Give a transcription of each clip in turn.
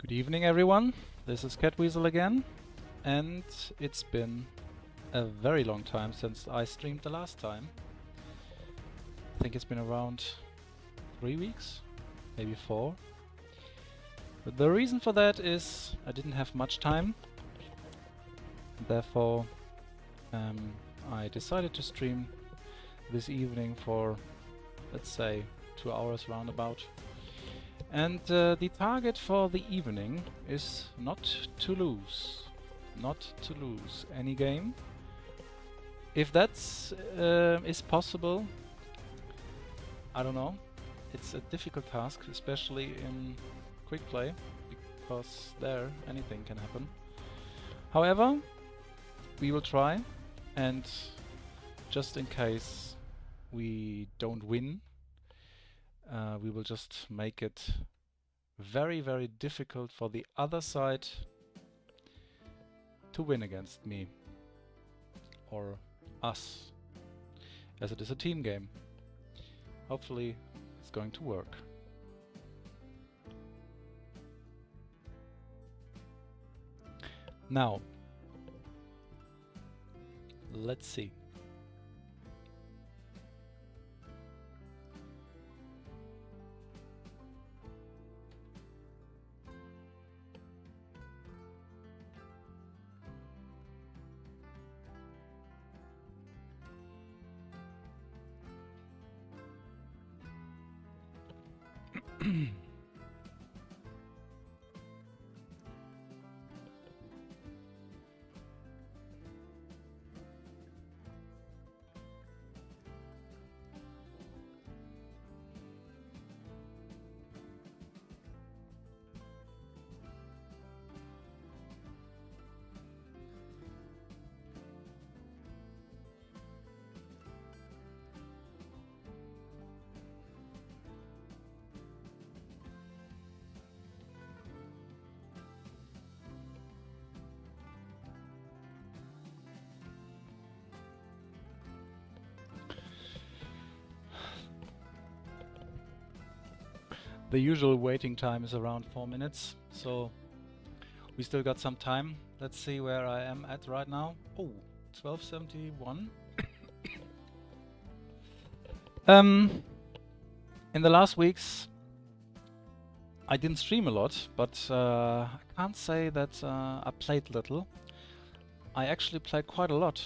Good evening, everyone. This is Catweazel again, and it's been a very long time since I streamed the last time. I think it's been around 3 weeks, maybe 4. But the reason for that is I didn't have much time. Therefore, I decided to stream this evening for, let's say, 2 hours roundabout. And the target for the evening is not to lose any game. If that's is possible, I don't know. It's a difficult task, especially in quick play, because there anything can happen. However, we will try, and just in case we don't win, we will just make it very, very difficult for the other side to win against me or us, as it is a team game. Hopefully it's going to work. Now, let's see. The usual waiting time is around 4 minutes, so we still got some time. Let's see where I am at right now. Oh, 1271. In the last weeks I didn't stream a lot, but I can't say that I played little. I actually played quite a lot,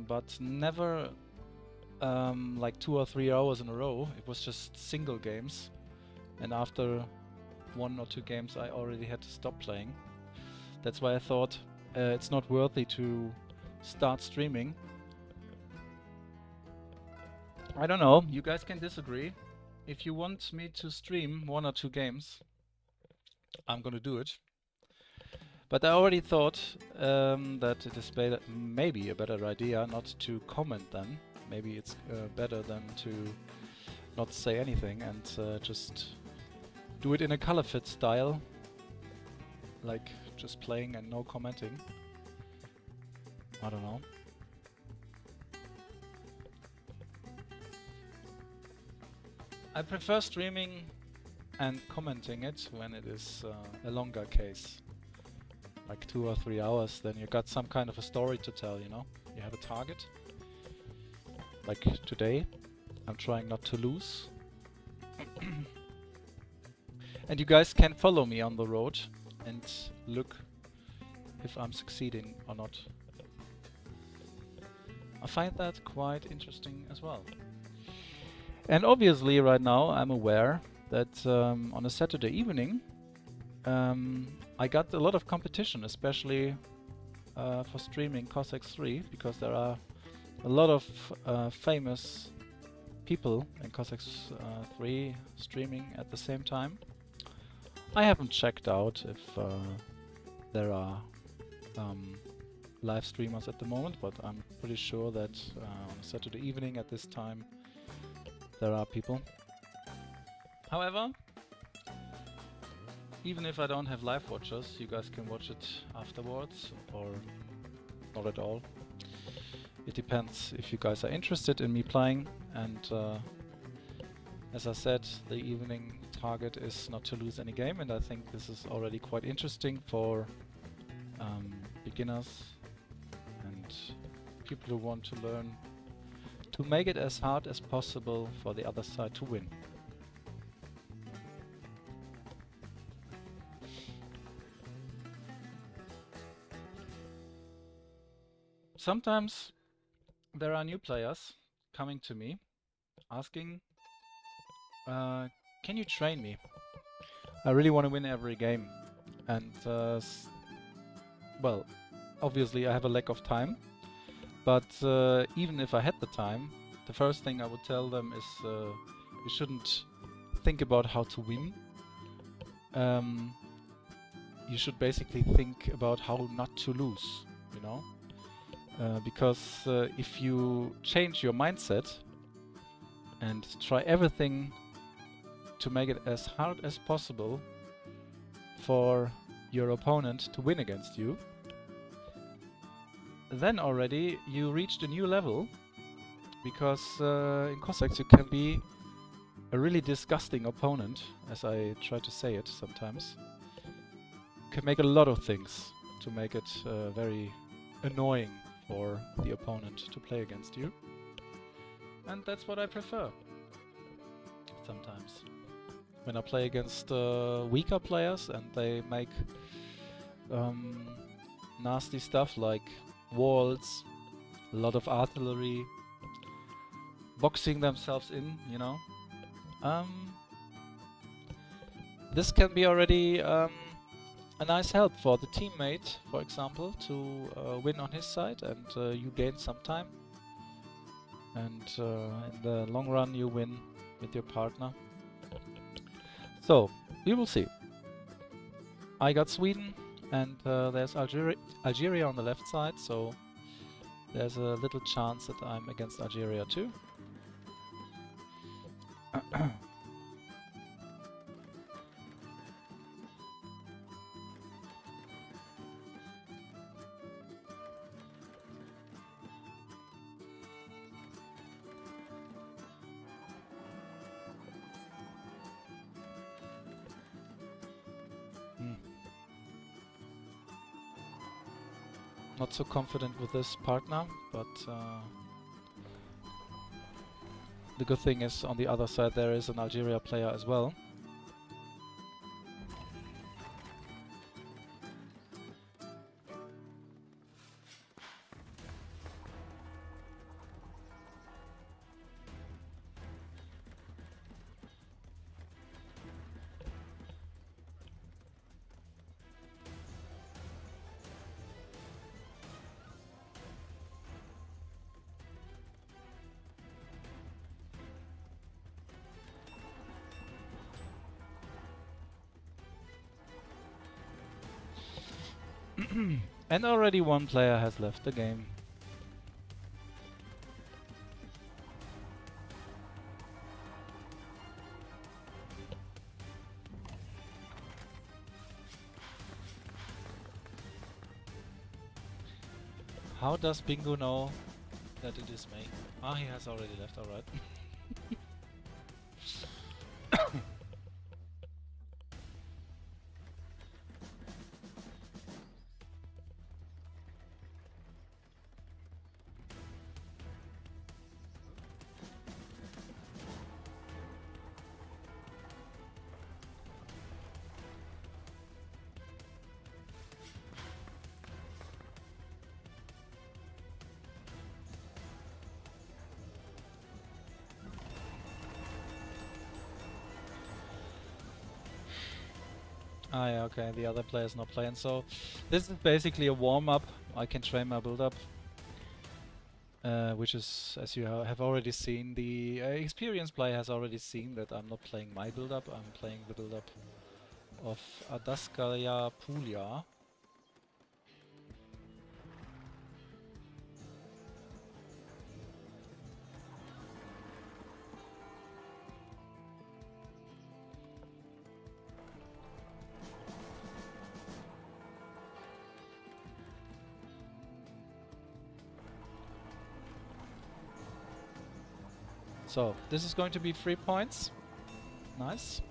but never like 2 or 3 hours in a row. It was just single games. And after 1 or 2 games I already had to stop playing. That's why I thought it's not worthy to start streaming. I don't know, you guys can disagree. If you want me to stream 1 or 2 games, I'm gonna do it. But I already thought that it is maybe a better idea not to comment then. Maybe it's better than to not say anything and just do it in a color fit style, like just playing and no commenting. I don't know. I prefer streaming and commenting it when it is a longer case, like 2 or 3 hours. Then you got some kind of a story to tell, you know? You have a target. Like today, I'm trying not to lose. And you guys can follow me on the road and look if I'm succeeding or not. I find that quite interesting as well. And obviously right now I'm aware that on a Saturday evening I got a lot of competition, especially for streaming Cossacks 3, because there are a lot of famous people in Cossacks 3 streaming at the same time. I haven't checked out if there are live streamers at the moment, but I'm pretty sure that on a Saturday evening at this time there are people. However, even if I don't have live watchers, you guys can watch it afterwards or not at all. It depends if you guys are interested in me playing, and As I said, the evening target is not to lose any game, and I think this is already quite interesting for beginners and people who want to learn to make it as hard as possible for the other side to win. Sometimes there are new players coming to me asking, can you train me? I really want to win every game. And, well, obviously I have a lack of time. But even if I had the time, the first thing I would tell them is you shouldn't think about how to win. You should basically think about how not to lose, you know? Because if you change your mindset and try everything to make it as hard as possible for your opponent to win against you, then already you reached a new level, because in Cossacks you can be a really disgusting opponent, as I try to say it sometimes. You can make a lot of things to make it very annoying for the opponent to play against you. And that's what I prefer sometimes. When I play against weaker players and they make nasty stuff like walls, a lot of artillery, boxing themselves in, you know. This can be already a nice help for the teammate, for example, to win on his side, and you gain some time. And in the long run you win with your partner. So, we will see. I got Sweden, and there's Algeria on the left side, so there's a little chance that I'm against Algeria too. Not so confident with this partner, but the good thing is on the other side there is an Algeria player as well. And already one player has left the game. How does Bingo know that it is me? Ah, he has already left, alright. Ah yeah, okay, the other player's not playing, so this is basically a warm-up. I can train my build-up, which is, as you have already seen, the experienced player has already seen that I'm not playing my build-up, I'm playing the build-up of Adaskaya Puglia. So, this is going to be 3 points. Nice.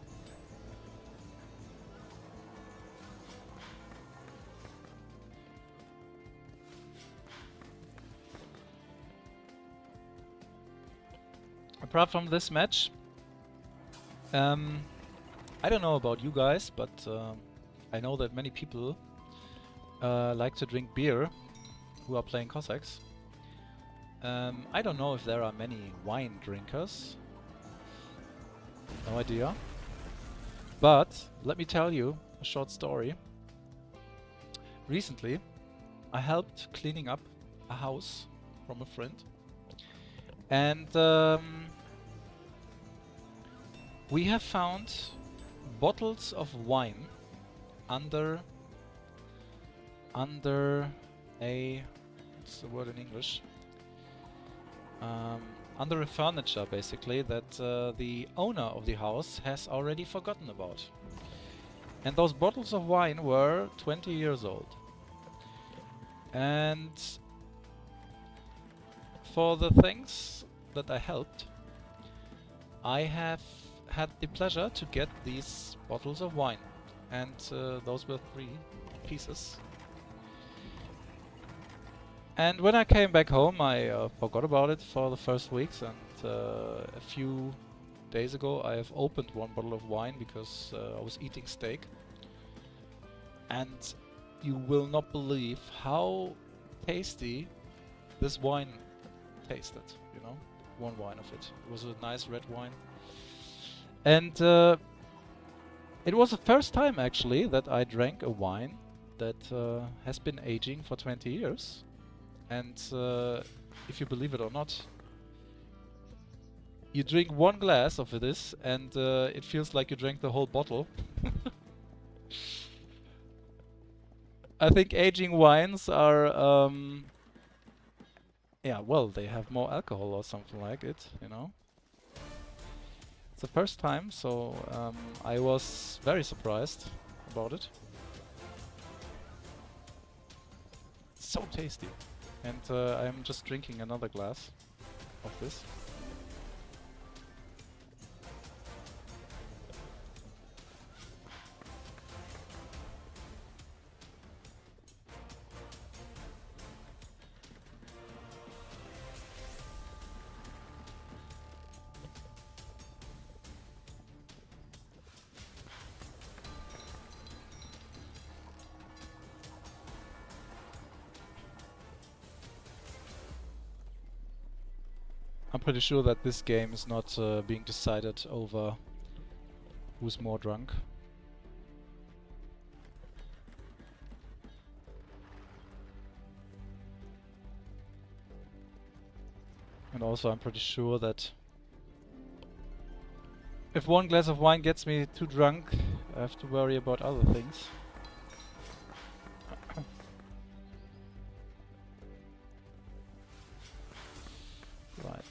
Apart from this match, I don't know about you guys, but I know that many people like to drink beer who are playing Cossacks. I don't know if there are many wine drinkers. No idea. But let me tell you a short story. Recently, I helped cleaning up a house from a friend. And we have found bottles of wine under a, what's the word in English? Under a furniture, basically, that the owner of the house has already forgotten about. And those bottles of wine were 20 years old. And for the things that I helped, I have had the pleasure to get these bottles of wine. And those were 3 pieces. And when I came back home, I forgot about it for the first weeks, and a few days ago I have opened one bottle of wine because I was eating steak. And you will not believe how tasty this wine tasted, you know? One wine of it. It was a nice red wine. And it was the first time actually that I drank a wine that has been aging for 20 years. And if you believe it or not, you drink one glass of this and it feels like you drank the whole bottle. I think aging wines are, yeah, well, they have more alcohol or something like it, you know. It's the first time, so I was very surprised about it. So tasty. And I'm just drinking another glass of this. I'm pretty sure that this game is not being decided over who's more drunk. And also I'm pretty sure that if one glass of wine gets me too drunk, I have to worry about other things. Right.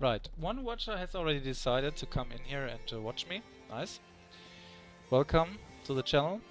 Right, one watcher has already decided to come in here and to watch me. Nice. Welcome to the channel.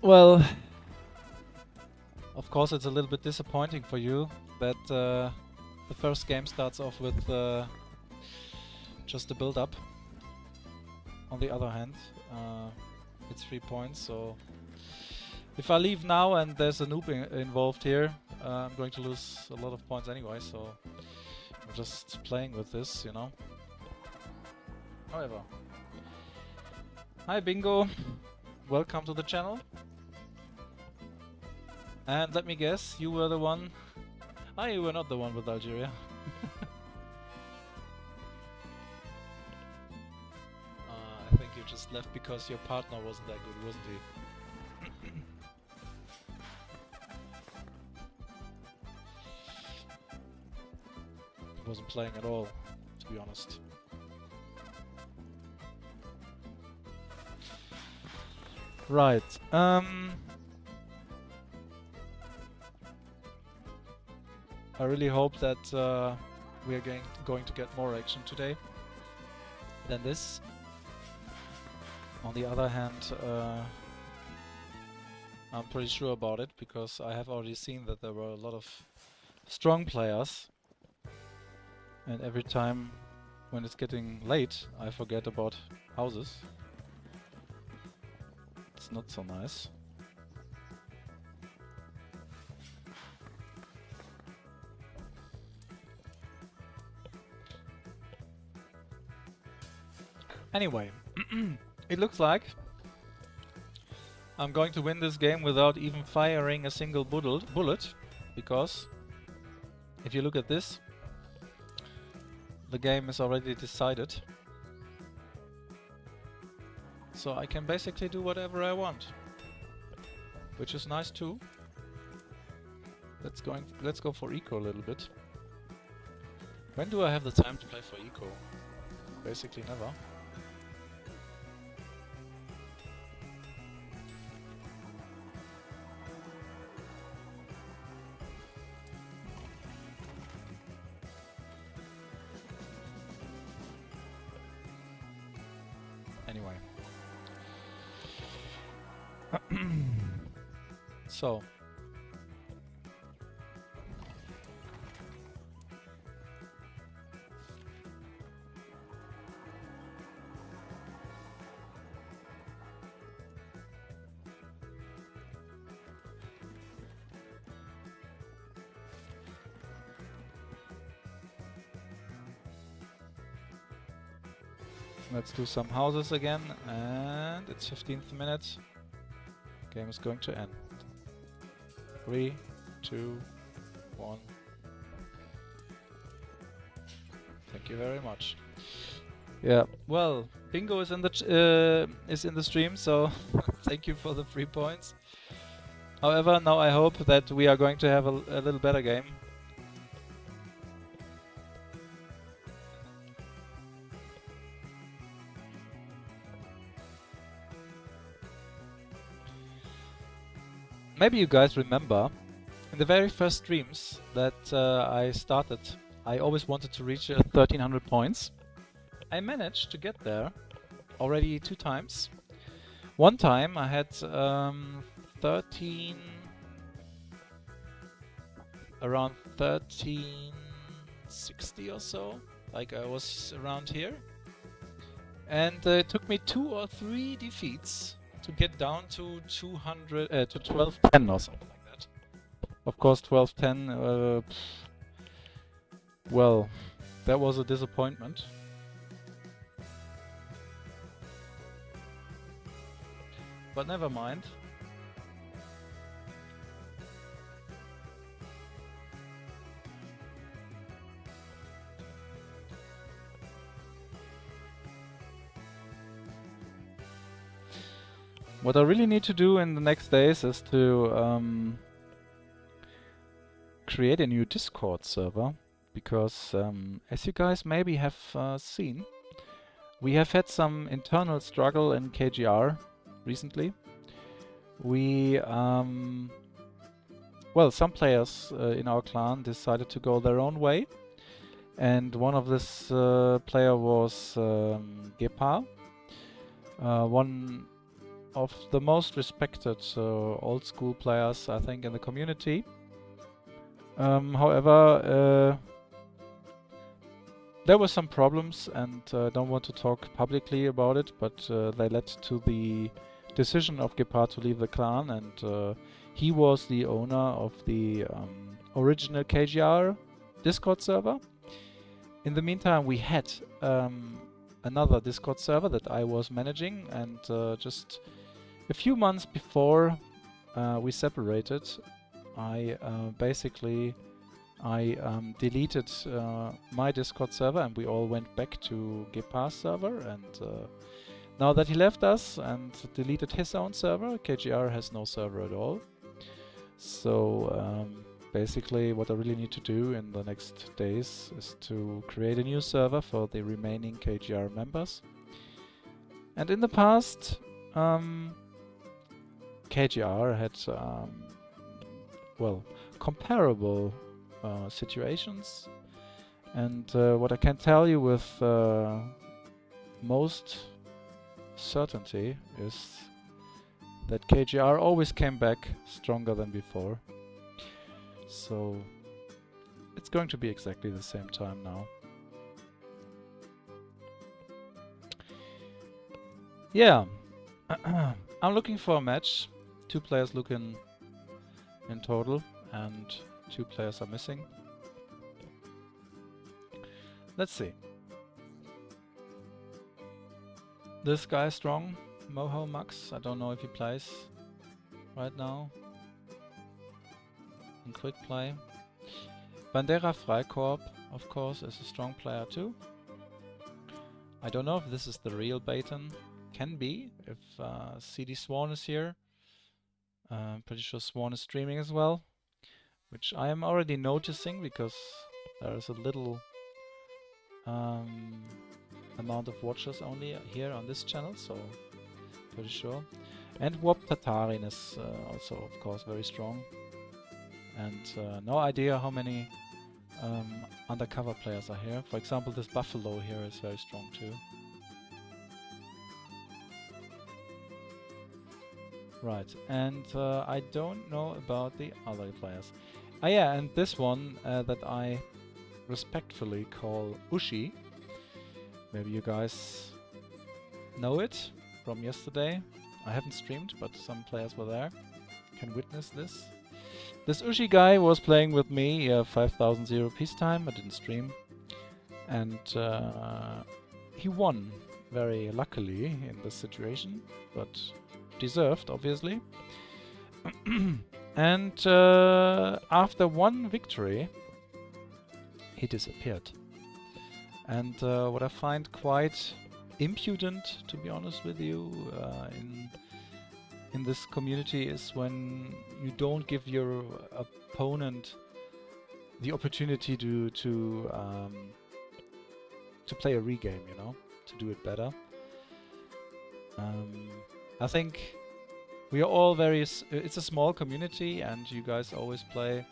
Well, Of course, it's a little bit disappointing for you that the first game starts off with just a build-up. On the other hand, it's 3 points, so if I leave now and there's a noob involved here, I'm going to lose a lot of points anyway, so I'm just playing with this, you know. However, hi Bingo, welcome to the channel. And let me guess, you were the one... Ah, you were not the one with Algeria. I think you just left because your partner wasn't that good, wasn't he? He wasn't playing at all, to be honest. Right, I really hope that we are going to get more action today than this. On the other hand, I'm pretty sure about it because I have already seen that there were a lot of strong players, and every time when it's getting late I forget about houses. It's not so nice. Anyway, it looks like I'm going to win this game without even firing a single bullet, because if you look at this, the game is already decided. So I can basically do whatever I want, which is nice too. Let's go for eco a little bit. When do I have the time to play for eco? Basically never. Anyway. So. Let's do some houses again, and it's 15th minute. Game is going to end. 3, 2, 1. Thank you very much. Yeah, well, Bingo is in the stream, so thank you for the 3 points. However, now I hope that we are going to have a little better game. Maybe you guys remember, in the very first streams that I started, I always wanted to reach 1300 points. I managed to get there already 2 times. One time I had 1360 or so, like I was around here. And it took me 2 or 3 defeats to get down to 1210 or something like that. Of course, 1210, well, that was a disappointment. But never mind. What I really need to do in the next days is to create a new Discord server, because as you guys maybe have seen, we have had some internal struggle in KGR recently. We, well, some players in our clan decided to go their own way, and one of this player was Gepard. One of the most respected old school players, I think, in the community. However, there were some problems, and I don't want to talk publicly about it, but they led to the decision of Gepard to leave the clan, and he was the owner of the original KGR Discord server. In the meantime, we had another Discord server that I was managing, and just a few months before we separated, I basically deleted my Discord server, and we all went back to Gepard's server. And now that he left us and deleted his own server, KGR has no server at all. So basically what I really need to do in the next days is to create a new server for the remaining KGR members. And in the past, KGR had well, comparable situations, and what I can tell you with most certainty is that KGR always came back stronger than before. So it's going to be exactly the same time now. Yeah, I'm looking for a match. 2 players looking in total, and 2 players are missing. Let's see. This guy is strong, Moho Max. I don't know if he plays right now. In quick play. Bandera Freikorb, of course, is a strong player too. I don't know if this is the real Baton. Can be, if CD Swan is here. I'm pretty sure Swan is streaming as well, which I am already noticing because there is a little amount of watchers only here on this channel, so pretty sure. And Wop Tatarin is also, of course, very strong. And no idea how many undercover players are here. For example, this Buffalo here is very strong too. Right, and I don't know about the other players. Ah yeah, and this one that I respectfully call Ushi. Maybe you guys know it from yesterday. I haven't streamed, but some players were there. Can witness this. This Ushi guy was playing with me 5000 peacetime. I didn't stream. And he won very luckily in this situation, but deserved, obviously. And after one victory, he disappeared. And what I find quite impudent, to be honest with you, in this community is when you don't give your opponent the opportunity to play a regame, you know, to do it better. I think we are all very... it's a small community, and you guys always play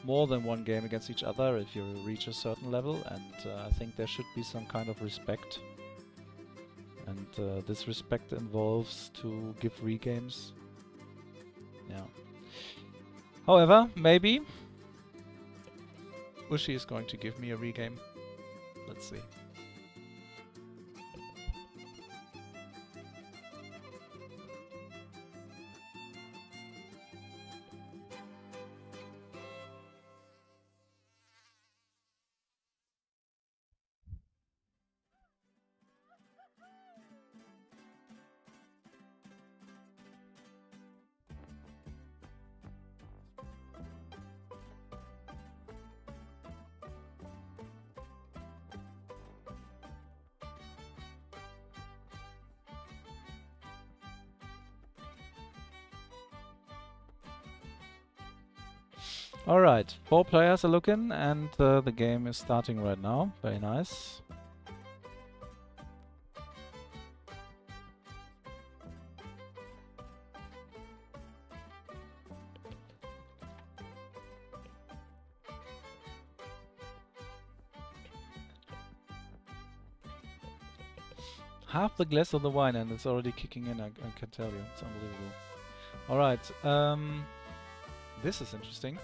more than one game against each other if you reach a certain level, and I think there should be some kind of respect. And this respect involves to give regames. Yeah. However, maybe Ushi is going to give me a regame. Let's see. Alright, 4 players are looking, and the game is starting right now. Very nice. Half the glass of the wine and it's already kicking in, I can tell you. It's unbelievable. Alright, this is interesting.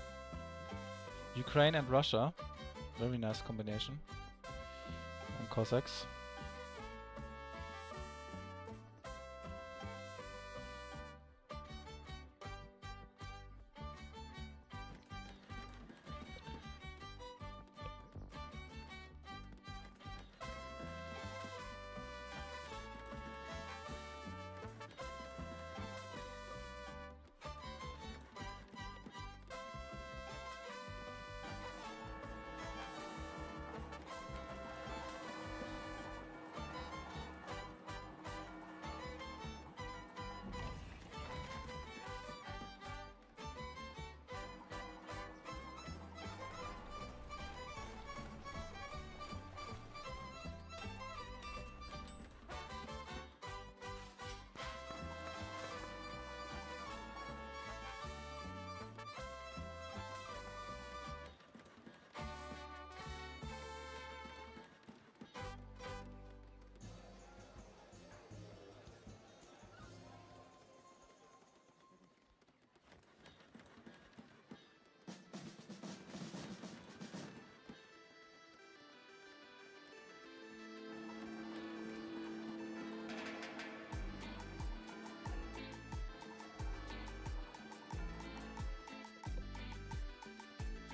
Ukraine and Russia. Very nice combination. And Cossacks.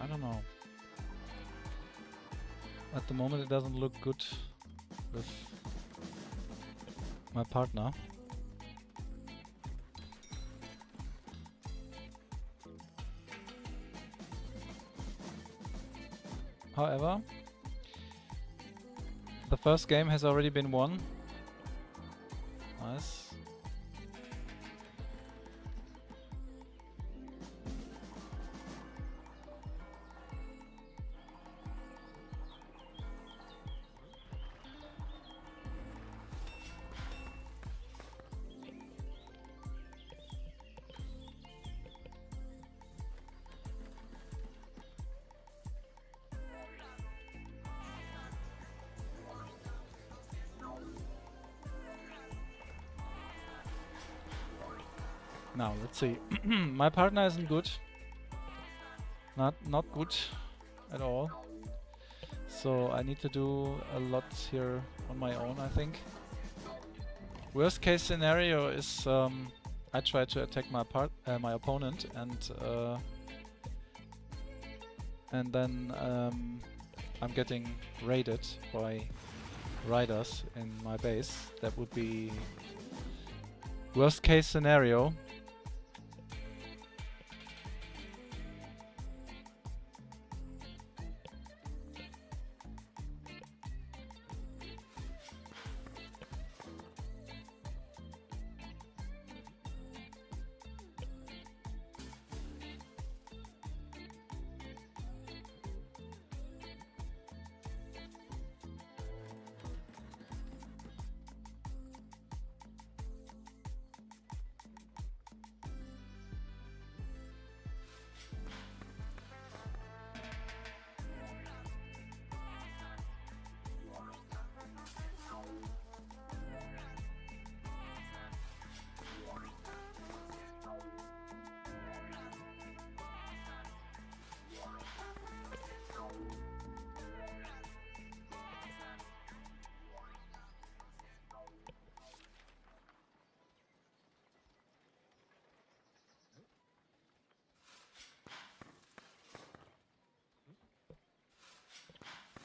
I don't know. At the moment it doesn't look good with my partner. However, the first game has already been won. Nice. Now let's see. My partner isn't good. Not good at all. So I need to do a lot here on my own, I think. Worst case scenario is I try to attack my opponent and then I'm getting raided by riders in my base. That would be worst case scenario.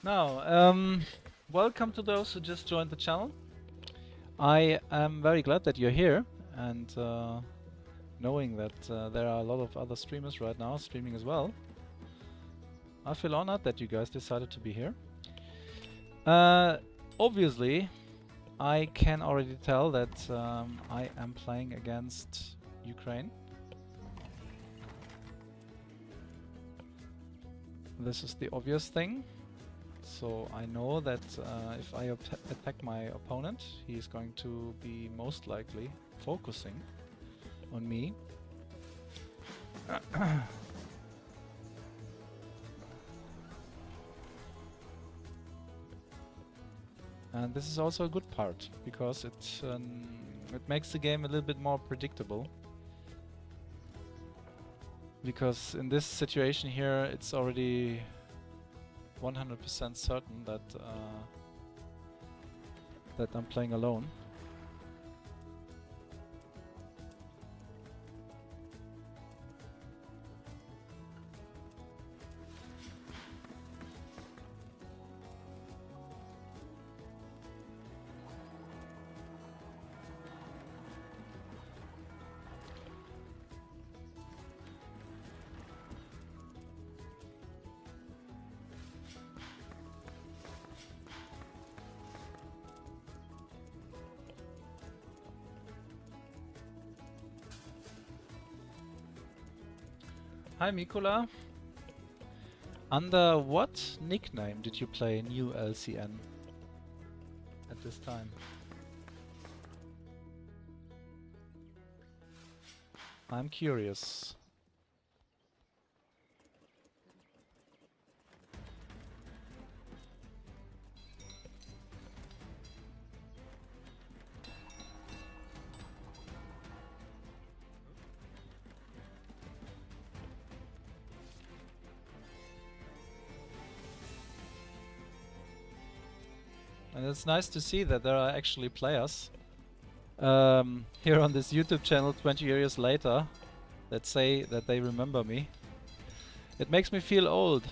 Now, welcome to those who just joined the channel. I am very glad that you're here, and knowing that there are a lot of other streamers right now streaming as well. I feel honored that you guys decided to be here. Obviously, I can already tell that I am playing against Ukraine. This is the obvious thing. So I know that if I attack my opponent, he is going to be most likely focusing on me. And this is also a good part, because it makes the game a little bit more predictable. Because in this situation here, it's already 100% certain that that I'm playing alone. Hi Mikola. Under what nickname did you play New LCN at this time? I'm curious. And it's nice to see that there are actually players here on this YouTube channel 20 years later that say that they remember me. It makes me feel old.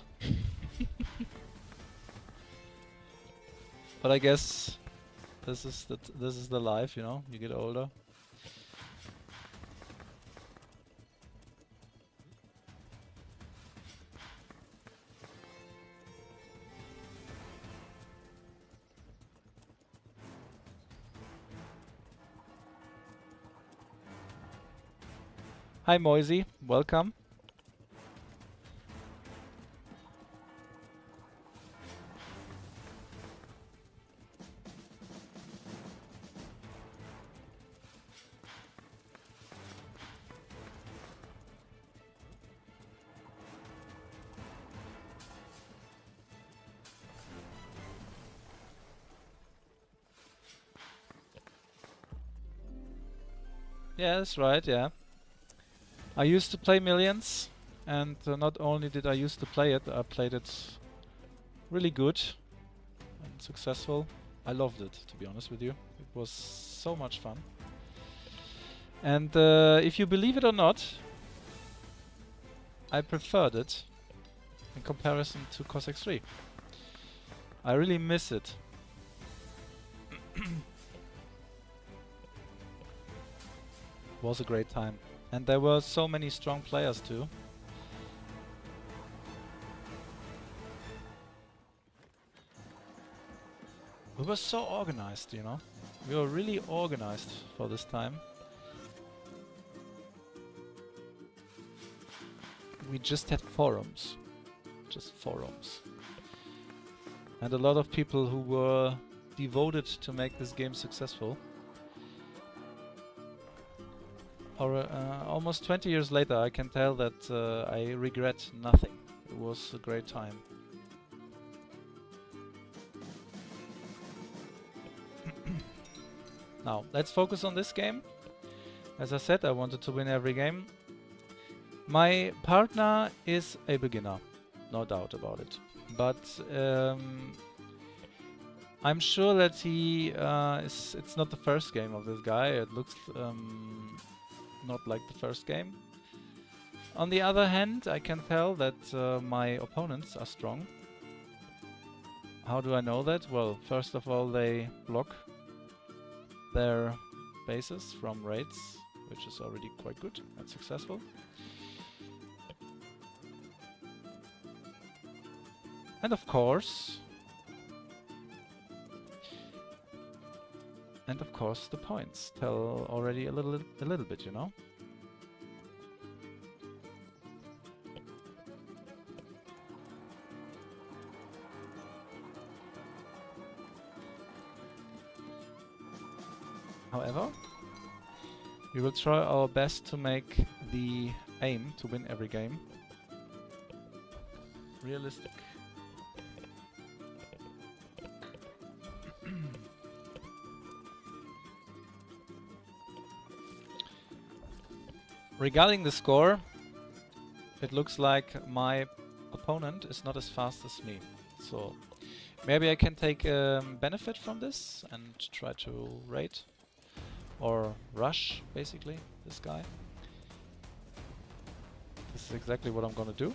But I guess this is the life, you know, you get older. Hi Moisey, welcome. Yeah, that's right, yeah. I used to play Millions, and not only did I used to play it, I played it really good and successful. I loved it, to be honest with you. It was so much fun. And if you believe it or not, I preferred it in comparison to Cossacks 3. I really miss it. Was a great time. And there were so many strong players too. We were so organized, you know. We were really organized for this time. We just had forums. Just forums. And a lot of people who were devoted to make this game successful. Almost 20 years later, I can tell that I regret nothing. It was a great time. Now, let's focus on this game. As I said, I wanted to win every game. My partner is a beginner, no doubt about it. But I'm sure that he it's not the first game of this guy. It looks not like the first game. On the other hand, I can tell that my opponents are strong. How do I know that? Well, first of all, they block their bases from raids, which is already quite good and successful. And of course, the points tell already a little bit, you know. However, we will try our best to make the aim to win every game realistic. Regarding the score, it looks like my opponent is not as fast as me. So maybe I can take benefit from this and try to raid or rush, basically, this guy. This is exactly what I'm gonna do.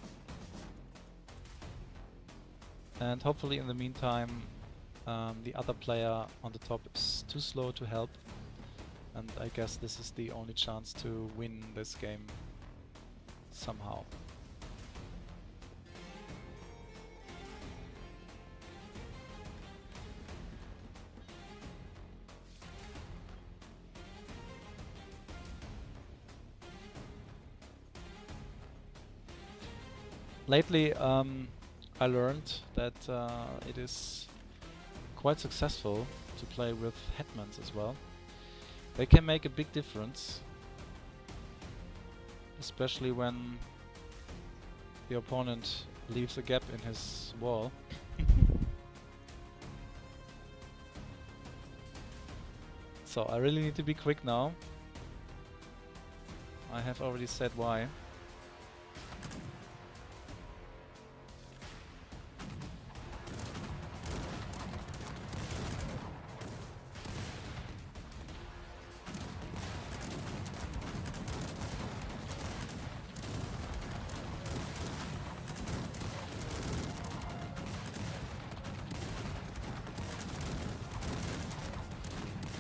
And hopefully in the meantime the other player on the top is too slow to help. And I guess this is the only chance to win this game somehow. Lately I learned that it is quite successful to play with hetmans as well. They can make a big difference, especially when the opponent leaves a gap in his wall. So I really need to be quick now. I have already said why.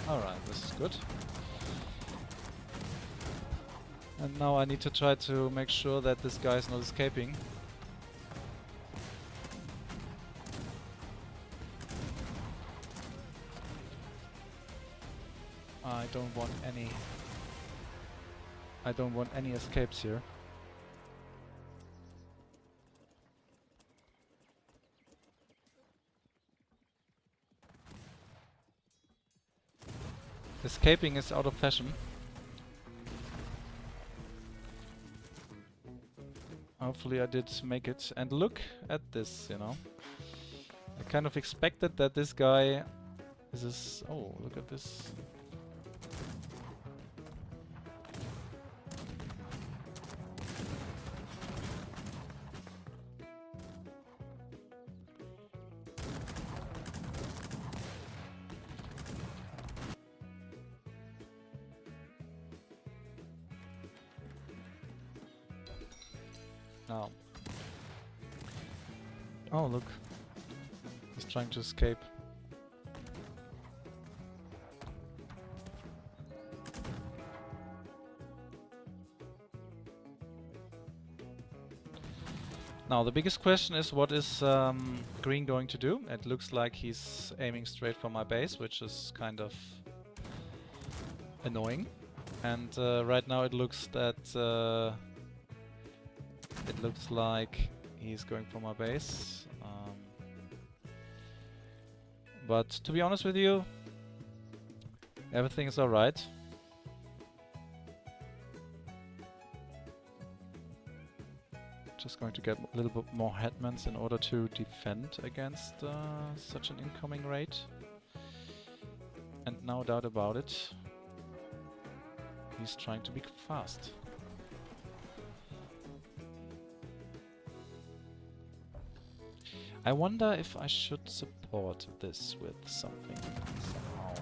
Alright, this is good. And now I need to try to make sure that this guy is not escaping. I don't want any escapes here. Escaping is out of fashion. Hopefully I did make it. And look at this, you know. I kind of expected that this guy is... Oh, look at this. Now. Oh, look. He's trying to escape. Now, the biggest question is, what is Green going to do? It looks like he's aiming straight for my base, which is kind of annoying. And right now it looks that it looks like he's going for my base. But to be honest with you, everything is alright. Just going to get a little bit more hetmans in order to defend against such an incoming raid. And no doubt about it, he's trying to be fast. I wonder if I should support this with something somehow.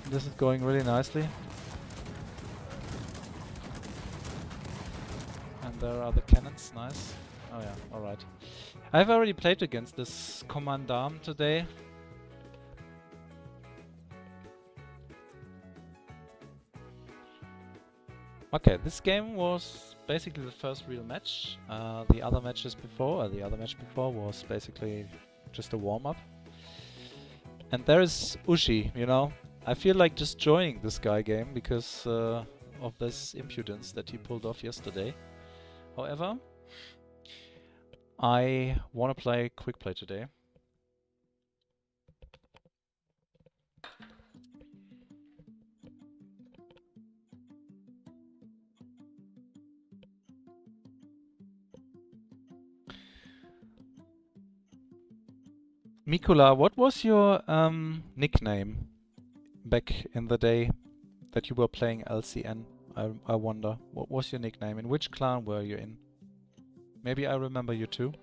This is going really nicely. And there are the cannons, nice. Oh yeah, alright. I've already played against this commandant today. Okay, this game was basically the first real match. The other match before was basically just a warm-up. And there is Ushi, you know. I feel like just joining this guy game because of this impudence that he pulled off yesterday. However, I want to play quick play today. Mikula, what was your nickname back in the day that you were playing LCN? I wonder. What was your nickname? In which clan were you in? Maybe I remember you too.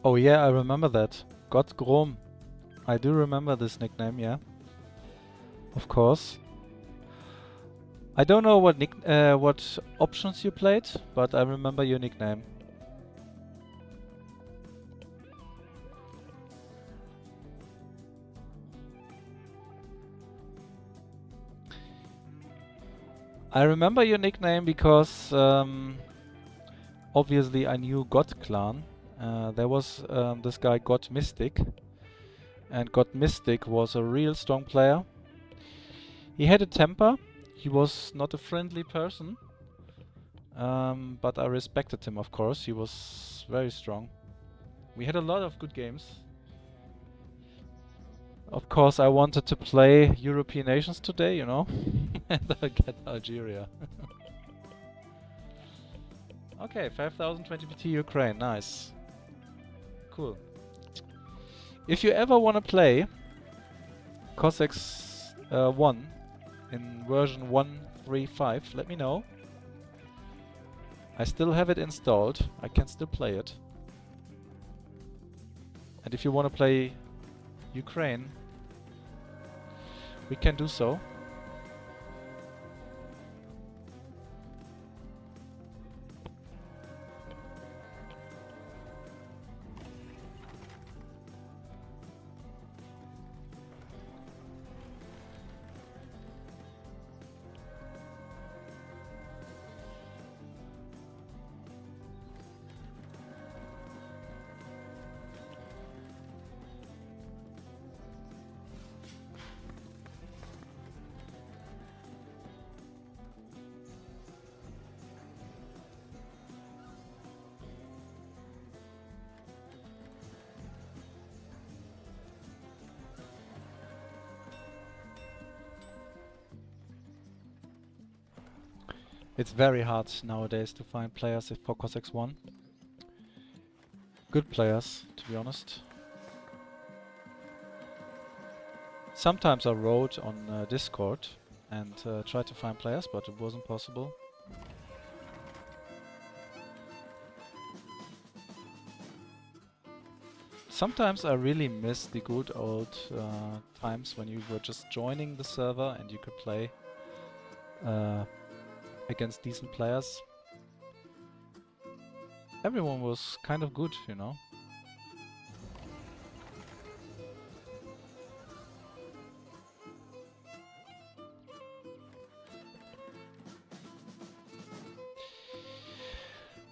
Oh yeah, I remember that. Gott Grom. I do remember this nickname, yeah. Of course. I don't know what options you played, but I remember your nickname. I remember your nickname because obviously I knew God Clan. There was this guy God Mystic, and God Mystic was a real strong player. He had a temper. He was not a friendly person, but I respected him, of course. He was very strong. We had a lot of good games. Of course, I wanted to play European nations today, you know, and I get Algeria. Okay, 5020 PT Ukraine, nice. Cool. If you ever want to play Cossacks 1 in version 1.3.5, let me know. I still have it installed, I can still play it. And if you want to play Ukraine, we can do so. It's very hard nowadays to find players for Cossacks 1. Good players, to be honest. Sometimes I wrote on Discord and tried to find players, but it wasn't possible. Sometimes I really miss the good old times when you were just joining the server and you could play against decent players. Everyone was kind of good, you know.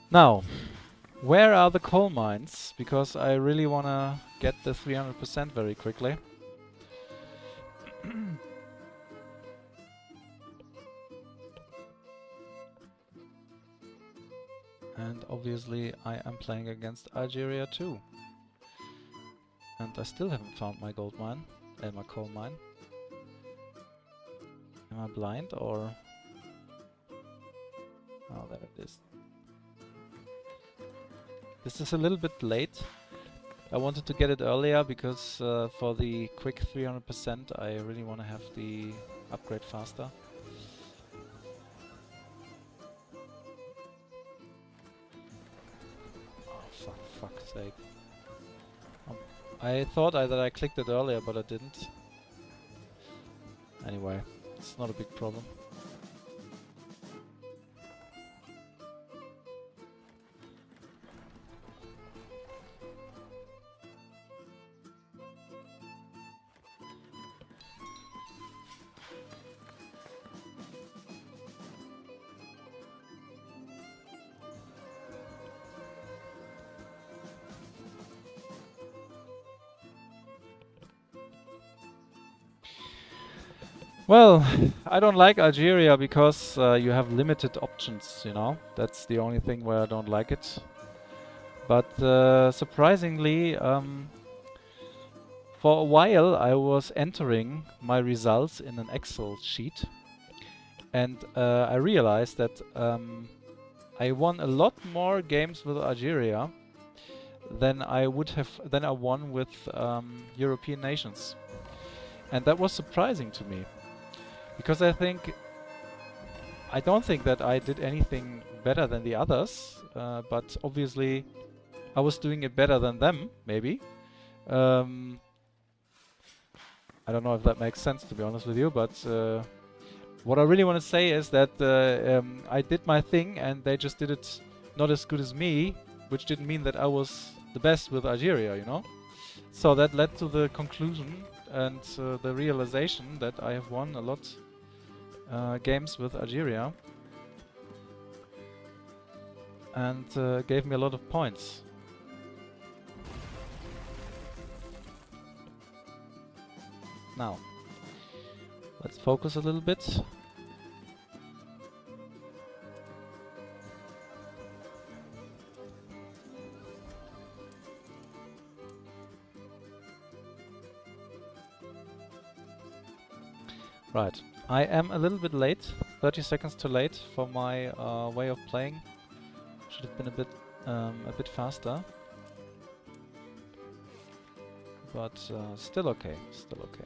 Now, where are the coal mines? Because I really wanna get the 300% very quickly. And obviously I am playing against Algeria too. And I still haven't found my gold mine, my coal mine. Am I blind or... Oh, there it is. This is a little bit late. I wanted to get it earlier because for the quick 300% I really want to have the upgrade faster. Oh, for fuck's sake. I thought that I clicked it earlier, but I didn't. Anyway, it's not a big problem. Well, I don't like Algeria because you have limited options, you know? That's the only thing where I don't like it. But surprisingly, for a while I was entering my results in an Excel sheet. And I realized that I won a lot more games with Algeria than I won with European nations. And that was surprising to me. Because I don't think that I did anything better than the others, but obviously I was doing it better than them, maybe. I don't know if that makes sense, to be honest with you, but what I really want to say is that I did my thing and they just did it not as good as me, which didn't mean that I was the best with Algeria, you know? So that led to the conclusion and the realization that I have won a lot games with Algeria and gave me a lot of points. Now, let's focus a little bit. Right, I am a little bit late, 30 seconds too late for my way of playing. Should have been a bit faster, but still okay, still okay.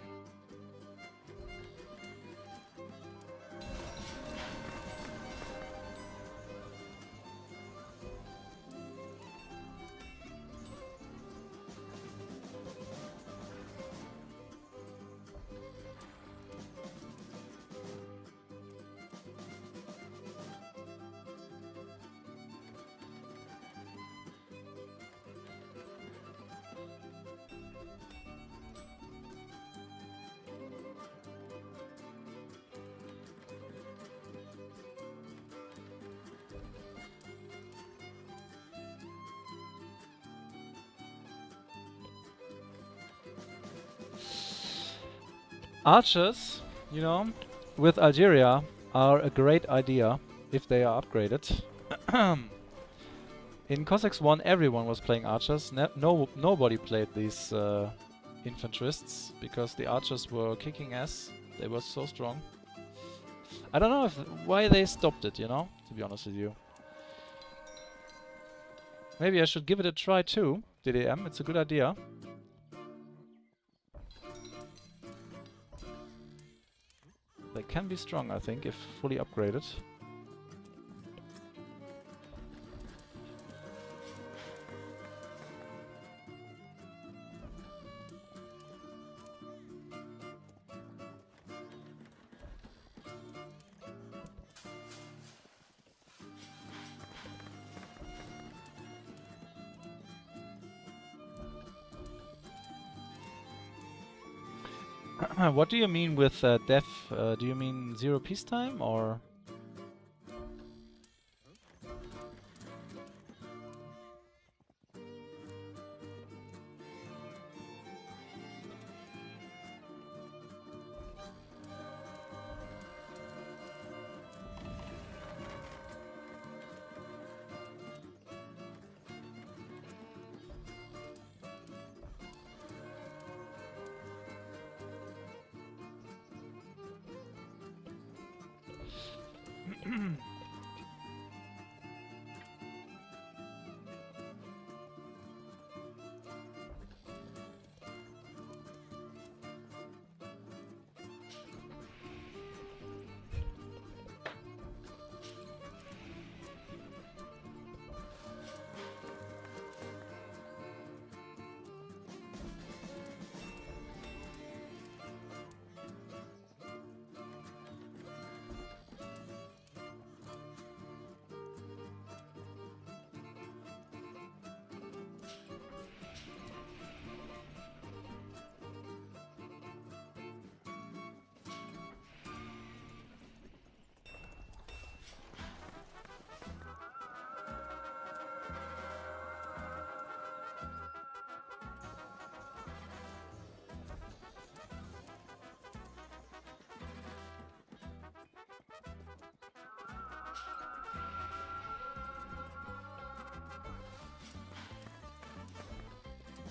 Archers, you know, with Algeria are a great idea if they are upgraded. In Cossacks 1 everyone was playing archers. Nobody played these infanterists because the archers were kicking ass. They were so strong. I don't know why they stopped it, you know, to be honest with you. Maybe I should give it a try too, DDM, it's a good idea. They can be strong, I think, if fully upgraded. What do you mean with def? Do you mean zero peacetime or?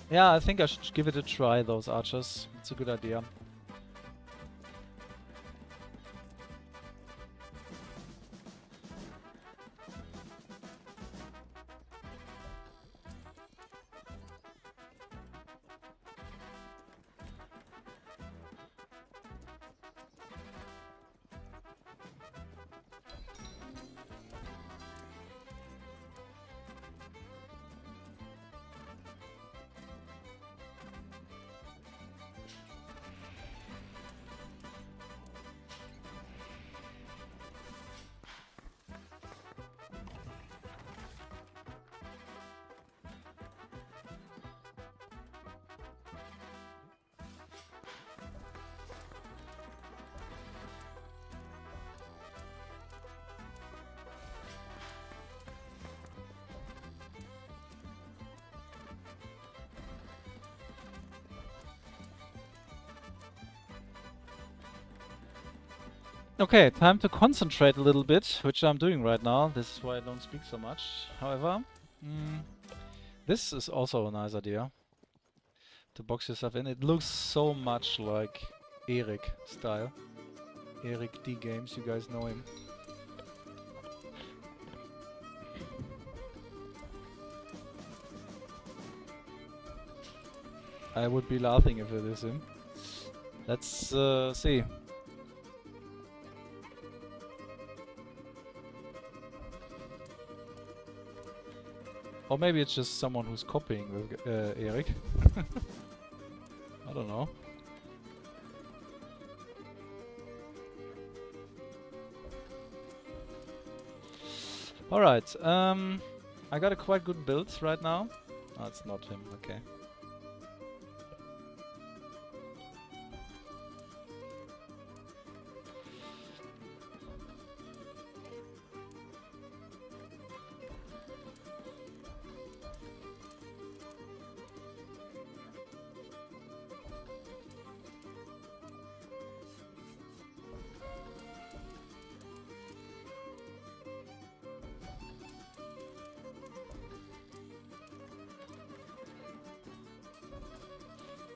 Yeah, I think I should give it a try, those archers. It's a good idea. Okay, time to concentrate a little bit, which I'm doing right now. This is why I don't speak so much. However, this is also a nice idea. To box yourself in. It looks so much like Eric style. Eric D Games, you guys know him. I would be laughing if it is him. Let's see. Or maybe it's just someone who's copying with Eric. I don't know. Alright, I got a quite good build right now. Oh, it's not him, okay.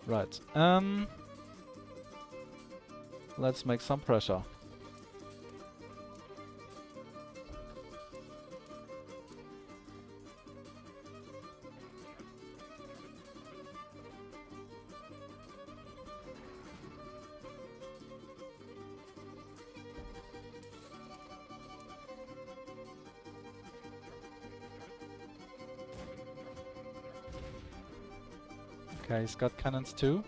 Right, let's make some pressure. Okay, he's got cannons too.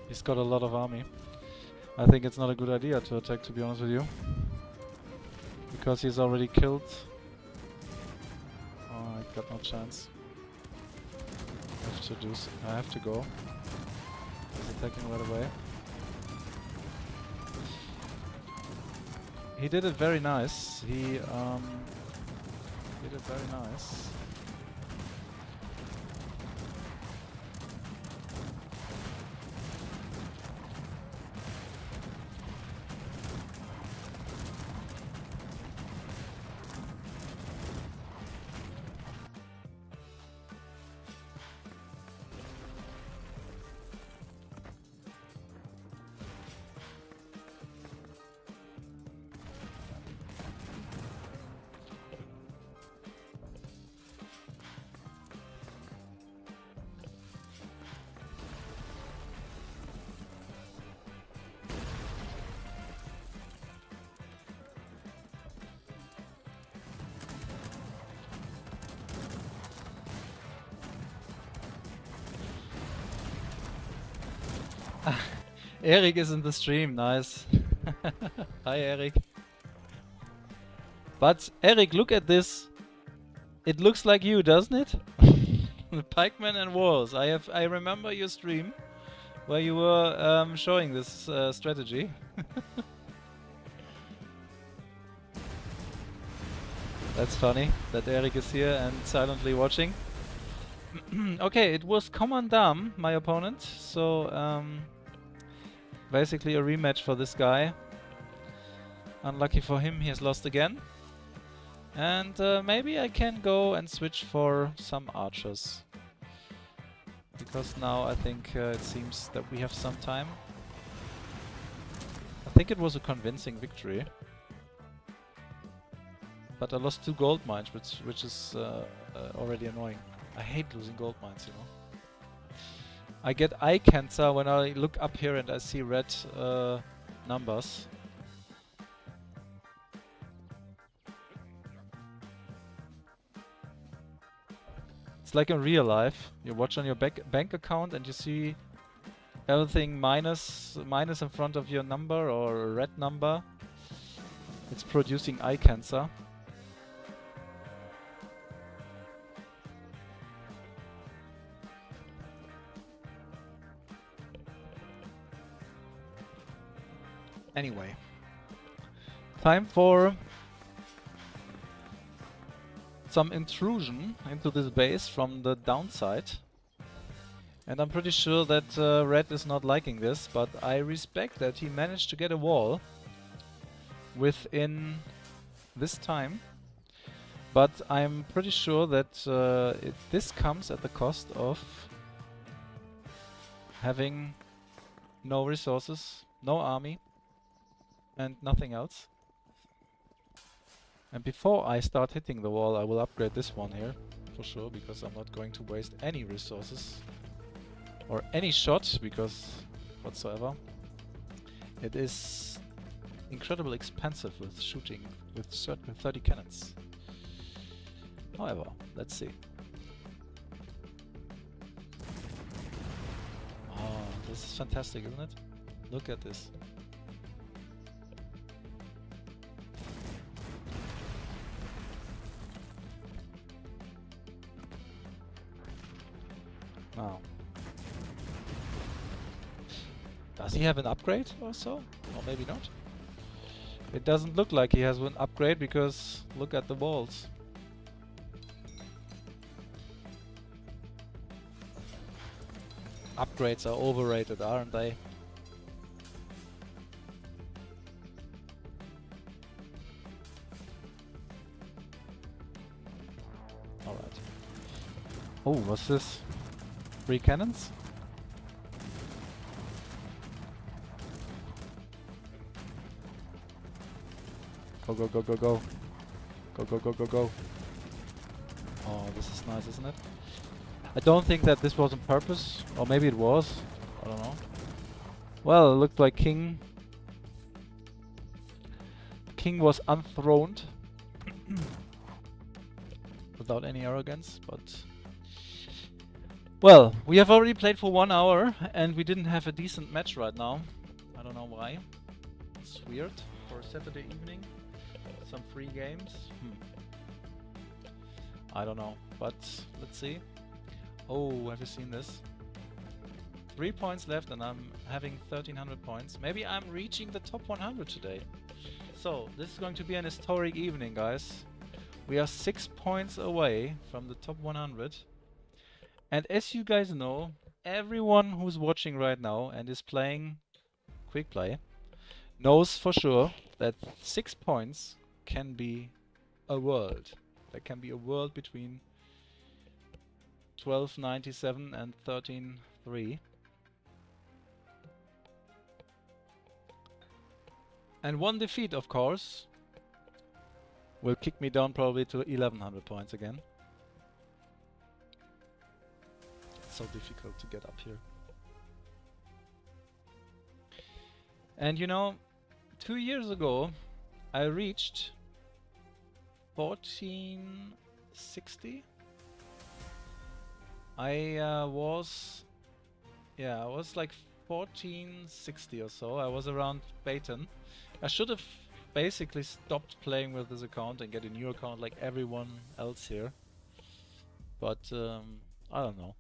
He's got a lot of army. I think it's not a good idea to attack, to be honest with you. Because he's already killed. Oh, I got no chance. I have to go. He's attacking right away. He did it very nice. He did it very nice. Eric is in the stream, nice. Hi Eric. But Eric, look at this. It looks like you, doesn't it? Pikemen and walls. I remember your stream where you were showing this strategy. That's funny that Eric is here and silently watching. Okay, it was Commandam, my opponent, so basically a rematch for this guy. Unlucky for him, he has lost again. And maybe I can go and switch for some archers. Because now I think it seems that we have some time. I think it was a convincing victory. But I lost 2 gold mines, which is already annoying. I hate losing gold mines, you know. I get eye cancer when I look up here and I see red numbers. It's like in real life. You watch on your bank account and you see everything minus in front of your number or a red number. It's producing eye cancer. Anyway, time for some intrusion into this base from the downside. And I'm pretty sure that Red is not liking this, but I respect that he managed to get a wall within this time. But I'm pretty sure that this comes at the cost of having no resources, no army, and nothing else. And before I start hitting the wall, I will upgrade this one here, for sure, because I'm not going to waste any resources. Or any shot, because whatsoever. It is incredibly expensive with shooting with 30 cannons. However, let's see. Oh, this is fantastic, isn't it? Look at this. Now, does he have an upgrade or so? Or maybe not. It doesn't look like he has an upgrade because look at the walls. Upgrades are overrated, aren't they? Alright. Oh, what's this? 3 cannons? Go, go, go, go, go. Go, go, go, go, go. Oh, this is nice, isn't it? I don't think that this was on purpose. Or maybe it was. I don't know. Well, it looked like King was unthroned. Without any arrogance, but... Well, we have already played for 1 hour and we didn't have a decent match right now. I don't know why. It's weird for a Saturday evening. Some free games. I don't know, but let's see. Oh, have you seen this? 3 points left and I'm having 1300 points. Maybe I'm reaching the top 100 today. So, this is going to be an historic evening, guys. We are 6 points away from the top 100. And as you guys know, everyone who's watching right now and is playing Quick Play knows for sure that 6 points can be a world. There can be a world between 1297 and 13.3. And 1 defeat, of course, will kick me down probably to 1100 points again. It's so difficult to get up here. And you know, 2 years ago I reached 1460. I was like 1460 or so. I was around Baton. I should have basically stopped playing with this account and get a new account like everyone else here. But I don't know.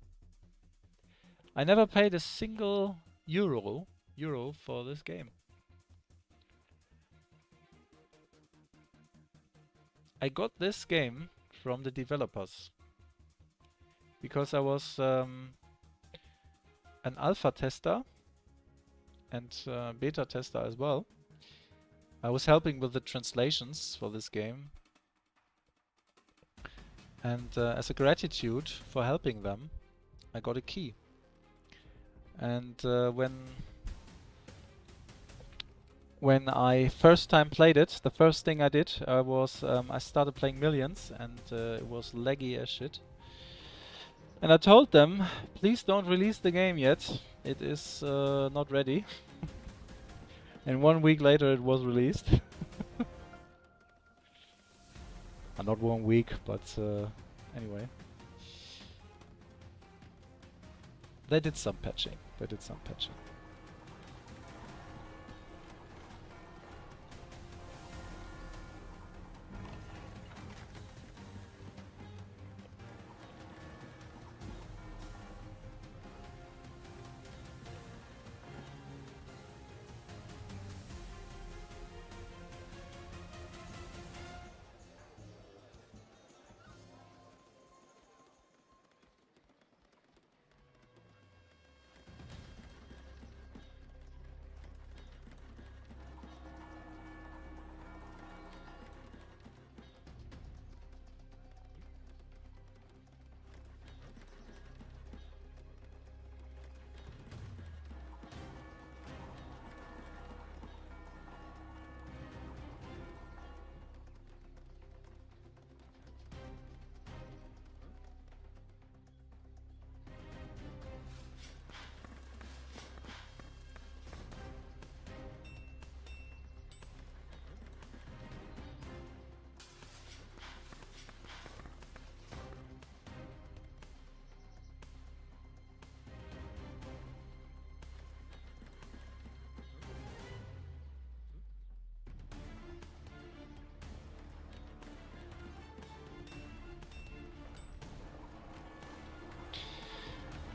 I never paid a single euro for this game. I got this game from the developers because I was an alpha tester and beta tester as well. I was helping with the translations for this game, and as a gratitude for helping them, I got a key. And when I first time played it, the first thing I did was I started playing Millions, and it was laggy as shit. And I told them, please don't release the game yet. It is not ready. And 1 week later it was released. Not 1 week, but anyway. They did some patching.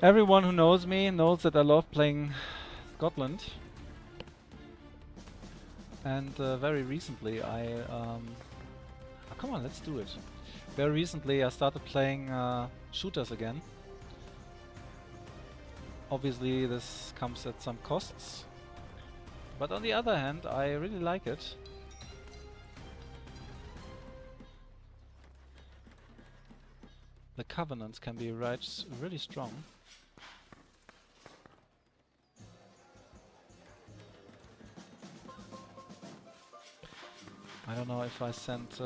Everyone who knows me knows that I love playing Scotland. And very recently oh, come on, let's do it. Very recently I started playing shooters again. Obviously this comes at some costs. But on the other hand, I really like it. The covenants can be really strong. I don't know if I sent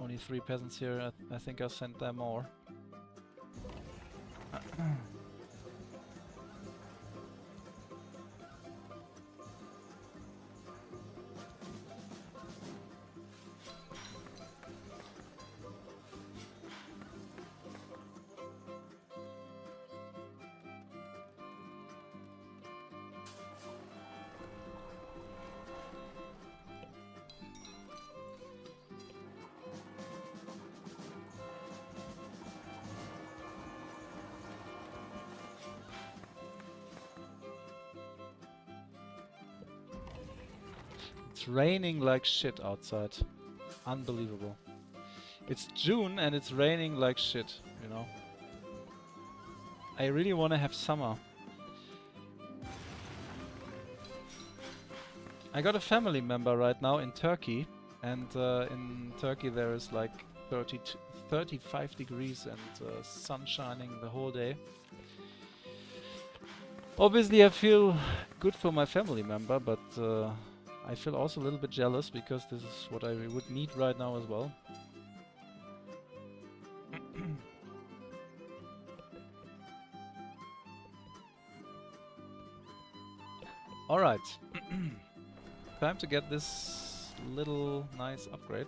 only 3 peasants here. I think I sent them more. It's raining like shit outside. Unbelievable. It's June and it's raining like shit, you know. I really want to have summer. I got a family member right now in Turkey, and in Turkey there is like 35 degrees and sun shining the whole day. Obviously I feel good for my family member, but I feel also a little bit jealous because this is what I would need right now as well. Alright. Time to get this little nice upgrade.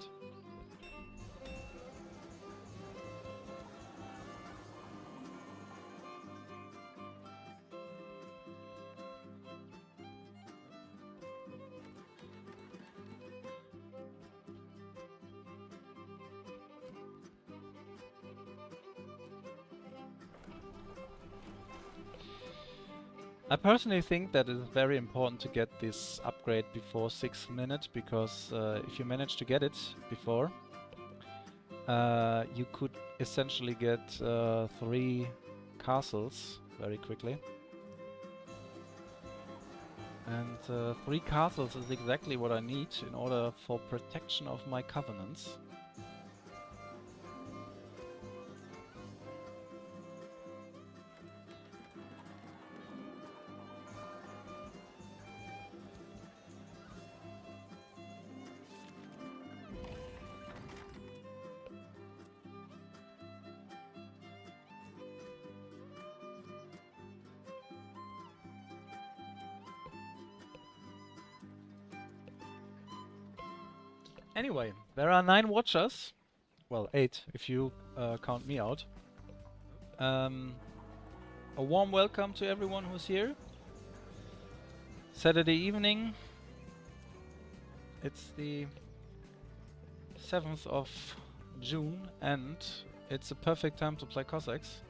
I personally think that it is very important to get this upgrade before 6 minutes, because if you manage to get it before, you could essentially get 3 castles very quickly. And 3 castles is exactly what I need in order for protection of my covenants. Anyway, there are 9 watchers. Well, 8 if you count me out. A warm welcome to everyone who's here. Saturday evening. It's the 7th of June and it's a perfect time to play Cossacks.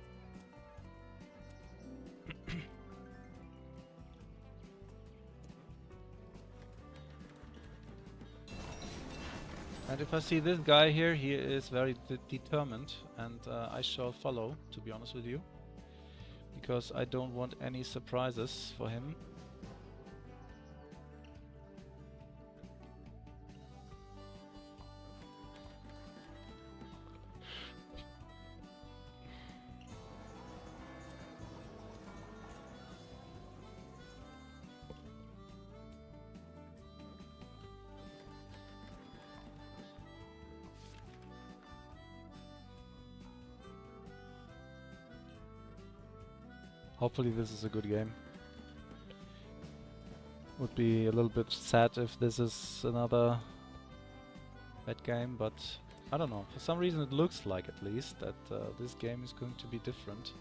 And if I see this guy here, he is very determined, and I shall follow, to be honest with you, because I don't want any surprises for him. Hopefully this is a good game. Would be a little bit sad if this is another bad game, but I don't know. For some reason it looks like, at least, that this game is going to be different.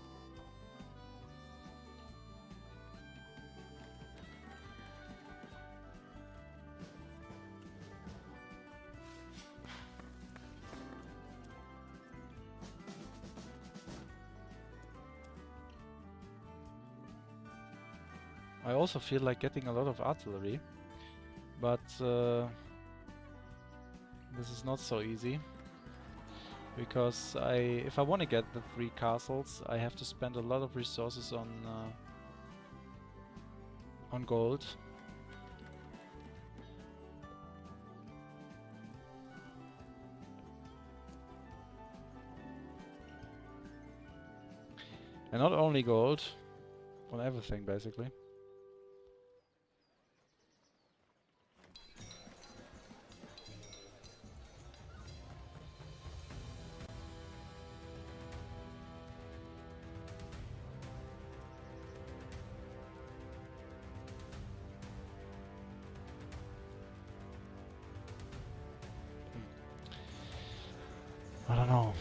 I also feel like getting a lot of artillery, but this is not so easy, because if I want to get the 3 castles, I have to spend a lot of resources on gold. And not only gold, on everything basically. I don't know.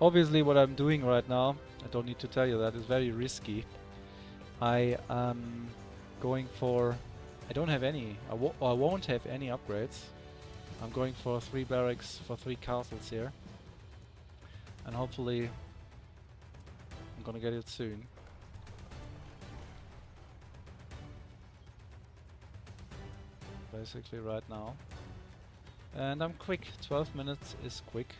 Obviously what I'm doing right now, I don't need to tell you that, is very risky. I am going for... I don't have any, I won't have any upgrades. I'm going for 3 barracks for 3 castles here. And hopefully I'm gonna get it soon. Basically right now. And I'm quick, 12 minutes is quick.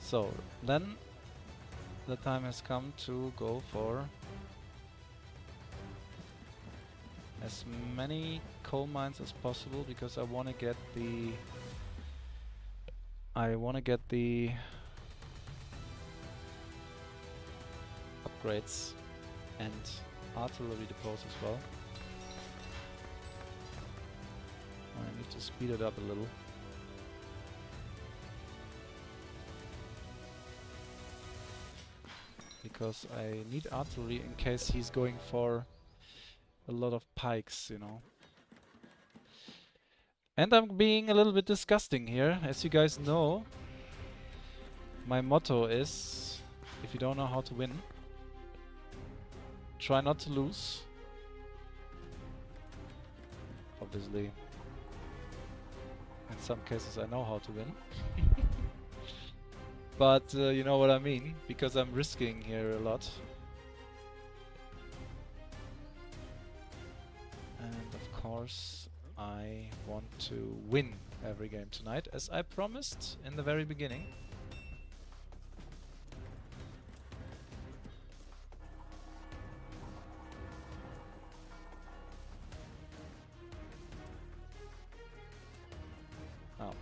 So, then the time has come to go for as many coal mines as possible, because I want to get the upgrades and artillery depots as well. I need to speed it up a little. because I need artillery in case he's going for a lot of pikes, you know. And I'm being a little bit disgusting here. As you guys know, my motto is, if you don't know how to win, try not to lose. Obviously, in some cases I know how to win. But you know what I mean, because I'm risking here a lot. And of course, I want to win every game tonight, as I promised in the very beginning. Oh.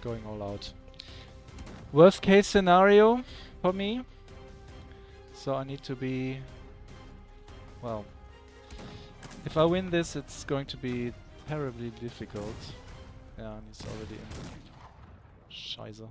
Going all out. Worst case scenario for me. So I need to be... Well, if I win this, it's going to be terribly difficult. Yeah, and he's already in. Scheiße.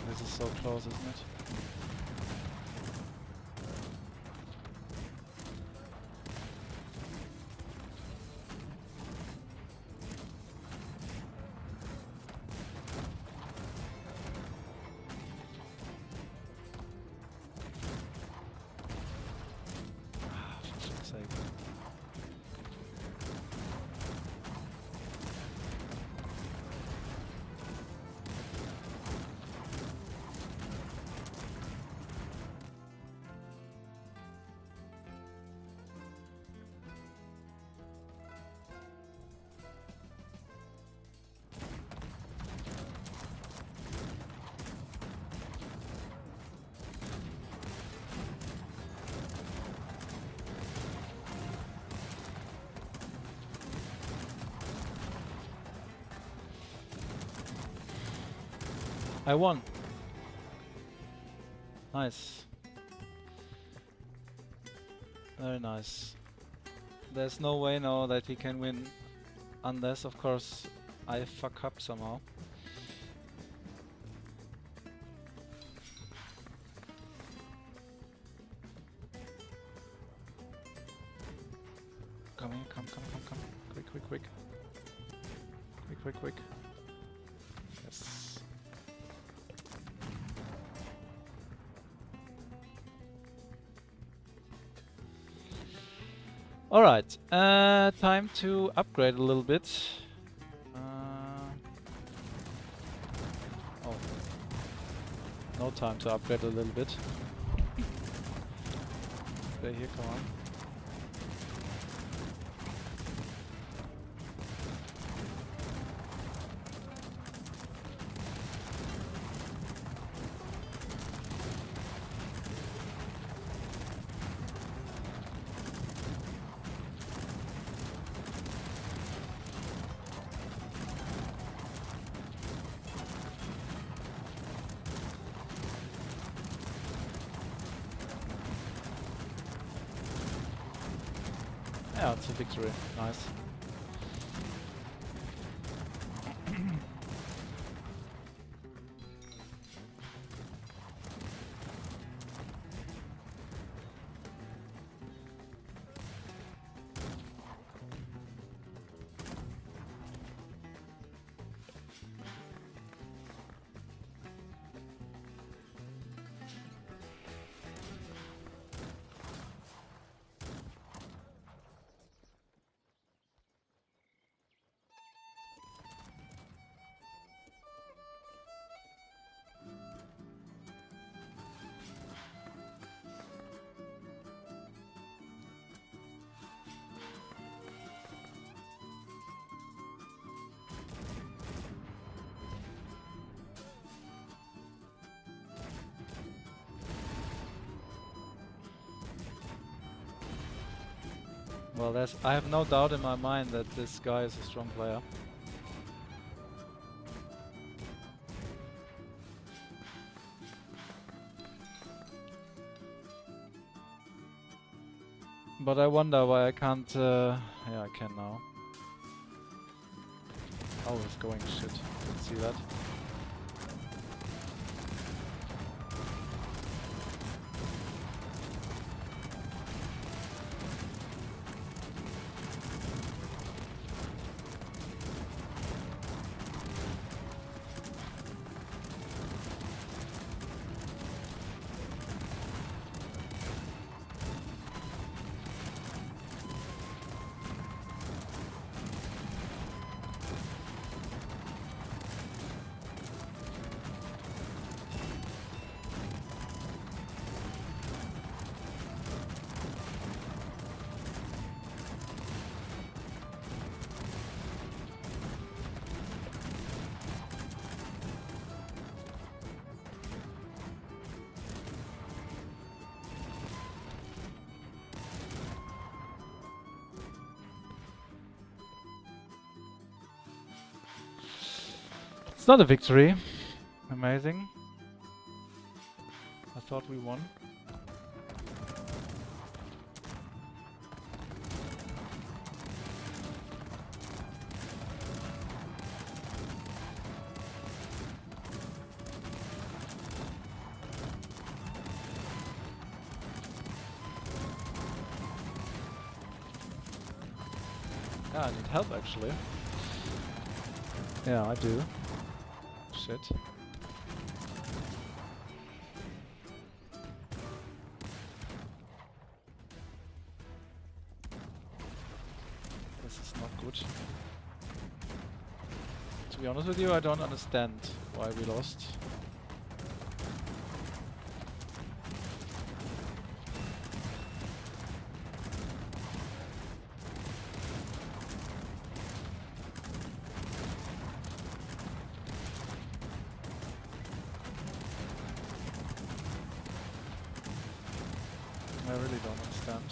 This is so close, isn't it? Ah, for fuck's sake. I won. Nice. Very nice. There's no way now that he can win unless, of course, I fuck up somehow. Come in, come. Quick. Quick. Yes. Alright, time to upgrade a little bit. No time to upgrade a little bit. Stay here, come on. Yeah, it's a victory. Nice. Well, I have no doubt in my mind that this guy is a strong player. But I wonder why I can't... yeah, I can now. Oh, it's going shit. Didn't see that. It's not a victory. Amazing. I thought we won. Yeah, I need help actually. Yeah, I do. Shit. This is not good. To be honest with you, I don't understand why we lost. I really don't understand.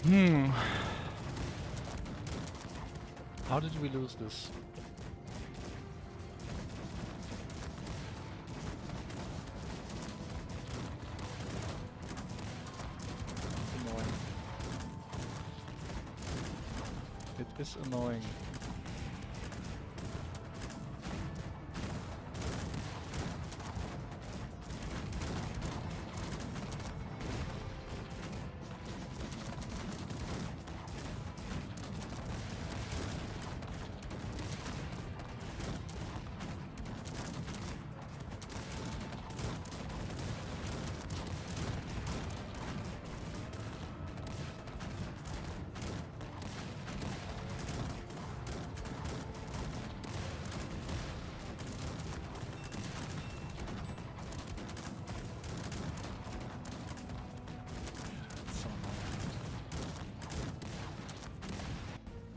Hmm. How did we lose this? Annoying. It is annoying.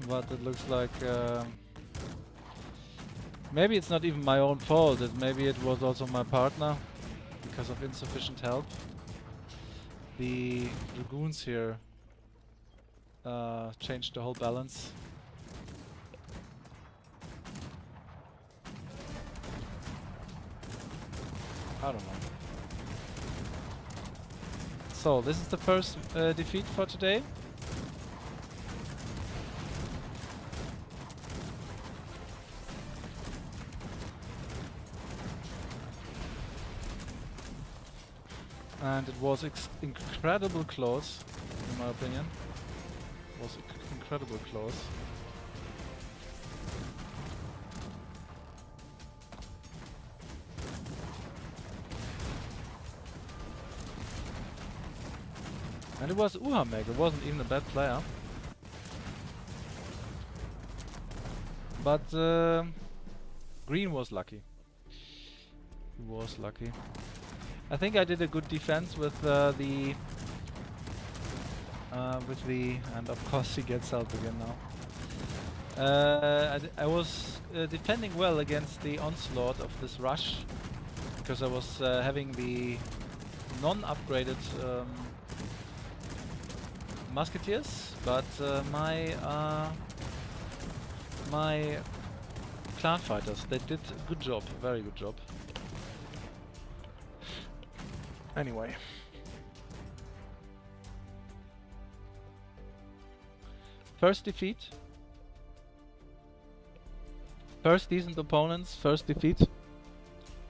But it looks like maybe it's not even my own fault. Maybe it was also my partner because of insufficient help. The dragoons here changed the whole balance. I don't know. So this is the first defeat for today. And it was incredible close, in my opinion. It was incredible close. And it was Uhamek, it wasn't even a bad player. But Green was lucky. He was lucky. I think I did a good defense with the and of course he gets out again now. I was defending well against the onslaught of this rush because I was having the non-upgraded musketeers, but my clan fighters, they did a good job, a very good job. Anyway. First defeat. First decent opponents, first defeat.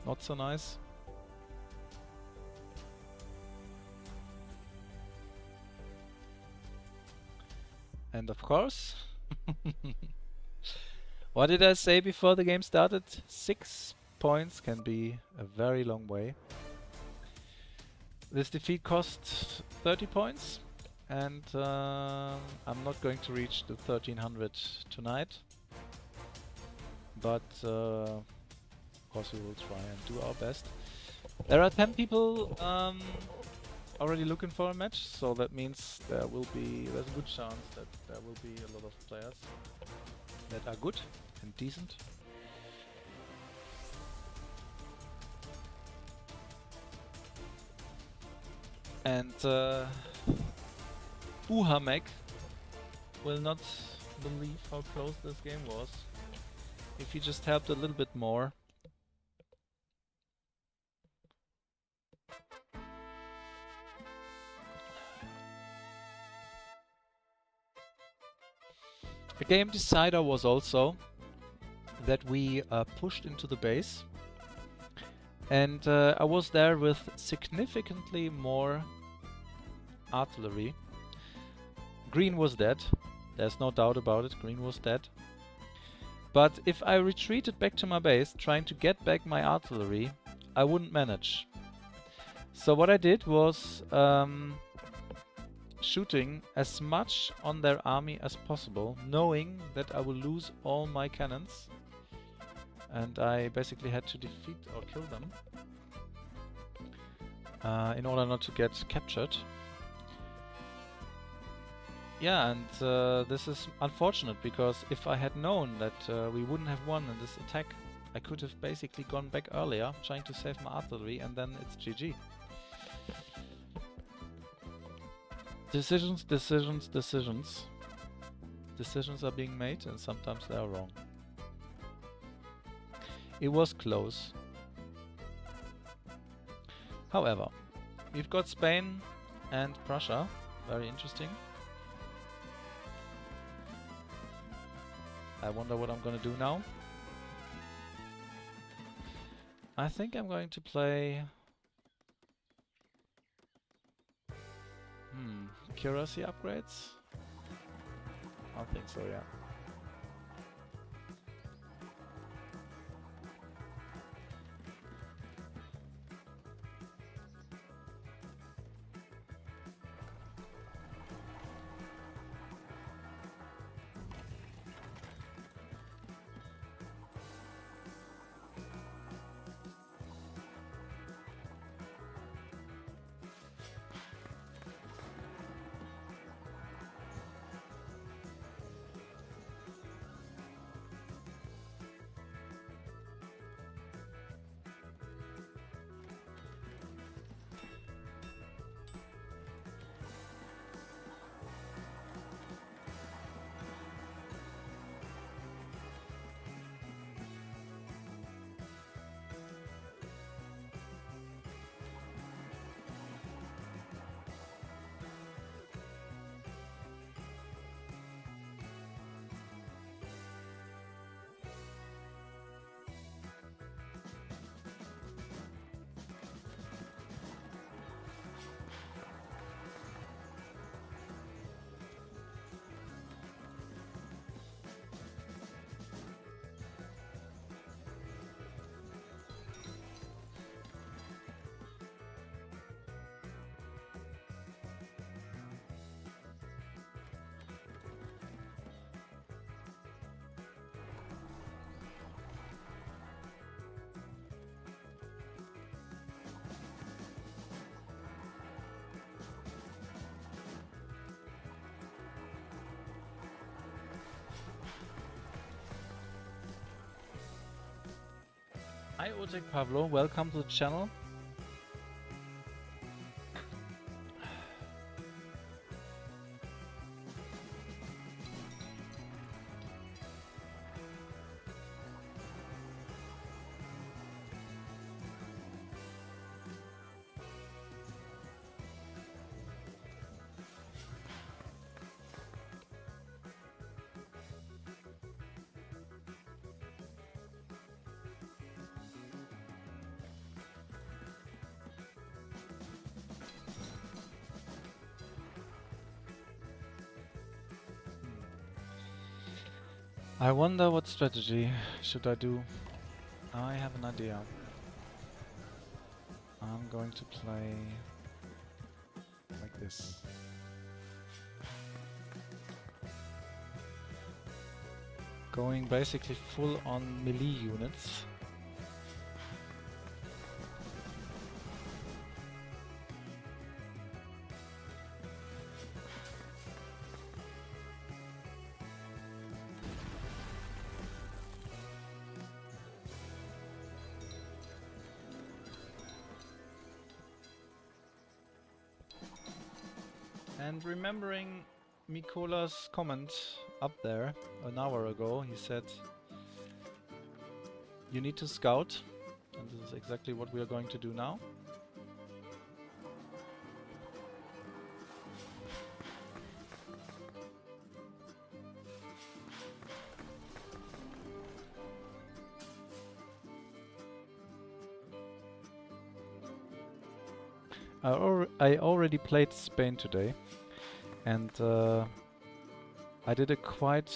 Not so nice. And of course, what did I say before the game started? 6 points can be a very long way. This defeat cost 30 points, and I'm not going to reach the 1300 tonight, but of course we will try and do our best. There are 10 people already looking for a match, so that means there's a good chance that there will be a lot of players that are good and decent. And Uhamek will not believe how close this game was if he just helped a little bit more. The game decider was also that we pushed into the base. And I was there with significantly more artillery. Green was dead. There's no doubt about it. Green was dead. But if I retreated back to my base, trying to get back my artillery, I wouldn't manage. So what I did was shooting as much on their army as possible, knowing that I will lose all my cannons. And I basically had to defeat or kill them in order not to get captured. Yeah, and this is unfortunate because if I had known that we wouldn't have won in this attack, I could have basically gone back earlier, trying to save my artillery, and then it's GG. Decisions, decisions, decisions. Decisions are being made and sometimes they are wrong. It was close. However, we've got Spain and Prussia. Very interesting. I wonder what I'm gonna do now. I think I'm going to play... accuracy upgrades? I think so, yeah. Hi Otek Pavlo, welcome to the channel. I wonder what strategy should I do. I have an idea. I'm going to play like this. Going basically full on melee units. And remembering Mikola's comment up there an hour ago, he said you need to scout, and this is exactly what we are going to do now. I already played Spain today, and I did a quite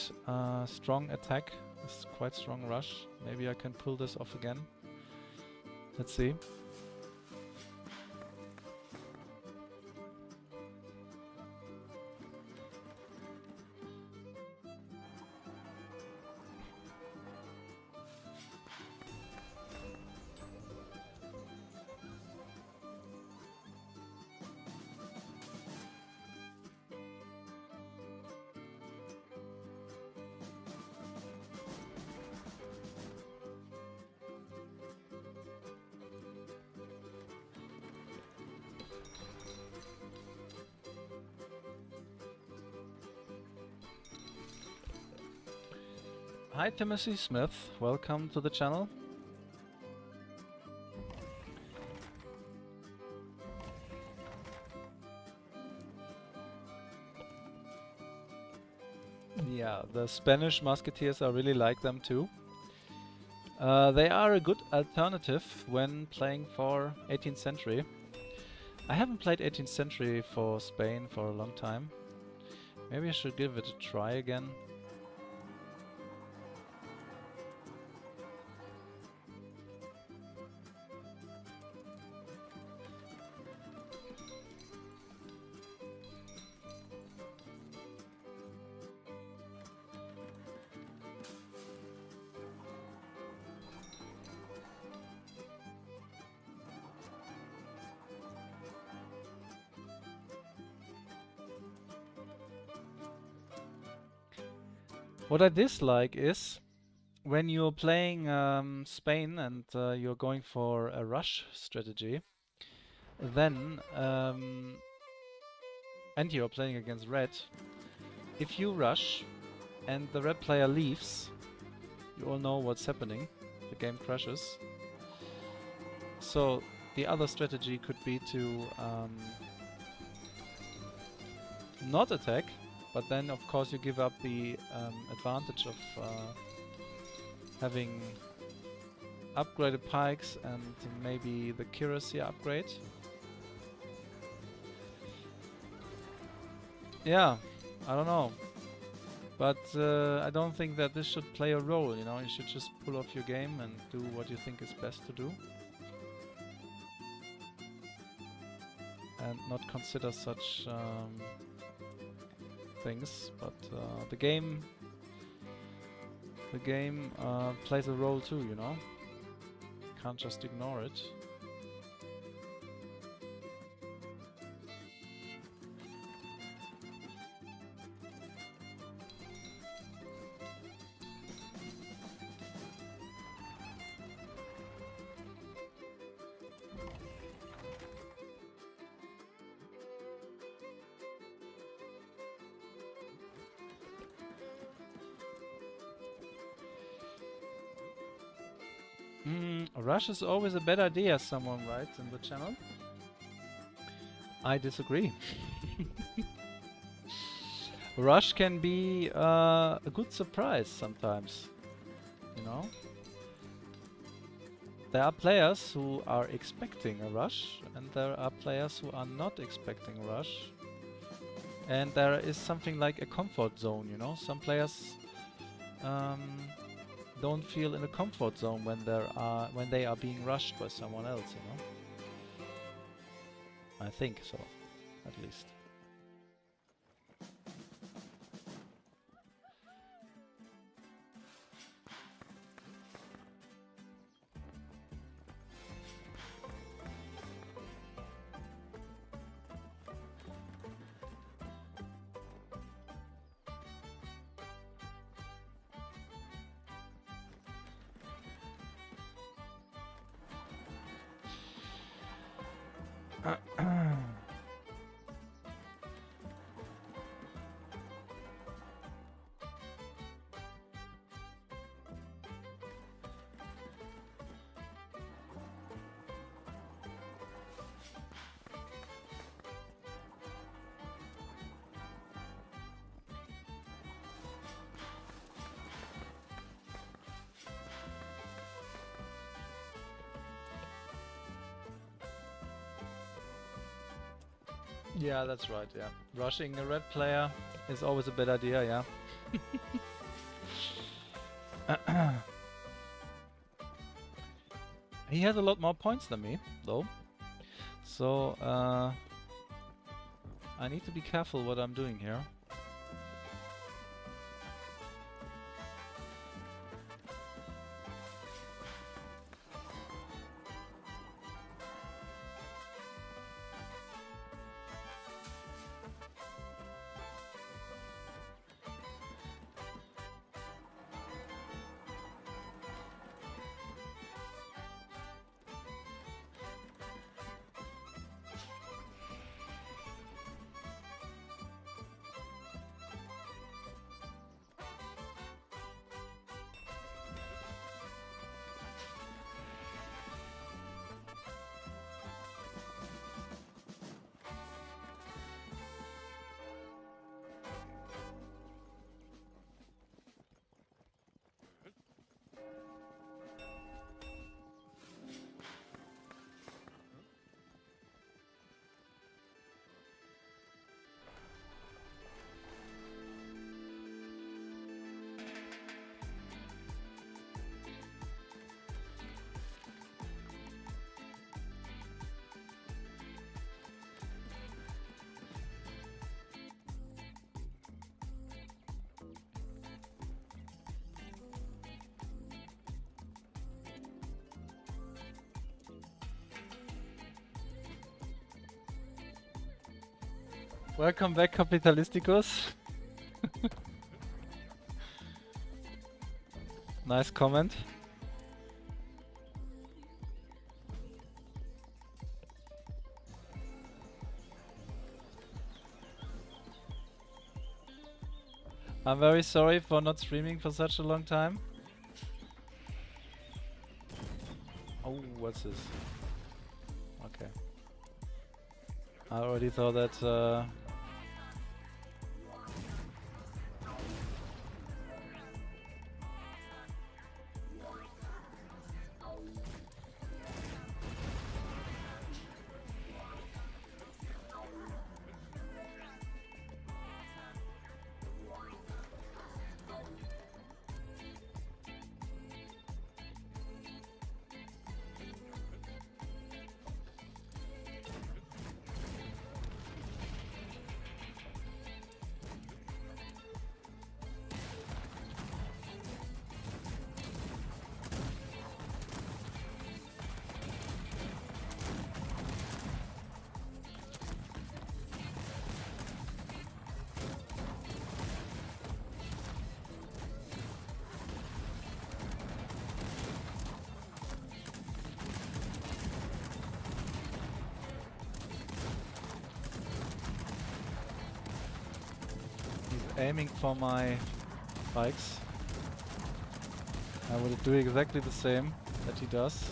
strong attack, a quite strong rush. Maybe I can pull this off again. Let's see. Hi Timothy Smith, welcome to the channel. Yeah, the Spanish musketeers, I really like them too. They are a good alternative when playing for 18th century. I haven't played 18th century for Spain for a long time. Maybe I should give it a try again. What I dislike is when you're playing Spain and you're going for a rush strategy, then and you're playing against red. If you rush and the red player leaves, you all know what's happening. The game crashes. So the other strategy could be to not attack, but then of course you give up the advantage of having upgraded pikes and maybe the accuracy upgrade. Yeah, I don't know. But I don't think that this should play a role, you know. You should just pull off your game and do what you think is best to do. And not consider such things. But the game plays a role too, you know. Can't just ignore it. Rush is always a bad idea, someone writes in the channel. I disagree. Rush can be a good surprise sometimes, you know? There are players who are expecting a rush, and there are players who are not expecting a rush. And there is something like a comfort zone, you know? Some players don't feel in a comfort zone when they are being rushed by someone else, you know. I think so, at least. Yeah, that's right, yeah. Rushing a red player is always a bad idea, yeah. He has a lot more points than me, though. So, I need to be careful what I'm doing here. Welcome back, Capitalisticus. Nice comment. I'm very sorry for not streaming for such a long time. Oh, what's this? Okay. I already thought that aiming for my bikes. I will do exactly the same that he does.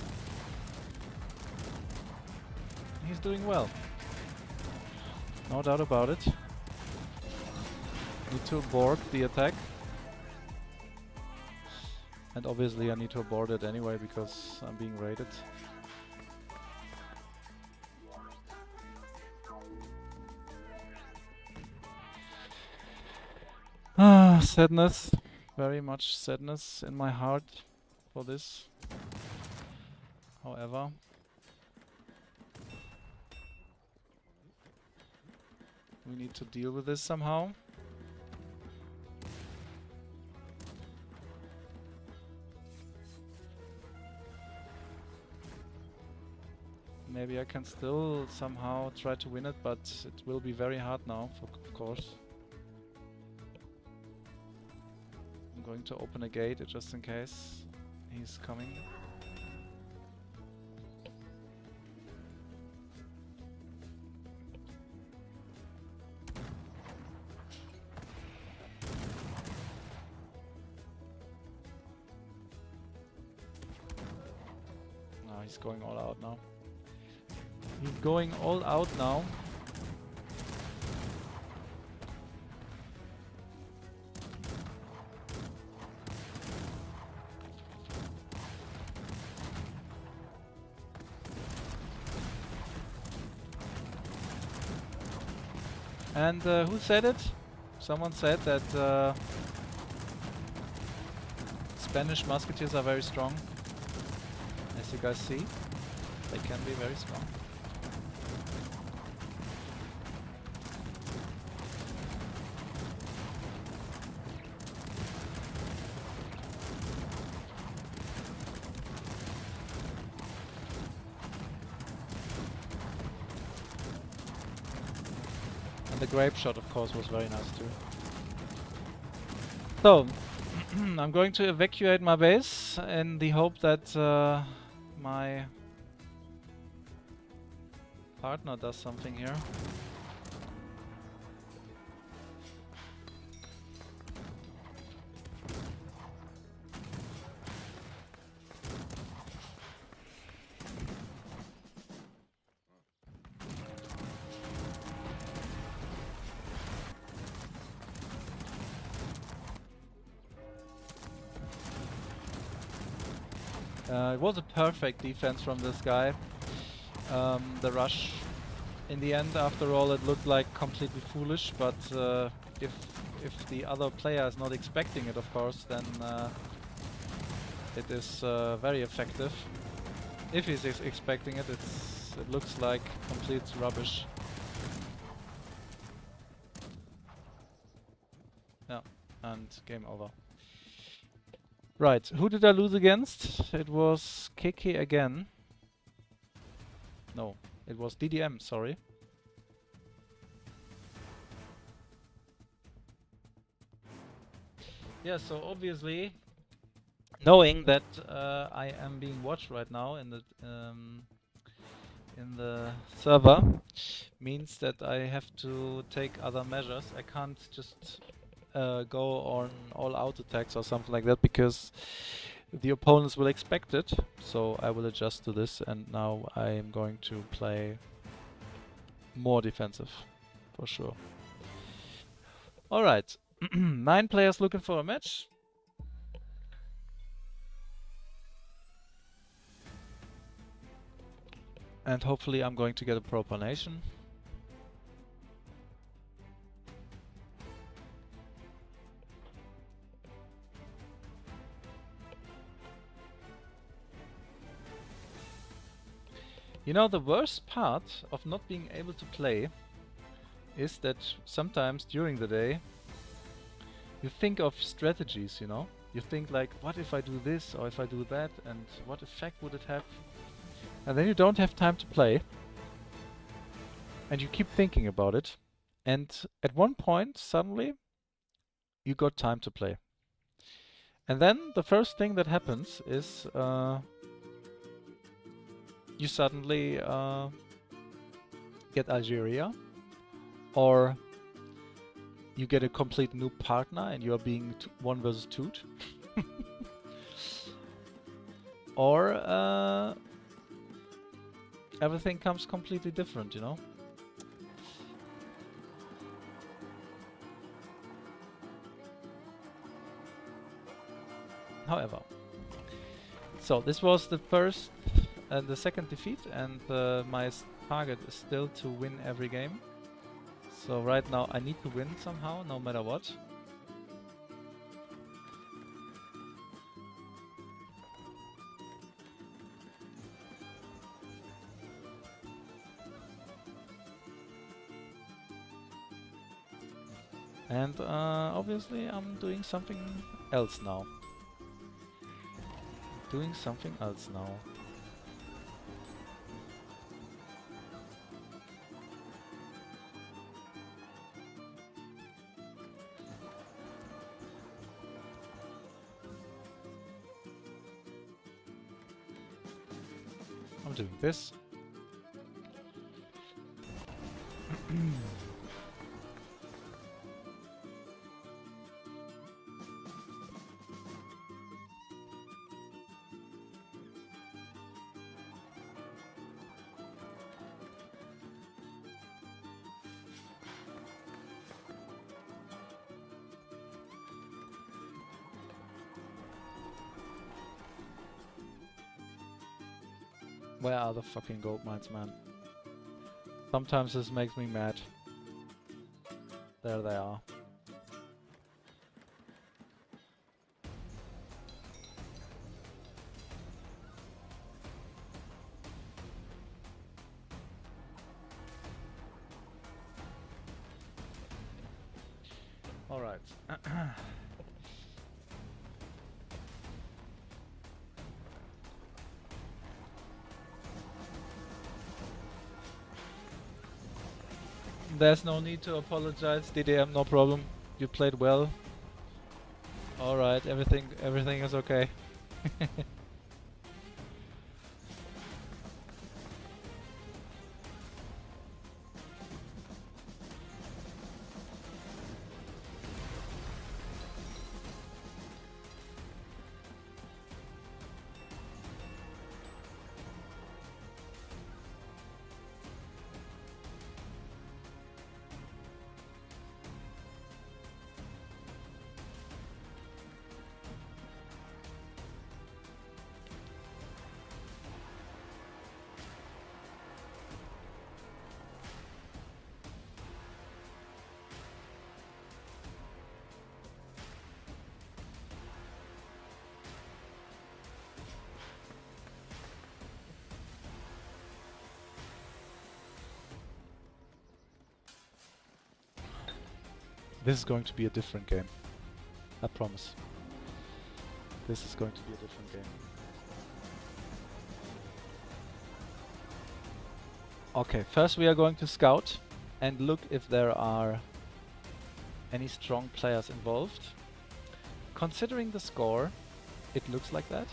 He's doing well. No doubt about it. Need to abort the attack. And obviously I need to abort it anyway because I'm being raided. Ah, sadness. Very much sadness in my heart for this. However, we need to deal with this somehow. Maybe I can still somehow try to win it, but it will be very hard now, of course. I'm going to open a gate just in case he's coming. No, he's going all out now. He's going all out now. And who said it? Someone said that Spanish musketeers are very strong. As you guys see, they can be very strong. The grape shot, of course, was very nice too. So, I'm going to evacuate my base in the hope that my partner does something here. It was a perfect defense from this guy. The rush, in the end, after all, it looked like completely foolish, but if the other player is not expecting it, of course, then it is very effective. If he's expecting it, it looks like complete rubbish. Yeah, and game over. Right, who did I lose against? It was KK again. No, it was DDM, sorry. Yeah, so obviously, knowing that I am being watched right now in the server, means that I have to take other measures. I can't just go on all-out attacks or something like that, because the opponents will expect it. So I will adjust to this, and now I am going to play more defensive, for sure. Alright, 9 players looking for a match. And hopefully I'm going to get a proper nation. You know, the worst part of not being able to play is that sometimes during the day you think of strategies, you know? You think like, what if I do this or if I do that, and what effect would it have? And then you don't have time to play. And you keep thinking about it. And at one point, suddenly, you got time to play. And then the first thing that happens is you suddenly get Algeria, or you get a complete new partner and you are being 1 versus 2. Or everything comes completely different, you know? However, so this was the first and the second defeat, and my target is still to win every game. So right now I need to win somehow, no matter what. And obviously I'm doing something else now. Doing something else now. I'm doing this. Where are the fucking gold mines, man? Sometimes this makes me mad. There they are. All right. There's no need to apologize, DDM, no problem. You played well. Alright, everything is okay. This is going to be a different game. I promise. This is going to be a different game. Okay, first we are going to scout and look if there are any strong players involved. considering the score, it looks like that.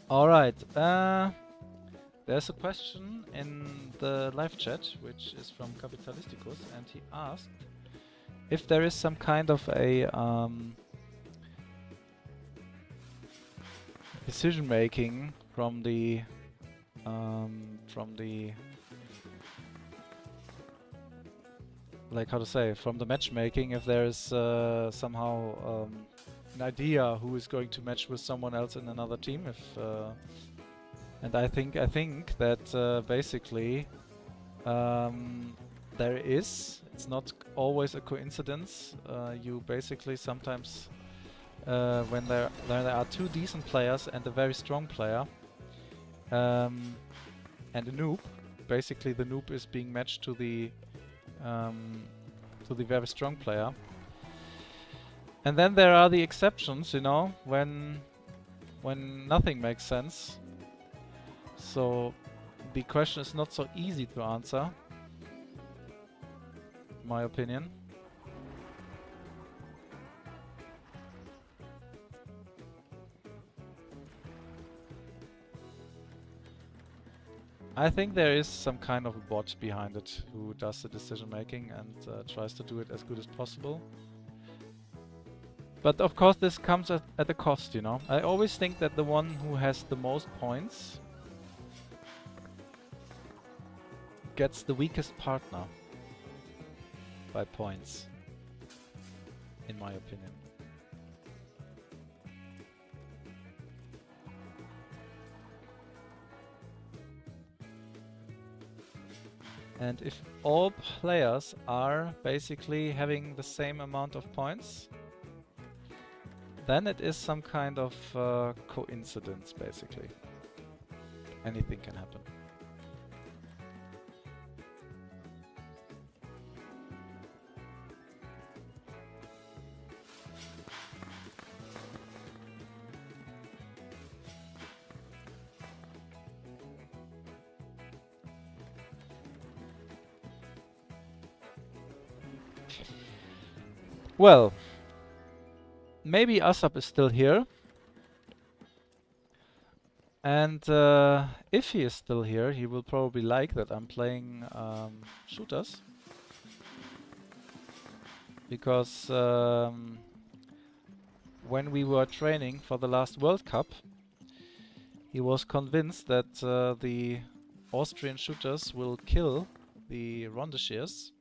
Alright, there's a question in the live chat, which is from Capitalisticus, and he asked if there is some kind of a decision making from the like, how to say, from the matchmaking, if there is somehow an idea who is going to match with someone else in another team. If and I think that basically there is. It's not always a coincidence. You basically sometimes when there are two decent players and a very strong player and a noob. Basically, the noob is being matched to the very strong player. And then there are the exceptions, you know, when nothing makes sense. So the question is not so easy to answer, in my opinion. I think there is some kind of a bot behind it who does the decision making and tries to do it as good as possible. But of course this comes at a cost, you know. I always think that the one who has the most points gets the weakest partner by points, in my opinion. And if all players are basically having the same amount of points, then it is some kind of coincidence, basically. Anything can happen. Well, maybe Asap is still here. And if he is still here, he will probably like that I'm playing shooters. Because when we were training for the last World Cup, he was convinced that the Austrian shooters will kill the Rondeshears.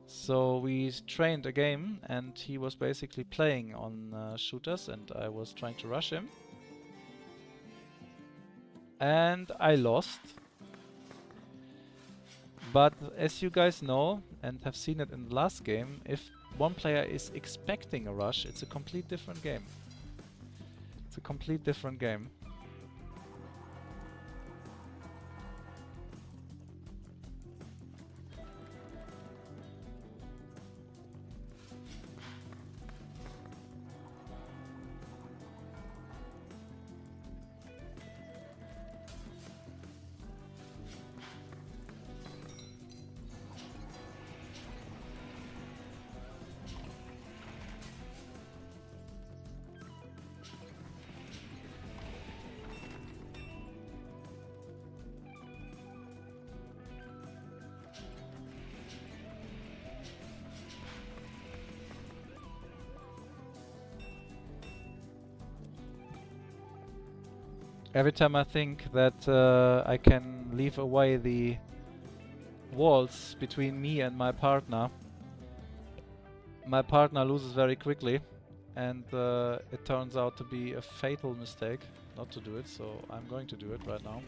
So we trained a game and he was basically playing on shooters and I was trying to rush him. And I lost. But as you guys know and have seen it in the last game, if one player is expecting a rush, it's a complete different game. It's a complete different game. Every time I think that I can leave away the walls between me and my partner loses very quickly, and it turns out to be a fatal mistake not to do it, so I'm going to do it right now.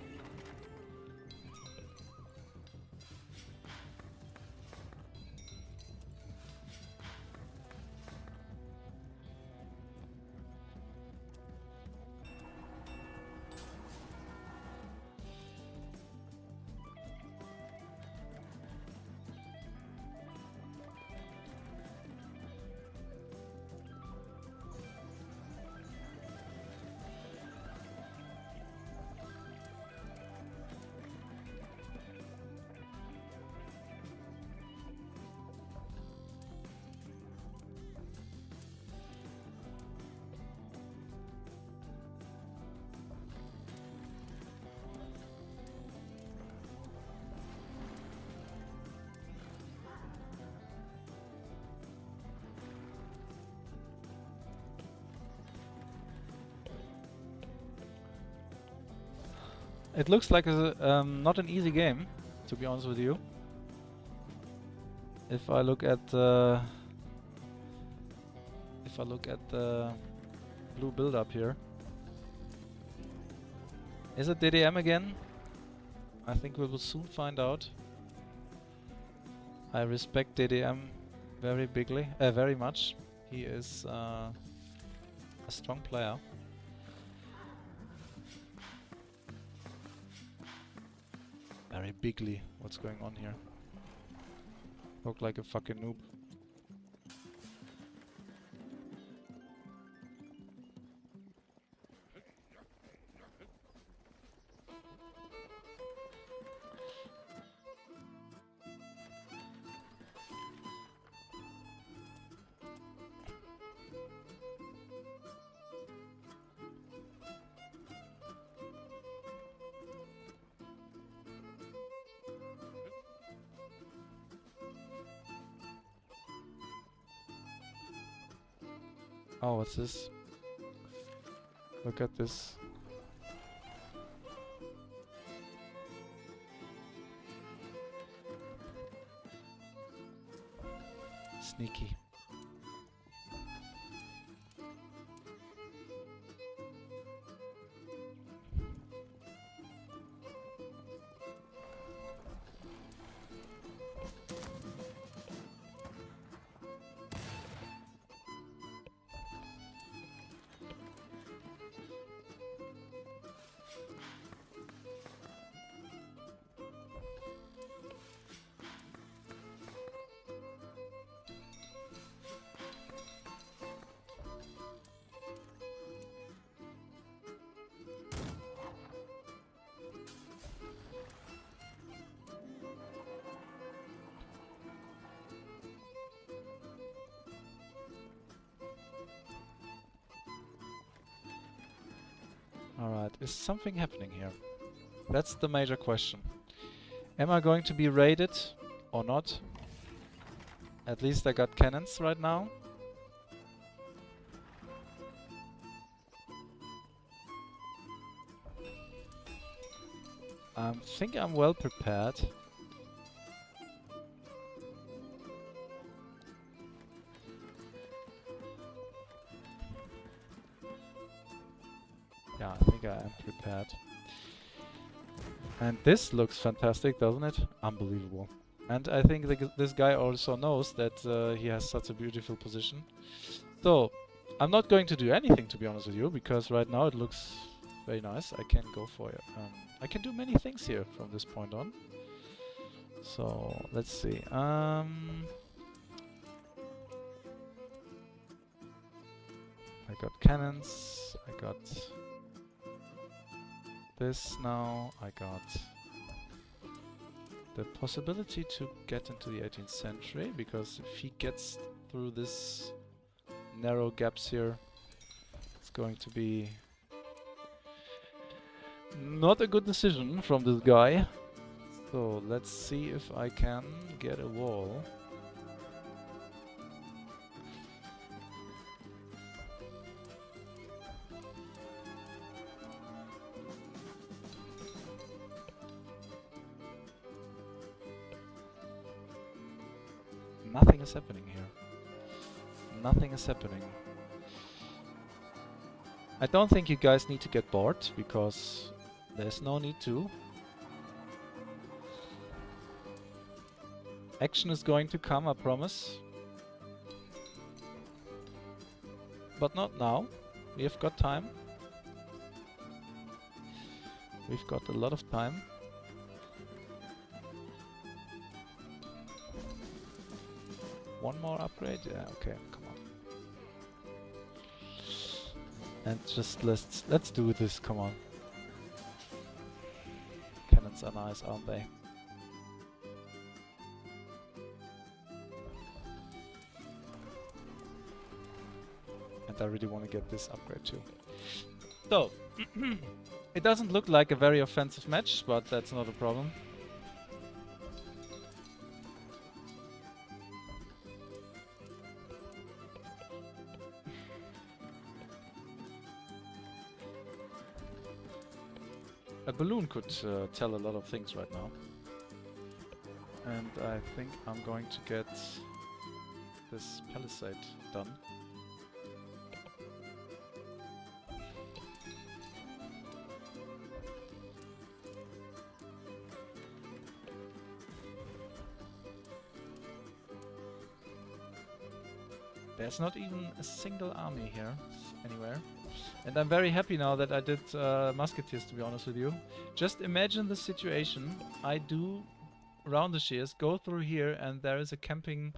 It looks like a, not an easy game, to be honest with you. If I look at the blue build-up here, is it DDM again? I think we will soon find out. I respect DDM very much. He is a strong player. Very bigly. What's going on here? Look like a fucking noob. Oh, what's this? Look at this. Sneaky. Alright, is something happening here? That's the major question. Am I going to be raided or not? At least I got cannons right now. I think I'm well prepared. Yeah, I think I am prepared. And this looks fantastic, doesn't it? Unbelievable. And I think this guy also knows that he has such a beautiful position. So, I'm not going to do anything, to be honest with you, because right now it looks very nice. I can go for it. I can do many things here from this point on. So, let's see. I got cannons. I got this now. I got the possibility to get into the 18th century, because if he gets through this narrow gaps here, it's going to be not a good decision from this guy. So let's see if I can get a wall. Nothing is happening here. Nothing is happening. I don't think you guys need to get bored, because there's no need to. Action is going to come, I promise. But not now. We have got time. We've got a lot of time. One more upgrade? Yeah, okay, come on. And just let's do this, come on. Cannons are nice, aren't they? And I really want to get this upgrade too. So, it doesn't look like a very offensive match, but that's not a problem. A balloon could tell a lot of things right now. And I think I'm going to get this palisade done. There's not even a single army here anywhere. And I'm very happy now that I did musketeers, to be honest with you. Just imagine the situation. I do round the shears, go through here, and there is a camping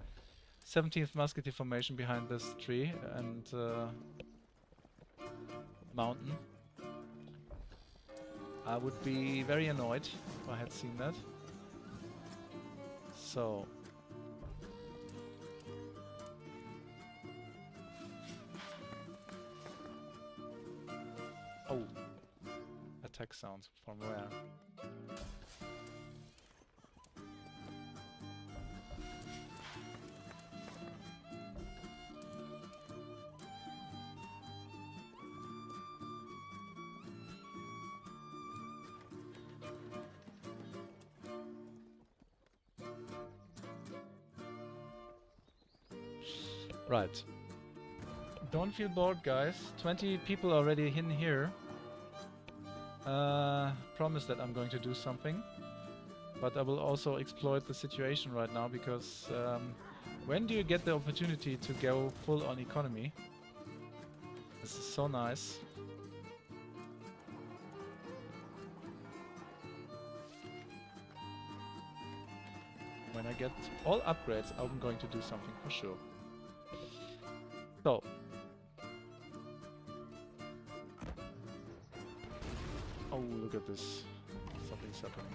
17th musketeer formation behind this tree and mountain. I would be very annoyed if I had seen that. So... oh, attack sounds from where? Right. Don't feel bored, guys. 20 people already in here. Promise that I'm going to do something. But I will also exploit the situation right now, because when do you get the opportunity to go full on economy? This is so nice. When I get all upgrades, I'm going to do something for sure. So. Oh, look at this. Something's happening.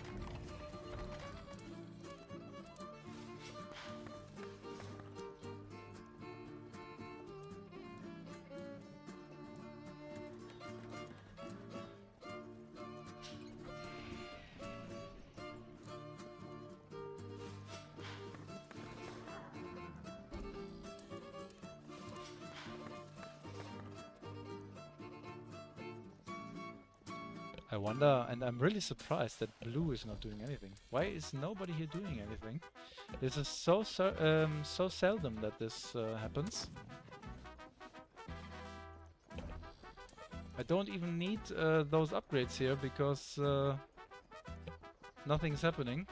I wonder, and I'm really surprised that blue is not doing anything. Why is nobody here doing anything? This is so seldom that this happens. I don't even need those upgrades here, because nothing's happening.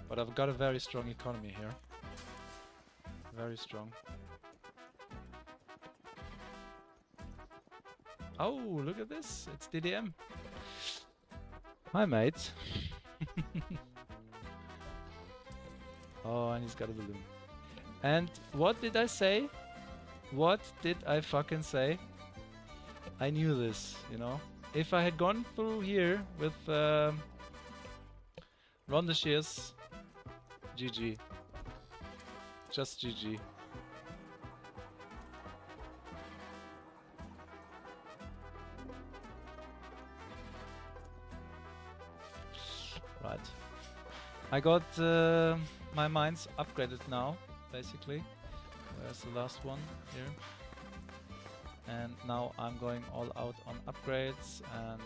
But I've got a very strong economy here. Very strong. Oh, look at this. It's DDM. Hi, mates. Oh, and he's got a balloon. And what did I say? What did I fucking say? I knew this, you know. If I had gone through here with Ron the Shears, GG. Just GG. Right. I got my mines upgraded now, basically. Where's the last one? Here. And now I'm going all out on upgrades and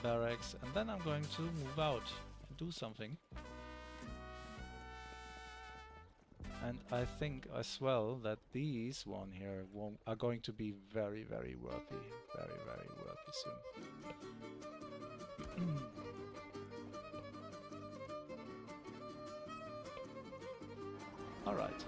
barracks, and then I'm going to move out and do something. And I think as well that these one here are going to be very, very worthy. Very, very worthy soon. Alright.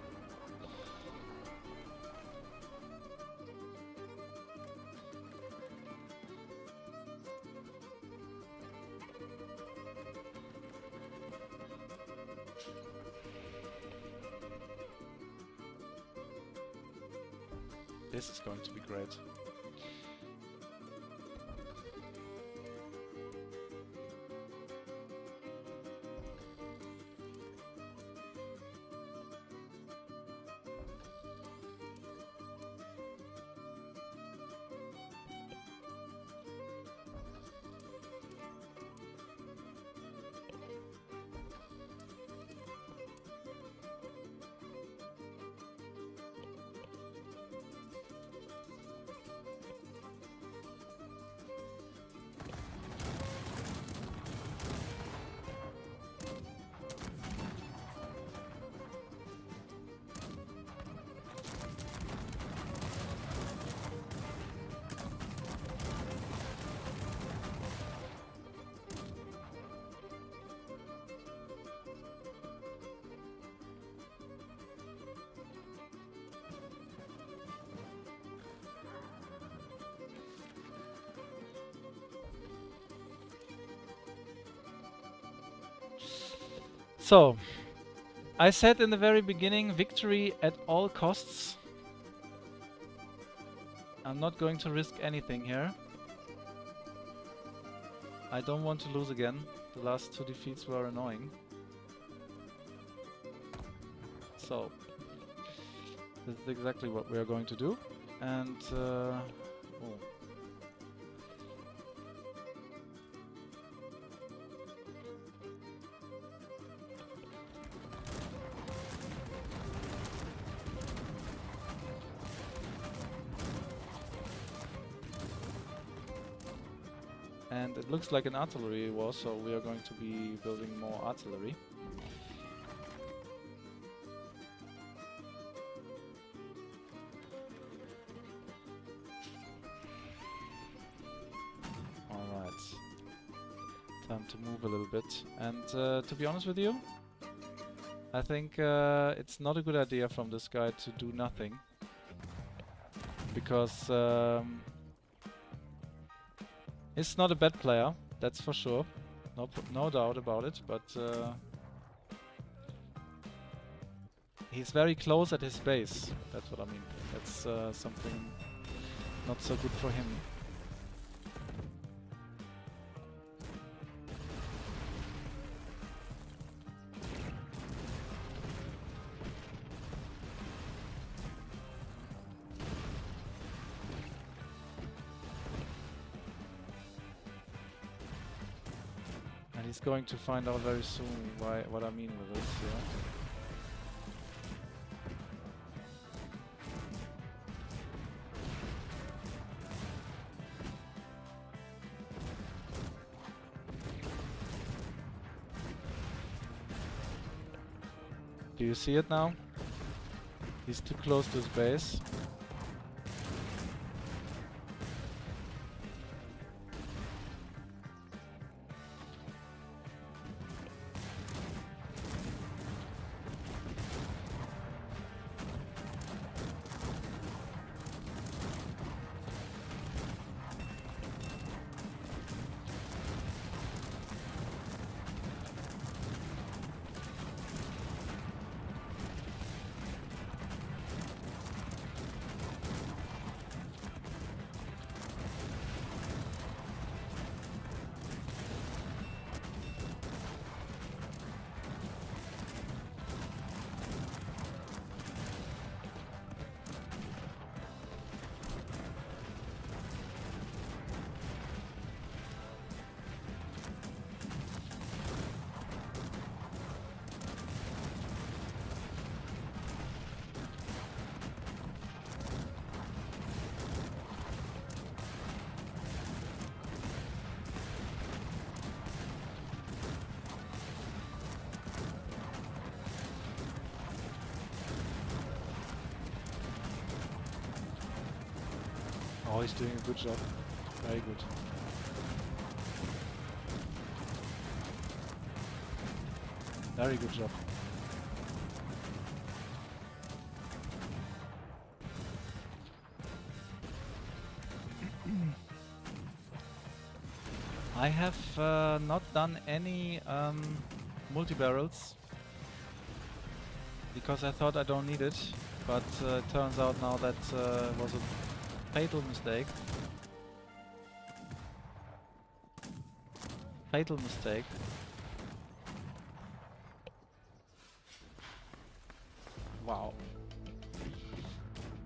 This is going to be great. So, I said in the very beginning, victory at all costs. I'm not going to risk anything here. I don't want to lose again. The last 2 defeats were annoying. So, this is exactly what we are going to do. And, oh. And it looks like an artillery war, so we are going to be building more artillery. Alright. Time to move a little bit. And to be honest with you, I think it's not a good idea from this guy to do nothing. Because he's not a bad player, that's for sure. No doubt about it, but he's very close at his base. That's what I mean. That's something not so good for him. He's going to find out very soon what I mean with this, yeah. Do you see it now? He's too close to his base. Oh, he's doing a good job. Very good. Very good job. I have not done any multi-barrels because I thought I don't need it, but it turns out now that was a fatal mistake. Fatal mistake. Wow.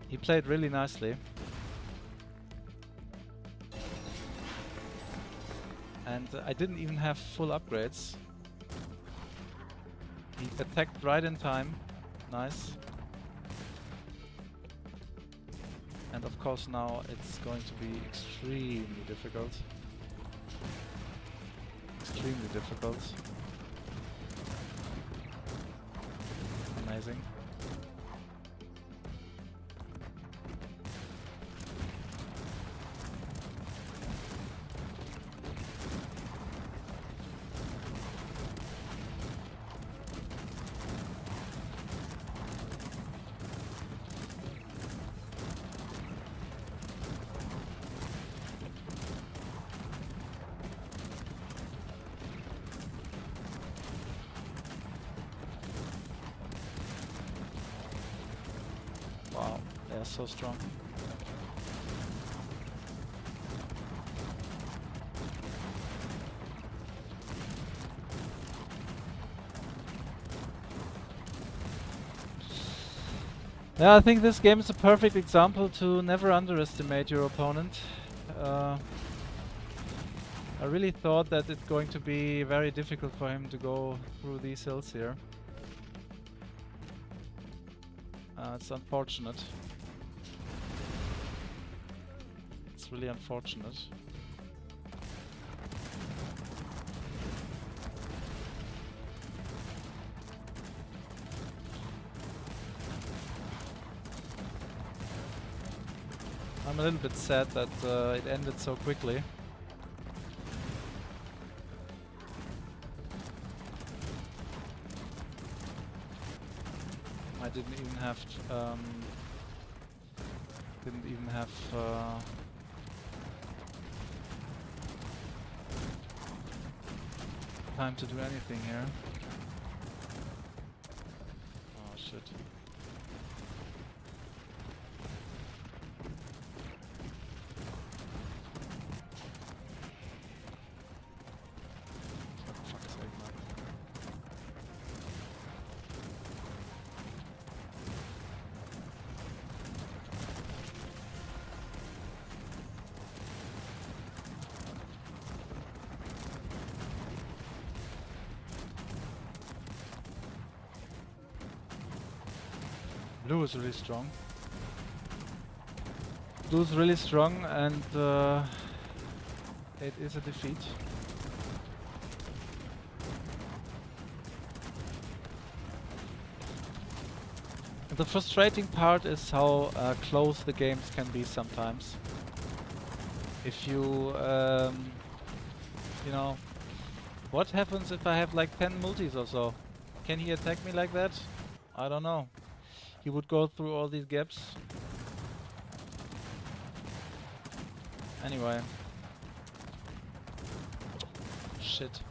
He played really nicely. And I didn't even have full upgrades. He attacked right in time. Nice. And of course now it's going to be extremely difficult. Extremely difficult. Amazing. was so strong. Yeah, I think this game is a perfect example to never underestimate your opponent. I really thought that it's going to be very difficult for him to go through these hills here. It's unfortunate. It's really unfortunate. I'm a little bit sad that it ended so quickly. I didn't even have time to do anything here. Oh shit. For fuck's sake, man. Blue is really strong. Blue is really strong, and it is a defeat. The frustrating part is how close the games can be sometimes. If you, you know, what happens if I have like 10 multis or so? Can he attack me like that? I don't know. He would go through all these gaps. Anyway. Shit.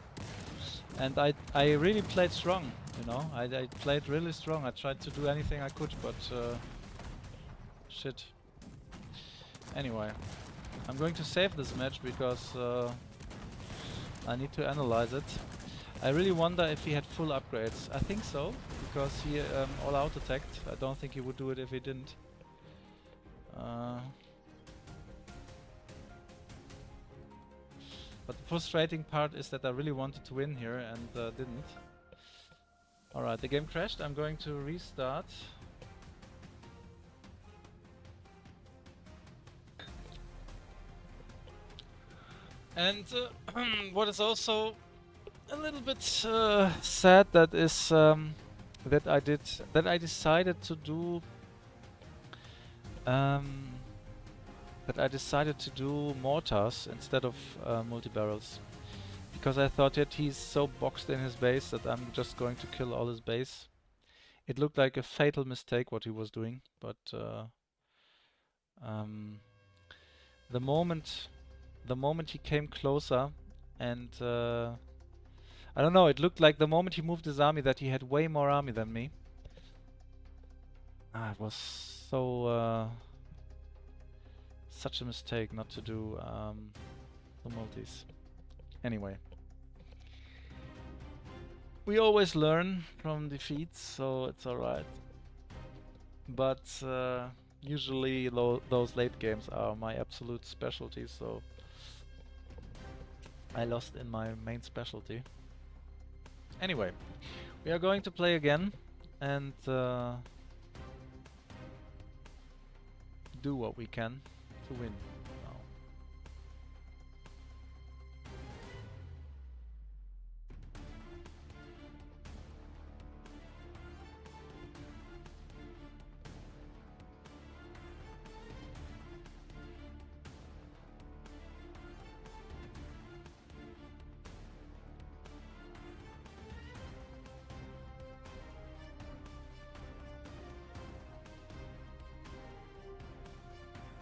And I really played strong, you know. I played really strong. I tried to do anything I could, but shit. Anyway. I'm going to save this match because I need to analyze it. I really wonder if he had full upgrades. I think so, because he all out attacked. I don't think he would do it if he didn't. But the frustrating part is that I really wanted to win here and didn't. Alright, the game crashed. I'm going to restart. And what is also a little bit sad that is that I decided to do mortars instead of multi-barrels, because I thought that he's so boxed in his base that I'm just going to kill all his base. It looked like a fatal mistake what he was doing, but the moment he came closer and I don't know, it looked like the moment he moved his army that he had way more army than me. It was so such a mistake not to do the multis. Anyway. We always learn from defeats, so it's alright. But usually those late games are my absolute specialty, so I lost in my main specialty. Anyway, we are going to play again and do what we can to win now.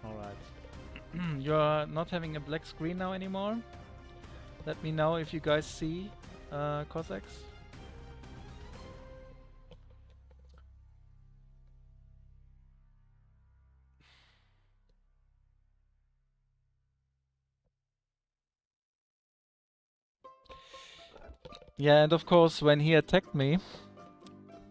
Alright. You're not having a black screen now anymore. Let me know if you guys see Cossacks. Yeah, and of course, when he attacked me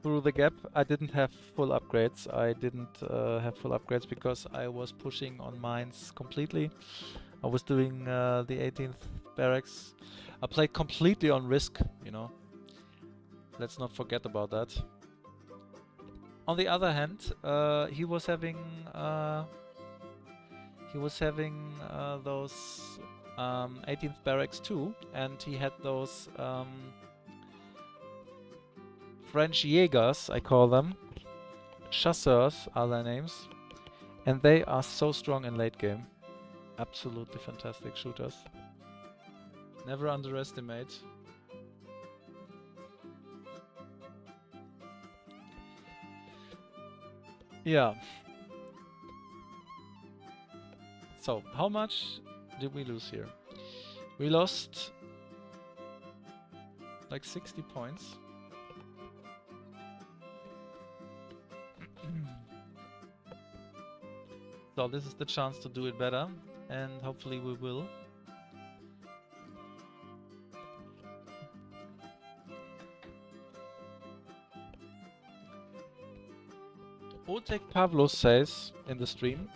through the gap, I didn't have full upgrades. I didn't have full upgrades because I was pushing on mines completely. I was doing the 18th barracks. I played completely on risk, you know. Let's not forget about that. On the other hand, he was having those 18th barracks too, and he had those French Jägers, I call them. Chasseurs are their names, and they are so strong in late game. Absolutely fantastic shooters. Never underestimate. Yeah. So, how much did we lose here? We lost like 60 points. So this is the chance to do it better, and hopefully we will. Otek Pavlos says in the stream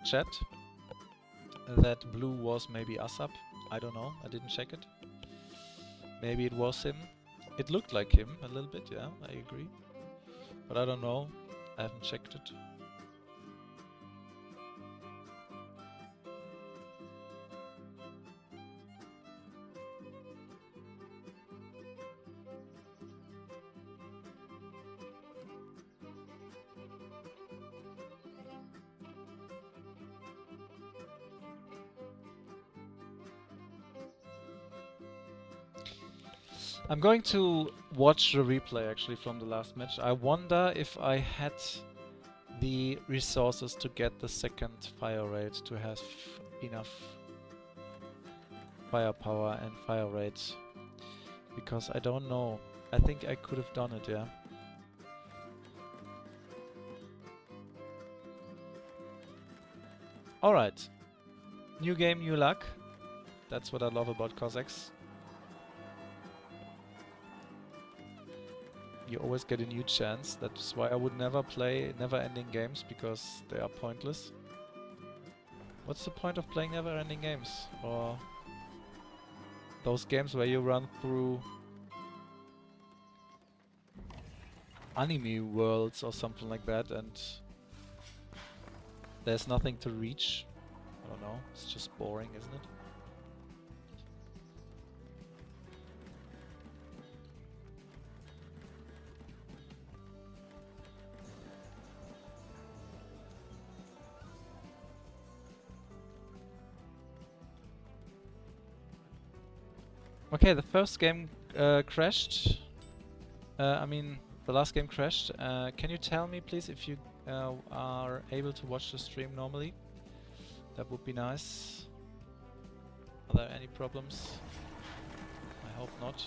chat that blue was maybe ASAP. I don't know, I didn't check it. Maybe it was him. It looked like him a little bit, yeah, I agree. But I don't know, I haven't checked it. I'm going to watch the replay actually from the last match. I wonder if I had the resources to get the second fire rate to have enough firepower and fire rate. Because I don't know. I think I could have done it, yeah. Alright. New game, new luck. That's what I love about Cossacks. You always get a new chance. That's why I would never play never-ending games, because they are pointless. What's the point of playing never-ending games? Or those games where you run through anime worlds or something like that and there's nothing to reach. I don't know, it's just boring, isn't it? Okay, the first game crashed. I mean, the last game crashed. Can you tell me, please, if you are able to watch the stream normally? That would be nice. Are there any problems? I hope not.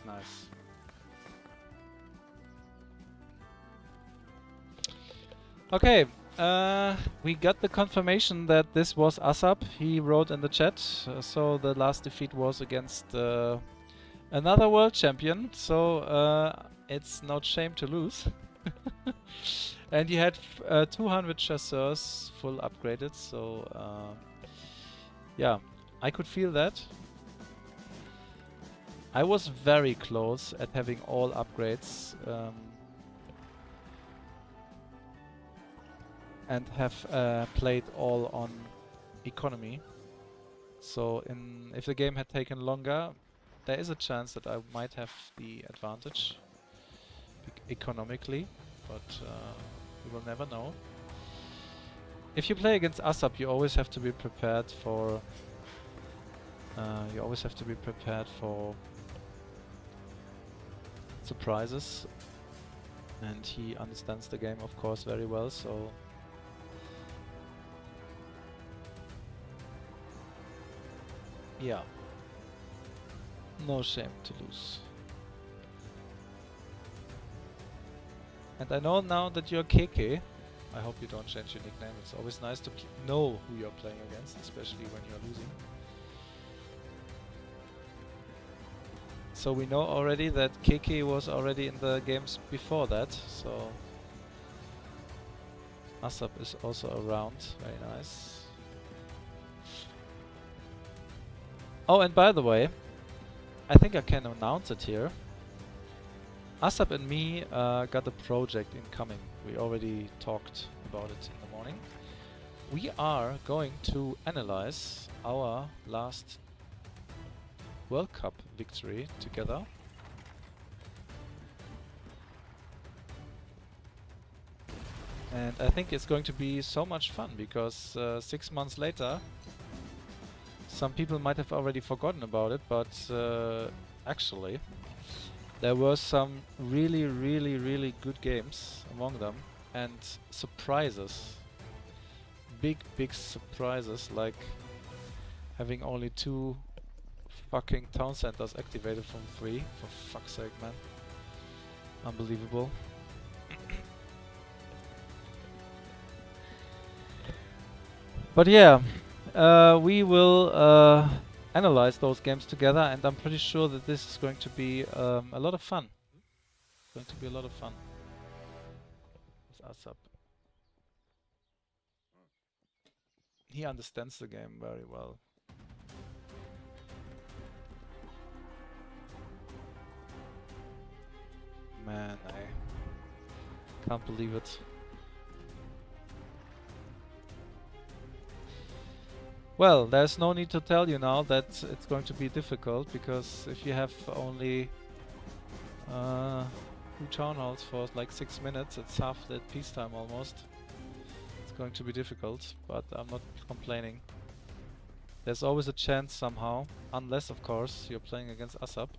Nice. Okay, we got the confirmation that this was ASAP. He wrote in the chat, so the last defeat was against another world champion, so it's not shame to lose. And he had 200 chasseurs full upgraded, so yeah, I could feel that. I was very close at having all upgrades and have played all on economy. So if the game had taken longer, there is a chance that I might have the advantage economically, but we will never know. If you play against ASAP, you always have to be prepared for surprises, and he understands the game, of course, very well. So yeah, no shame to lose. And I know now that you're KK. I hope you don't change your nickname. It's always nice to know who you're playing against, especially when you're losing. So we know already that KK was already in the games before that, so ASAP is also around. Very nice. Oh, and by the way, I think I can announce it here. ASAP and me got a project incoming. We already talked about it in the morning. We are going to analyze our last World Cup victory together. And I think it's going to be so much fun because 6 months later, some people might have already forgotten about it, but actually there were some really good games among them, and surprises, big surprises, like having only 2 fucking town centers activated from 3. For fuck's sake, man. Unbelievable. But yeah, we will analyze those games together, and I'm pretty sure that this is going to be a lot of fun. It's going to be a lot of fun. With ASAP. He understands the game very well. Man, I can't believe it. Well, there's no need to tell you now that it's going to be difficult, because if you have only 2 town halls for like 6 minutes, it's half the peacetime almost. It's going to be difficult, but I'm not complaining. There's always a chance somehow, unless of course you're playing against ASAP.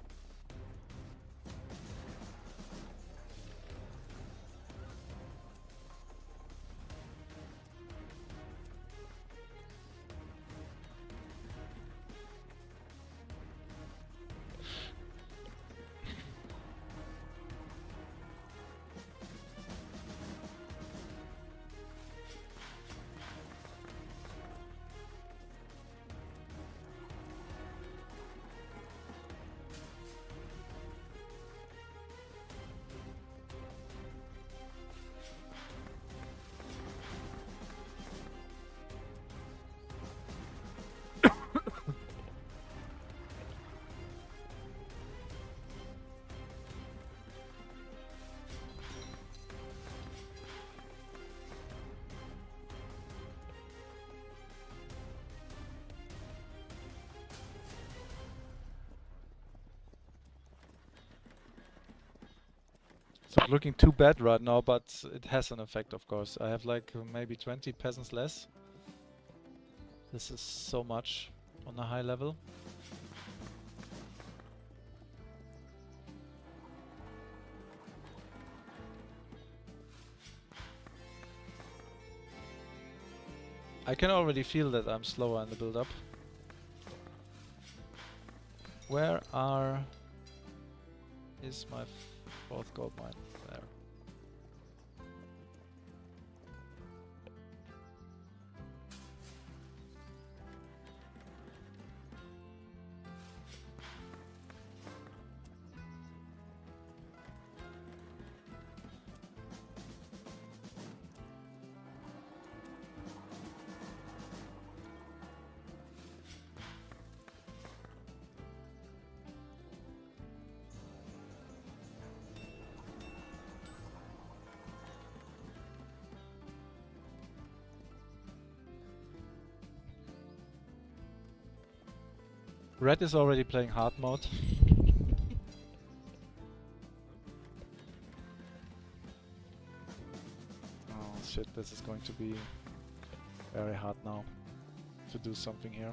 It's not looking too bad right now, but it has an effect, of course. I have like maybe 20 peasants less. This is so much on a high level. I can already feel that I'm slower in the build-up. Where is my 4th gold mine? There. Red is already playing hard mode. Oh shit, this is going to be very hard now to do something here.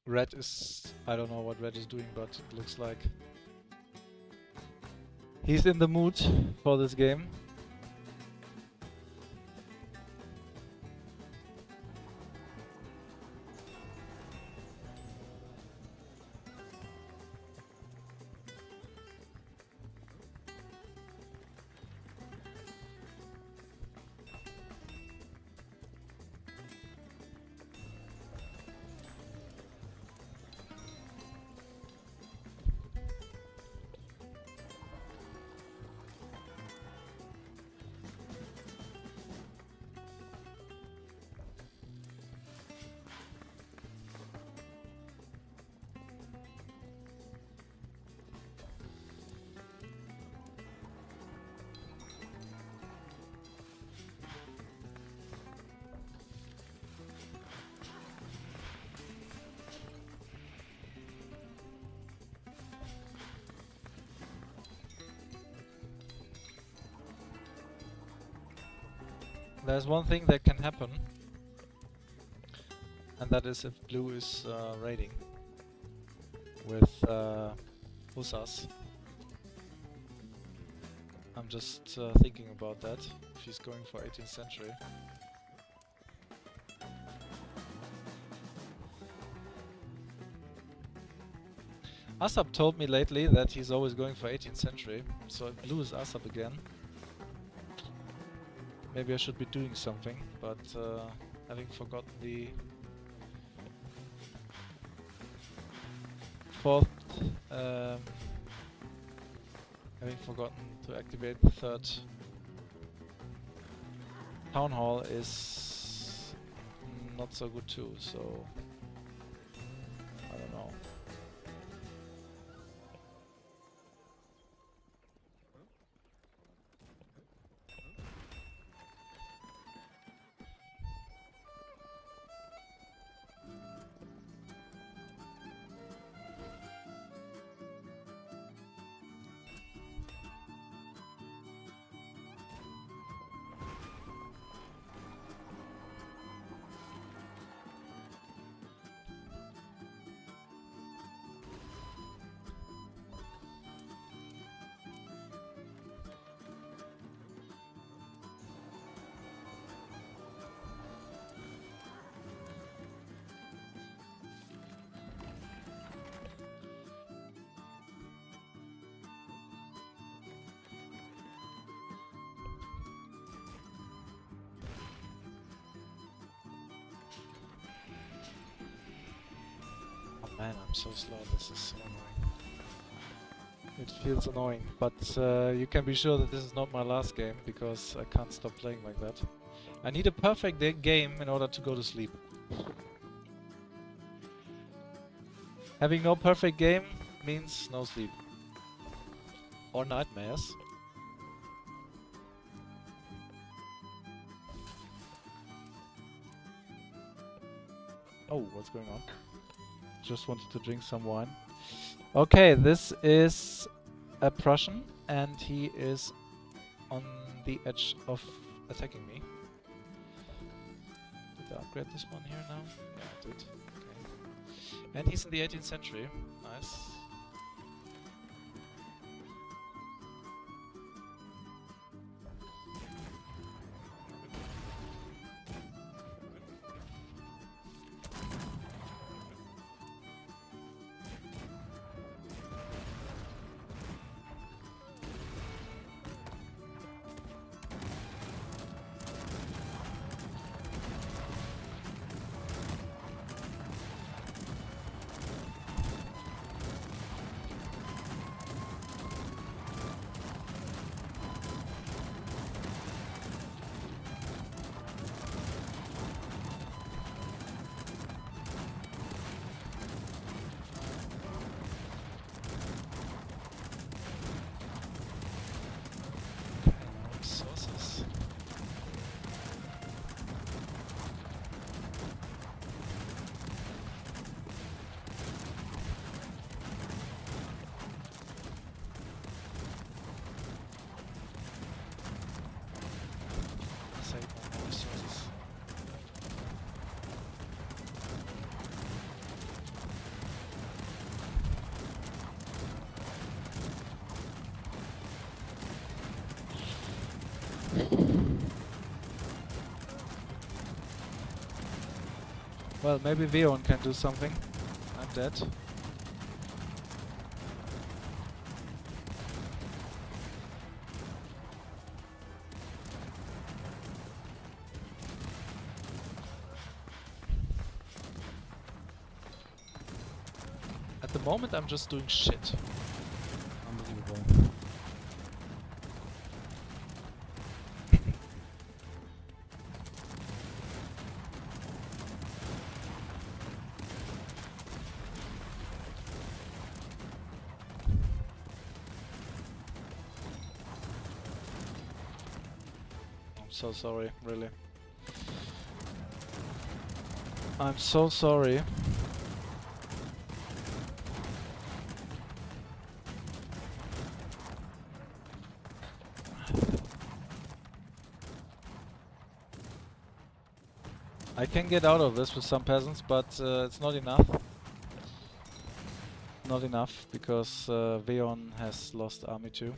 Red is... I don't know what Red is doing, but it looks like he's in the mood for this game. There's one thing that can happen, and that is if blue is raiding with Cossacks. I'm just thinking about that, if he's going for 18th century. Asap told me lately that he's always going for 18th century, so if blue is Asap again, maybe I should be doing something, but having forgotten the fourth, having forgotten to activate the third town hall is not so good too, so I don't know. Man, I'm so slow, this is so annoying. It feels annoying, but you can be sure that this is not my last game, because I can't stop playing like that. I need a perfect game in order to go to sleep. Having no perfect game means no sleep. Or nightmares. Oh, what's going on? Just wanted to drink some wine. Okay, this is a Prussian, and he is on the edge of attacking me. Did I upgrade this one here now? Yeah, I did. Okay. And he's in the 18th century. Nice. Well, maybe Veon can do something. I'm dead. At the moment, I'm just doing shit. Unbelievable. I'm so sorry, really. I'm so sorry. I can get out of this with some peasants, but it's not enough. Not enough, because Veon has lost army too.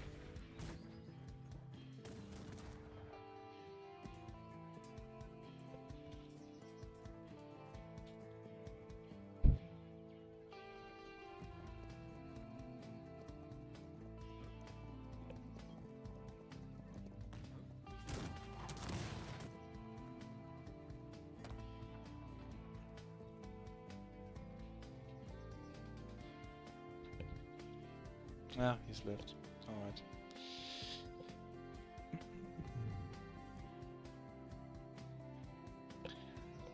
Yeah, he's left. Alright.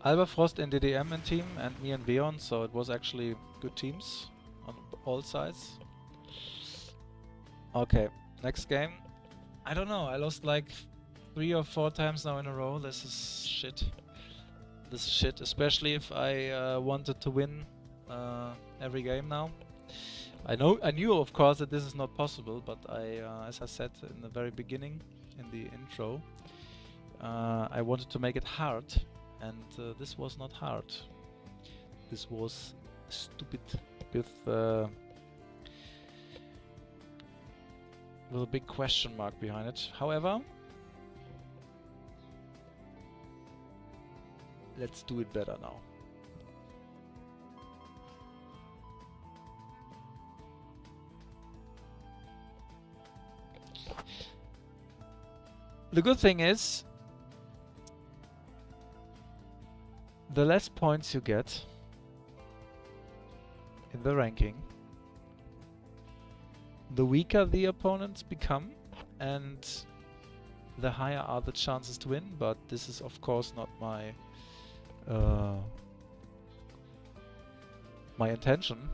Alberfrost in DDM and team, and me and Veon, so it was actually good teams on all sides. Okay, next game. I don't know, I lost like 3 or 4 times now in a row. This is shit. This is shit, especially if I wanted to win every game now. I knew of course that this is not possible, but as I said in the very beginning, in the intro, I wanted to make it hard, and this was not hard. This was stupid with a big question mark behind it. However, let's do it better now. The good thing is, the less points you get in the ranking, the weaker the opponents become, and the higher are the chances to win. But this is of course not my my intention.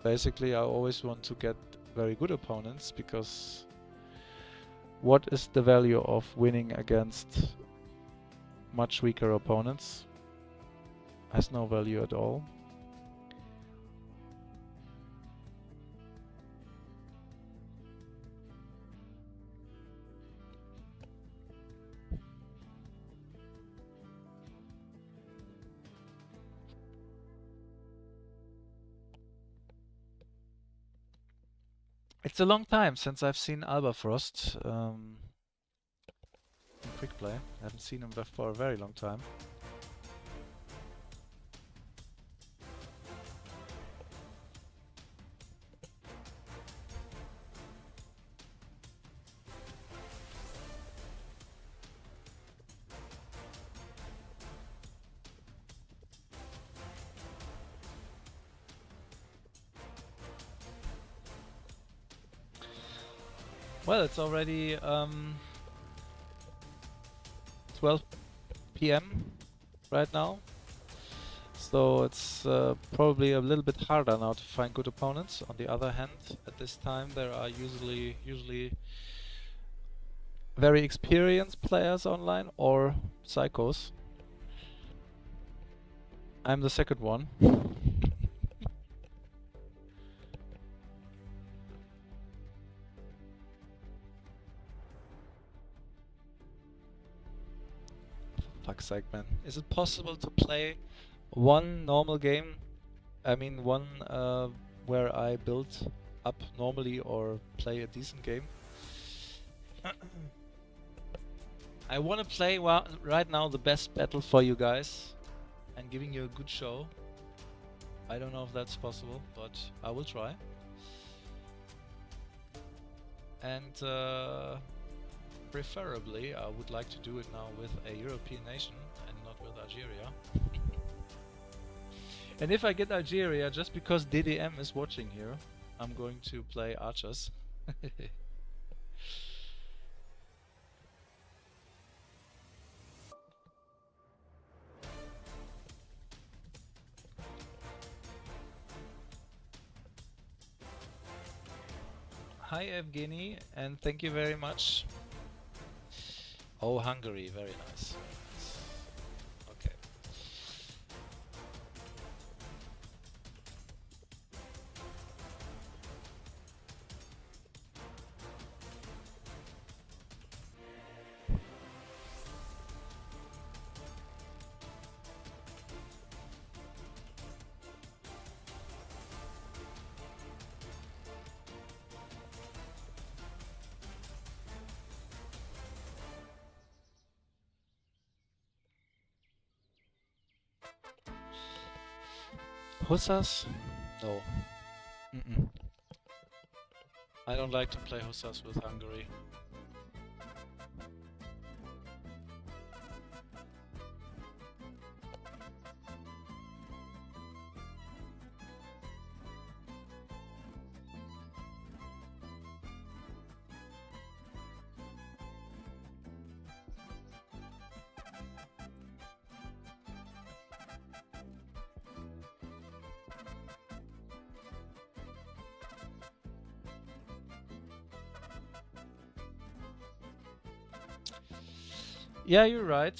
Basically, I always want to get very good opponents, because what is the value of winning against much weaker opponents? Has no value at all. It's a long time since I've seen Alberfrost in quick play. I haven't seen him for a very long time. Well, it's already 12 PM right now, so it's probably a little bit harder now to find good opponents. On the other hand, at this time there are usually very experienced players online, or psychos. I'm the second one. Fuck's sake, man. Is it possible to play one normal game? I mean, one where I build up normally or play a decent game? I want to play right now the best battle for you guys and giving you a good show. I don't know if that's possible, but I will try. And preferably I would like to do it now with a European nation and not with Algeria. And if I get Algeria, just because DDM is watching here, I'm going to play archers. Hi Evgeny, and thank you very much. Oh, Hungary, very nice. Okay. Hussars? No. I don't like to play Hussars with Hungary. Yeah, you're right.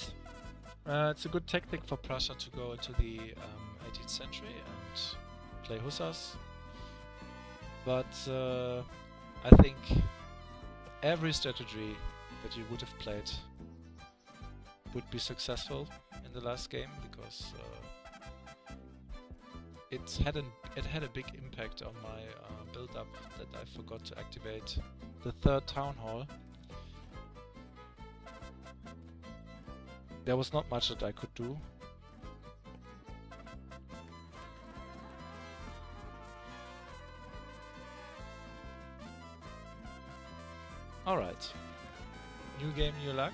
It's a good tactic for Prussia to go into the 18th century and play Hussars. But I think every strategy that you would have played would be successful in the last game, because it had a big impact on my build-up that I forgot to activate the third town hall. There was not much that I could do. Alright. New game, new luck.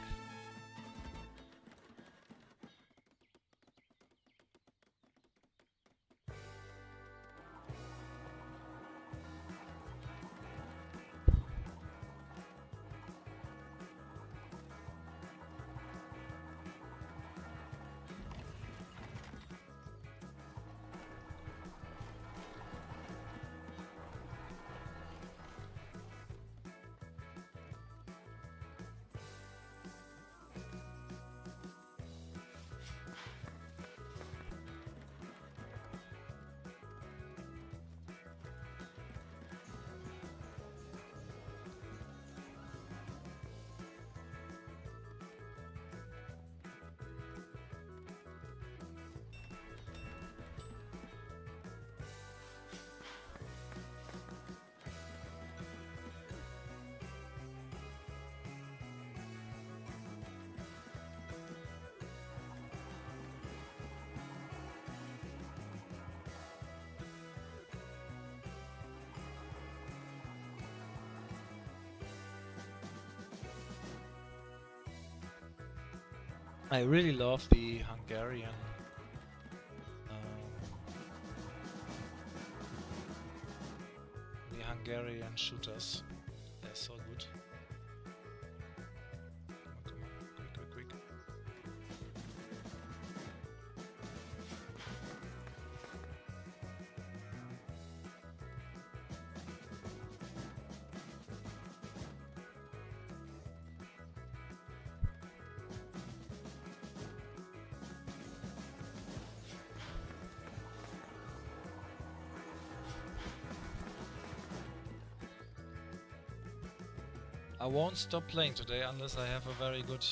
I really love the Hungarian shooters. They're so good. Come on, quick. I won't stop playing today unless I have a very good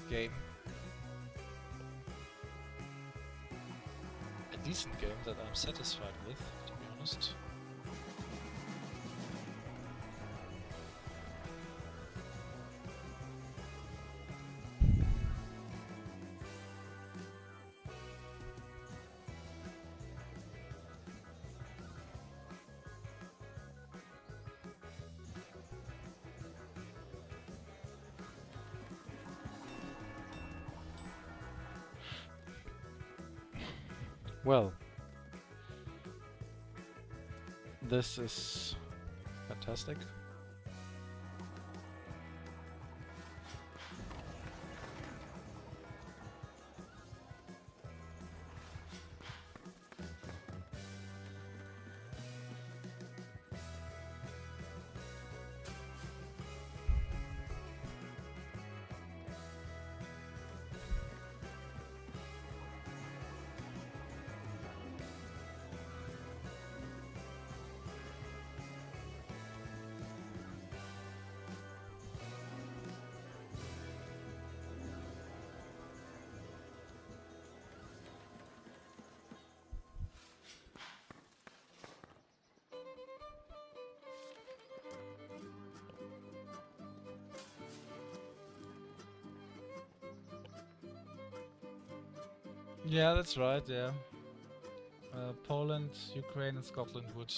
game. A decent game that I'm satisfied with, to be honest. Well, this is fantastic. Yeah, that's right, yeah. Poland, Ukraine and Scotland would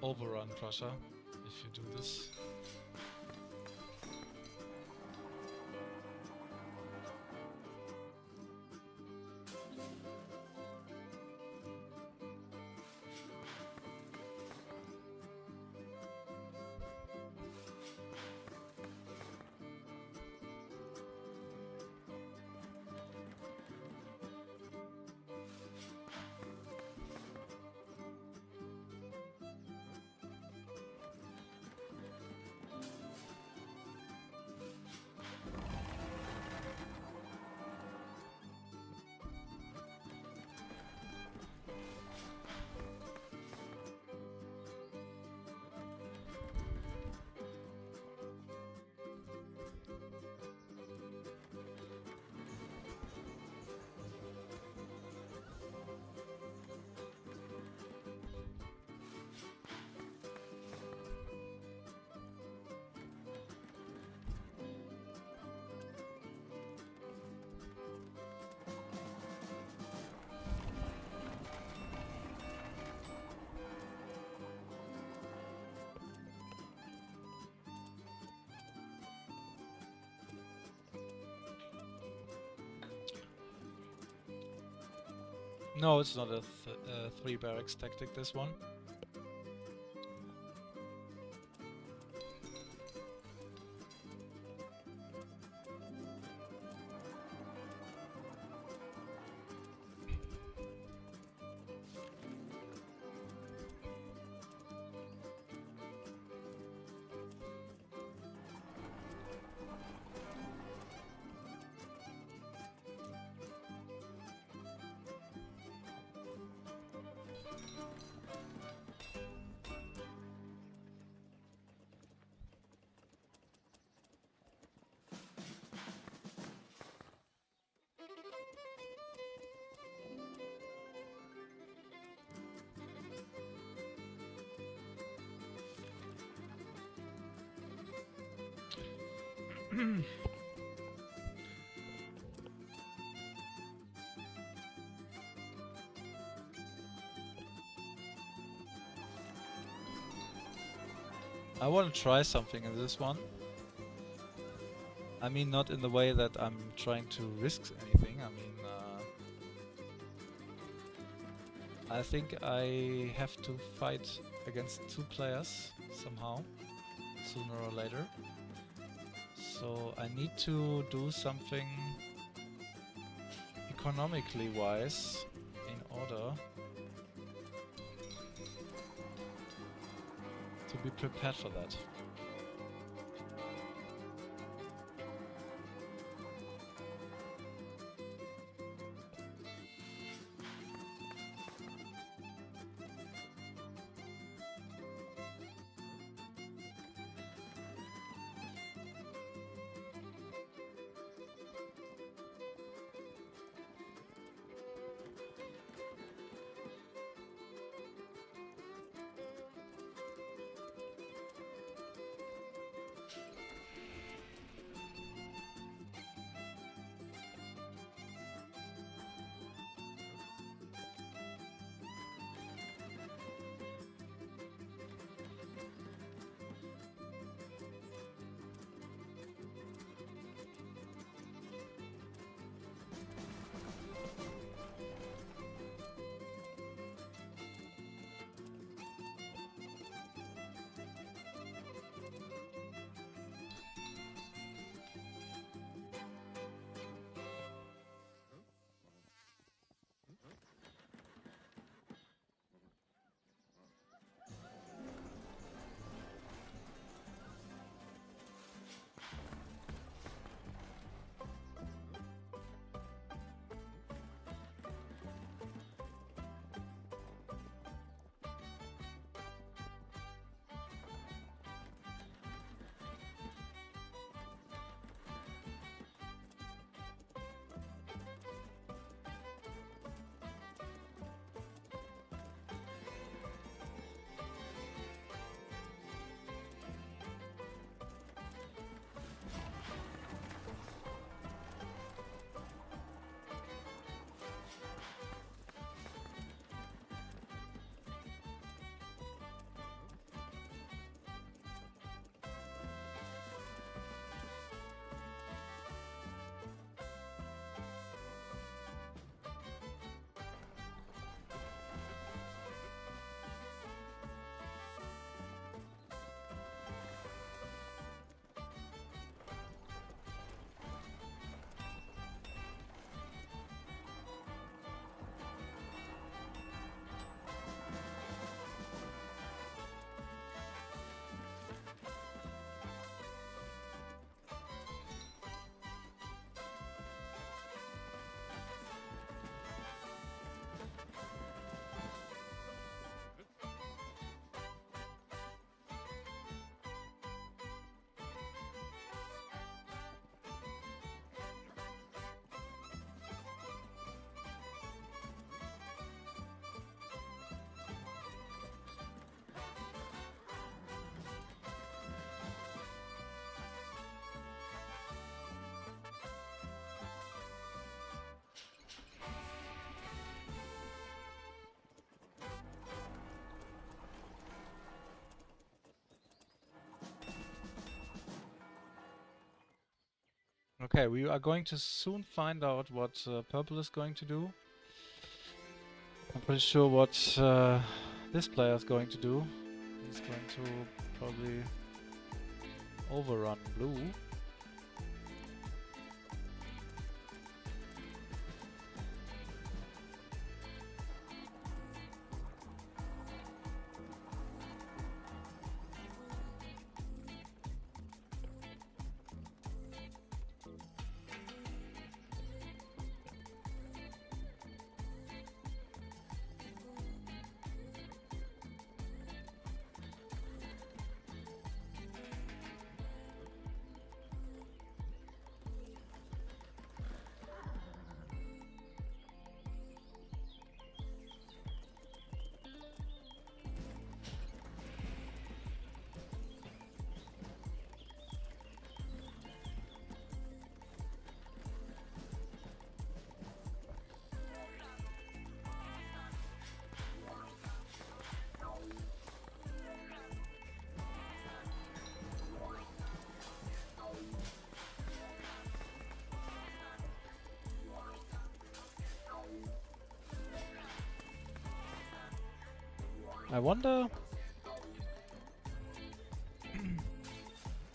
overrun Prussia if you do this. No, it's not a 3 barracks tactic, this one. I want to try something in this one. I mean, not in the way that I'm trying to risk anything. I mean, I think I have to fight against 2 players somehow, sooner or later. So I need to do something economically wise in order to be prepared for that. Okay, we are going to soon find out what purple is going to do. I'm pretty sure what this player is going to do. He's going to probably overrun blue. I wonder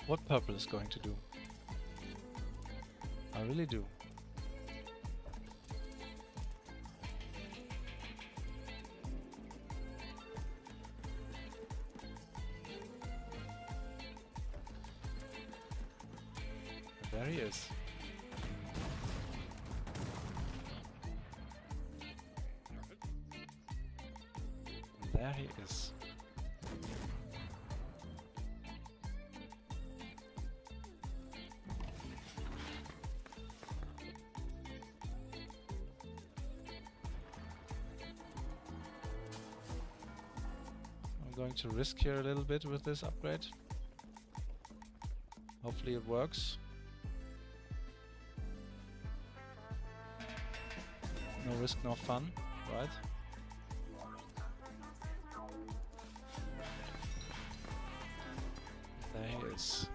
what purple is going to do. I really do. There he is. There he is. I'm going to risk here a little bit with this upgrade. Hopefully it works. No risk, no fun, right? There he is.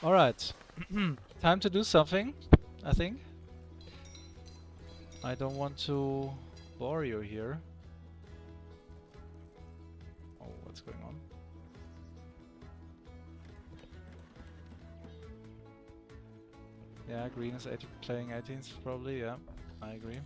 Alright, time to do something, I think. I don't want to bore you here. Oh, what's going on? Yeah, green is playing 18th probably, yeah, I agree.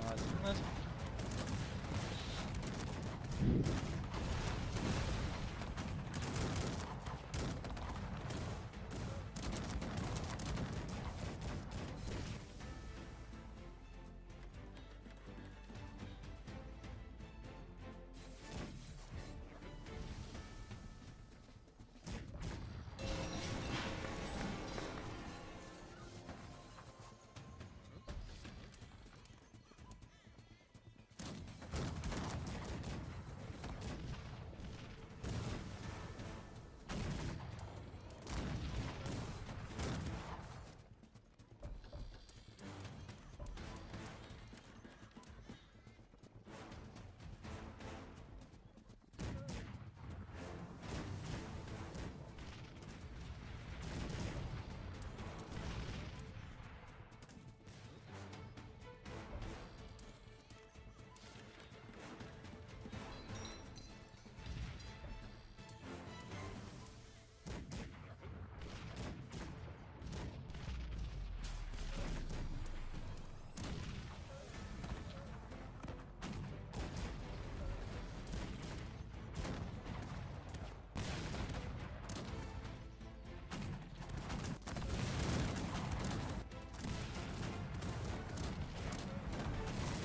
Nice, isn't it?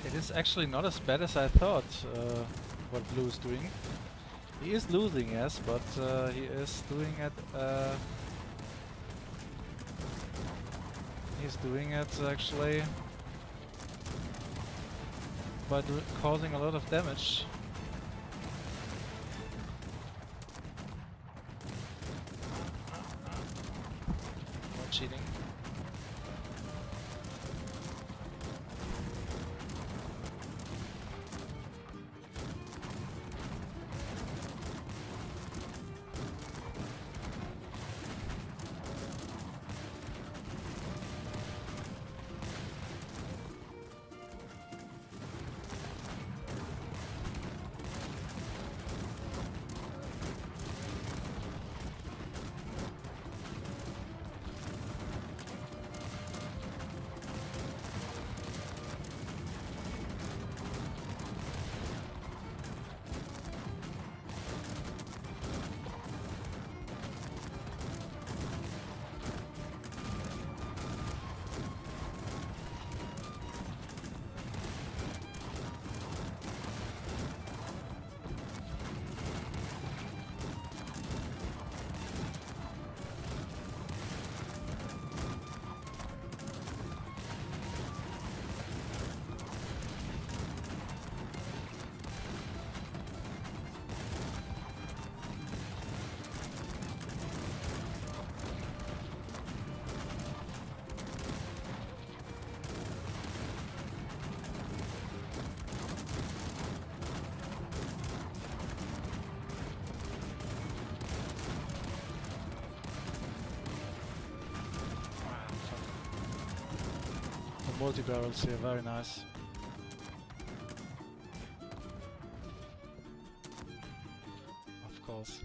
It is actually not as bad as I thought, what Blue is doing. He is losing, yes, but he is doing it. He's doing it actually by causing a lot of damage. Not cheating. Multi-barrels here, very nice. Of course.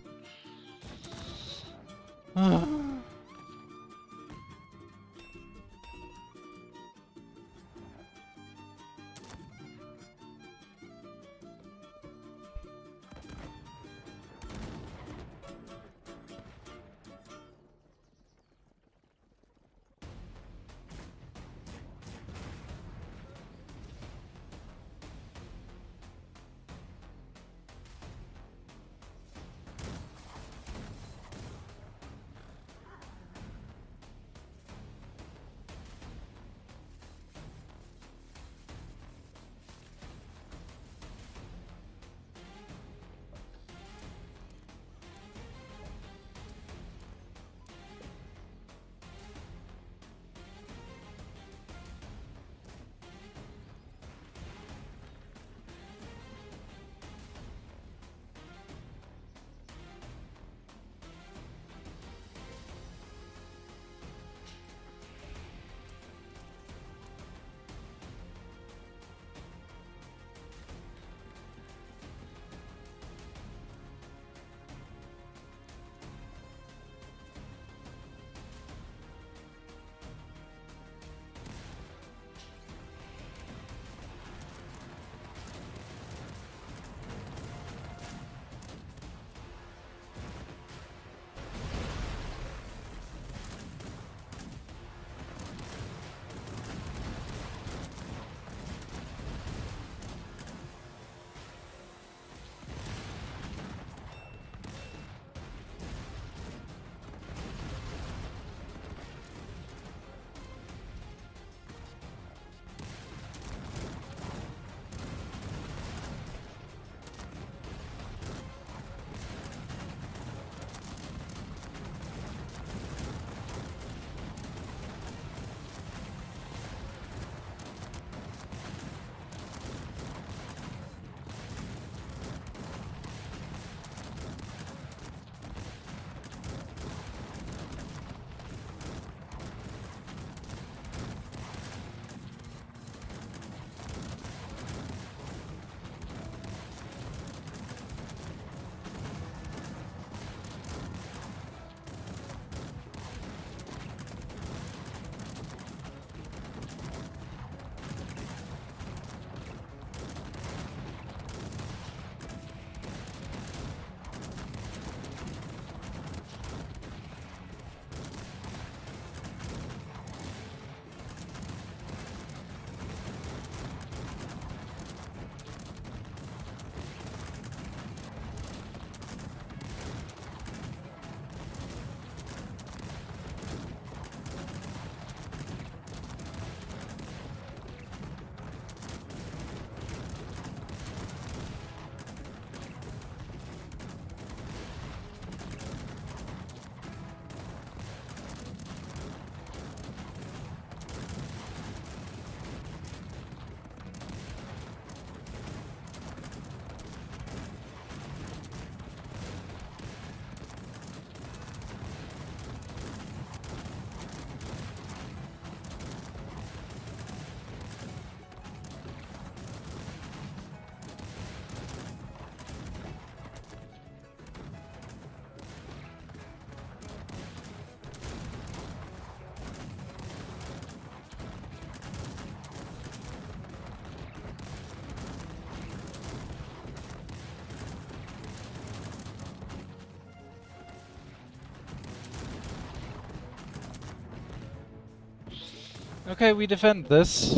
Okay, we defend this.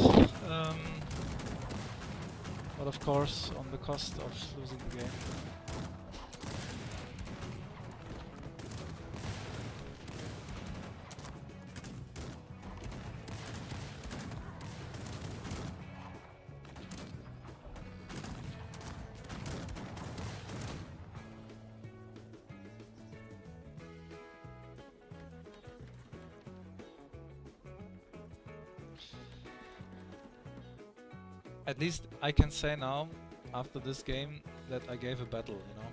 But of course, on the cost of losing the game. At least I can say now, after this game, that I gave a battle, you know?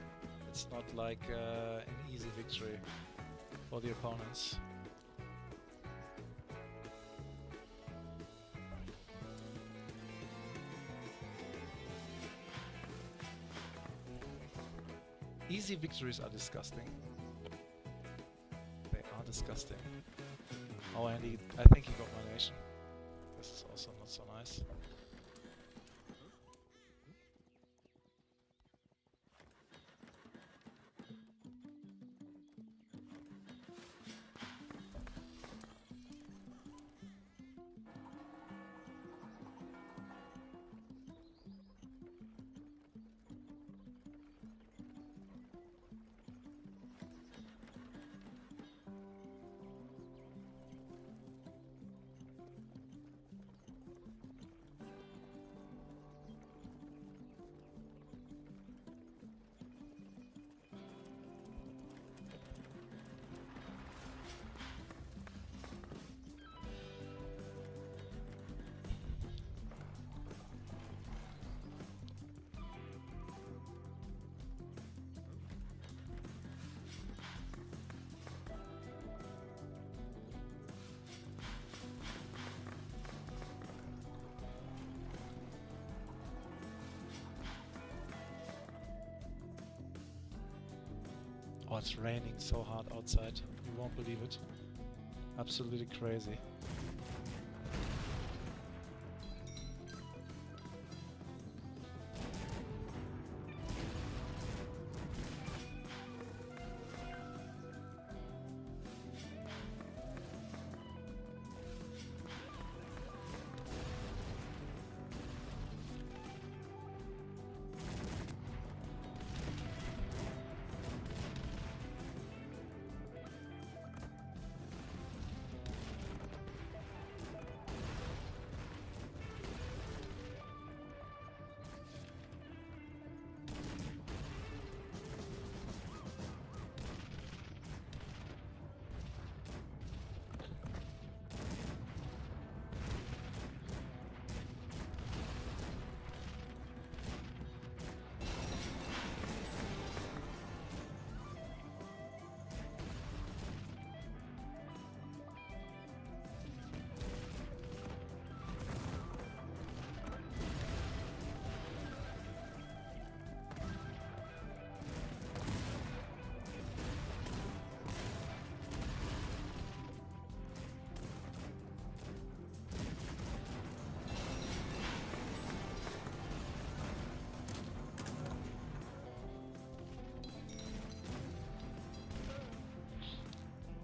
It's not like an easy victory for the opponents. Easy victories are disgusting. They are disgusting. Oh, and I think he got my nation. This is also not so nice. Oh, it's raining so hard outside. You won't believe it. Absolutely crazy.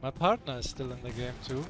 My partner is still in the game too.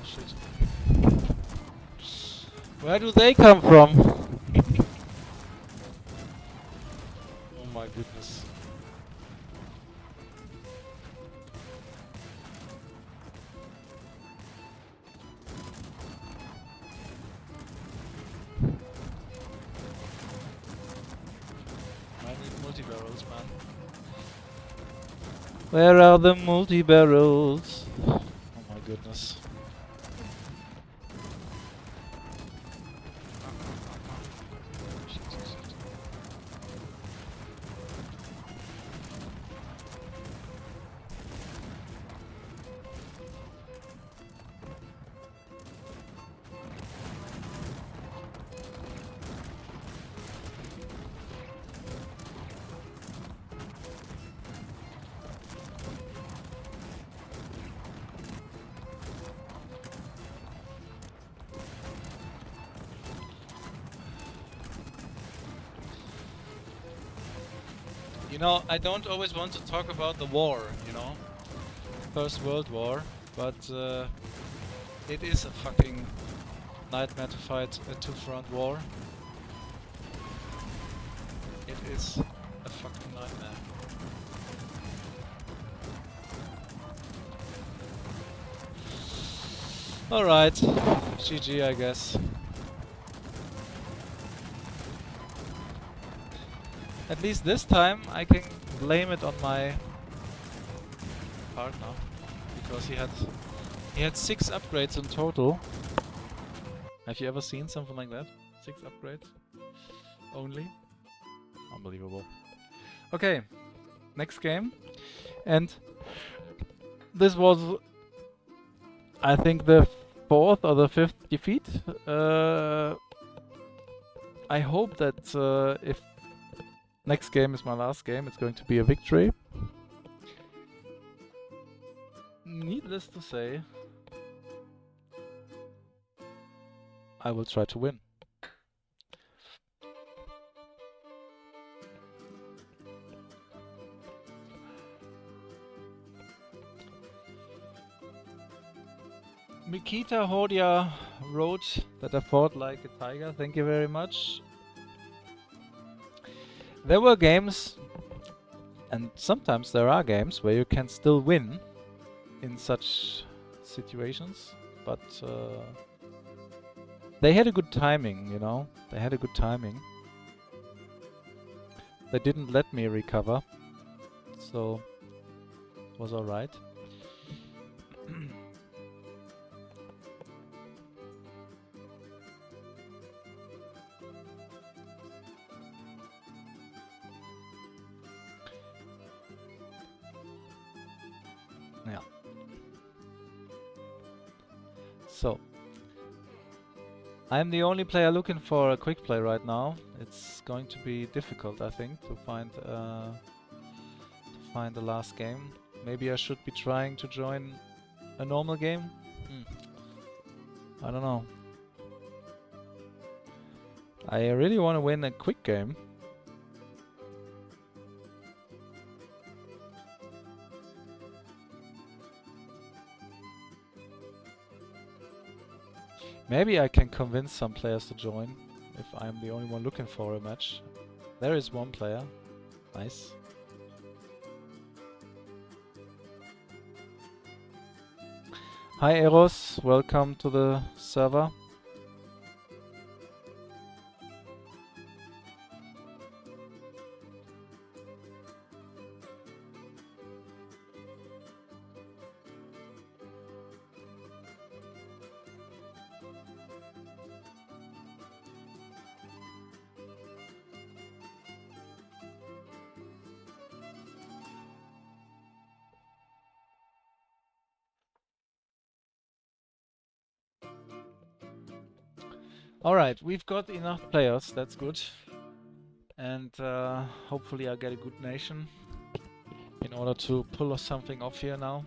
Shit. Where do they come from? Oh my goodness. I need multi-barrels, man. Where are the multi-barrels? Oh my goodness. You know, I don't always want to talk about the war, you know, First World War, but it is a fucking nightmare to fight a two-front war. It is a fucking nightmare. Alright, GG I guess. At least this time I can blame it on my partner, because he had 6 upgrades in total. Have you ever seen something like that? 6 upgrades only? Unbelievable. Okay, next game. And this was, I think, the 4th or the 5th defeat. I hope that if next game is my last game, it's going to be a victory. Needless to say, I will try to win. Mikita Hordia wrote that I fought like a tiger. Thank you very much. There were games, and sometimes there are games, where you can still win in such situations, but they had a good timing, you know? They had a good timing. They didn't let me recover, so it was alright. Yeah. So, I'm the only player looking for a quick play right now. It's going to be difficult, I think, to find the last game. Maybe I should be trying to join a normal game. I don't know. I really want to win a quick game. Maybe I can convince some players to join, if I'm the only one looking for a match. There is one player. Nice. Hi Eros, welcome to the server. Alright, we've got enough players, that's good. And hopefully I get a good nation in order to pull something off here now.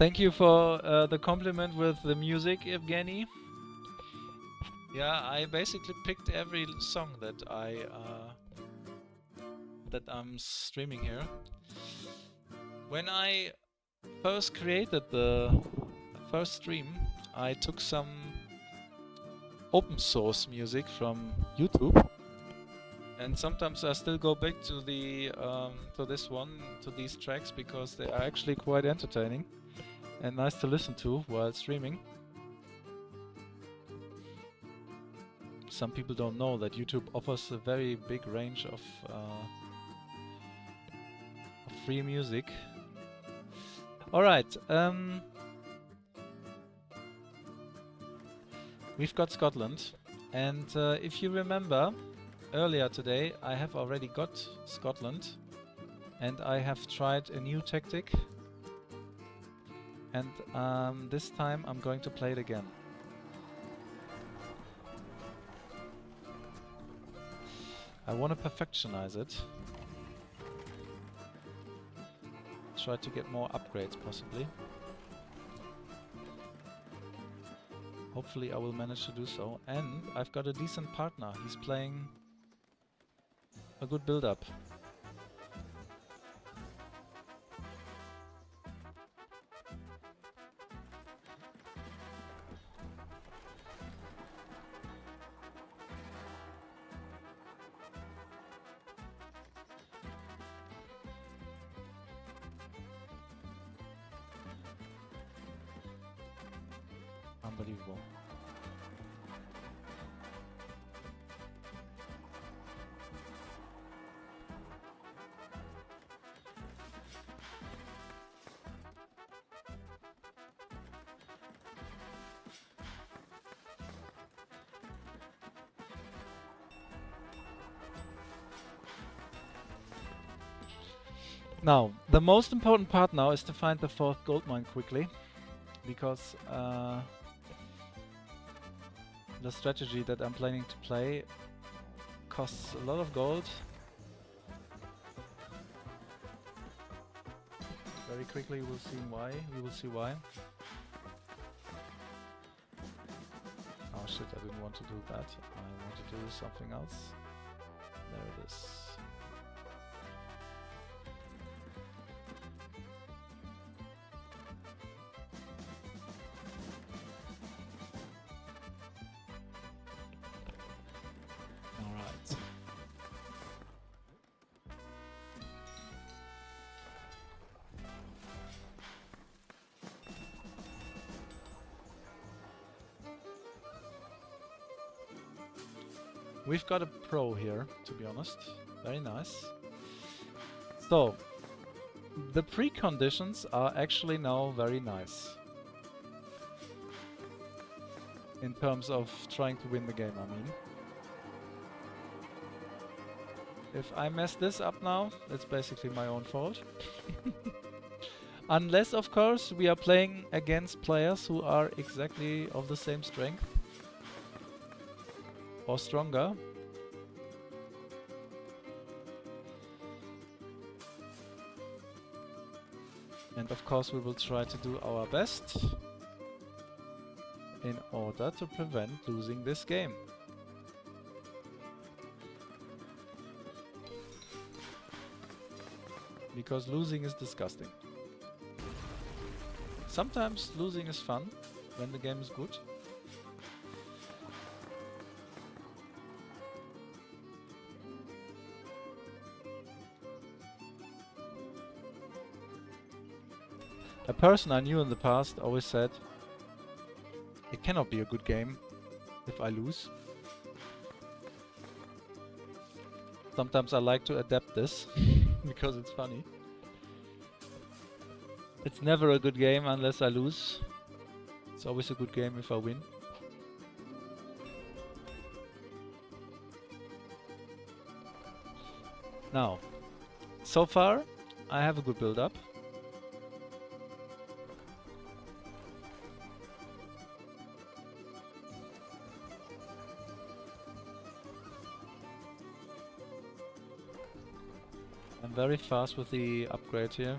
Thank you for the compliment with the music, Evgeny. Yeah, I basically picked every song that I'm streaming here. When I first created the first stream, I took some open source music from YouTube, and sometimes I still go back to the to these tracks, because they are actually quite entertaining and nice to listen to while streaming. Some people don't know that YouTube offers a very big range of free music. Alright, we've got Scotland, and if you remember, earlier today I have already got Scotland, and I have tried a new tactic, and this time I'm going to play it again. I want to perfectionize it. Try to get more upgrades, possibly. Hopefully I will manage to do so. And I've got a decent partner. He's playing a good build-up. Unbelievable. Now, the most important part now is to find the 4th gold mine quickly, because the strategy that I'm planning to play costs a lot of gold. Very quickly we will see why. Oh shit, I didn't want to do that. I want to do something else. There it is. We've got a pro here, to be honest. Very nice. So, the preconditions are actually now very nice. In terms of trying to win the game, I mean. If I mess this up now, it's basically my own fault. Unless, of course, we are playing against players who are exactly of the same strength. Or stronger. And of course we will try to do our best in order to prevent losing this game. Because losing is disgusting. Sometimes losing is fun when the game is good. A person I knew in the past always said, it cannot be a good game if I lose. Sometimes I like to adapt this because it's funny. It's never a good game unless I lose. It's always a good game if I win. Now, so far I have a good build-up. I'm very fast with the upgrade here.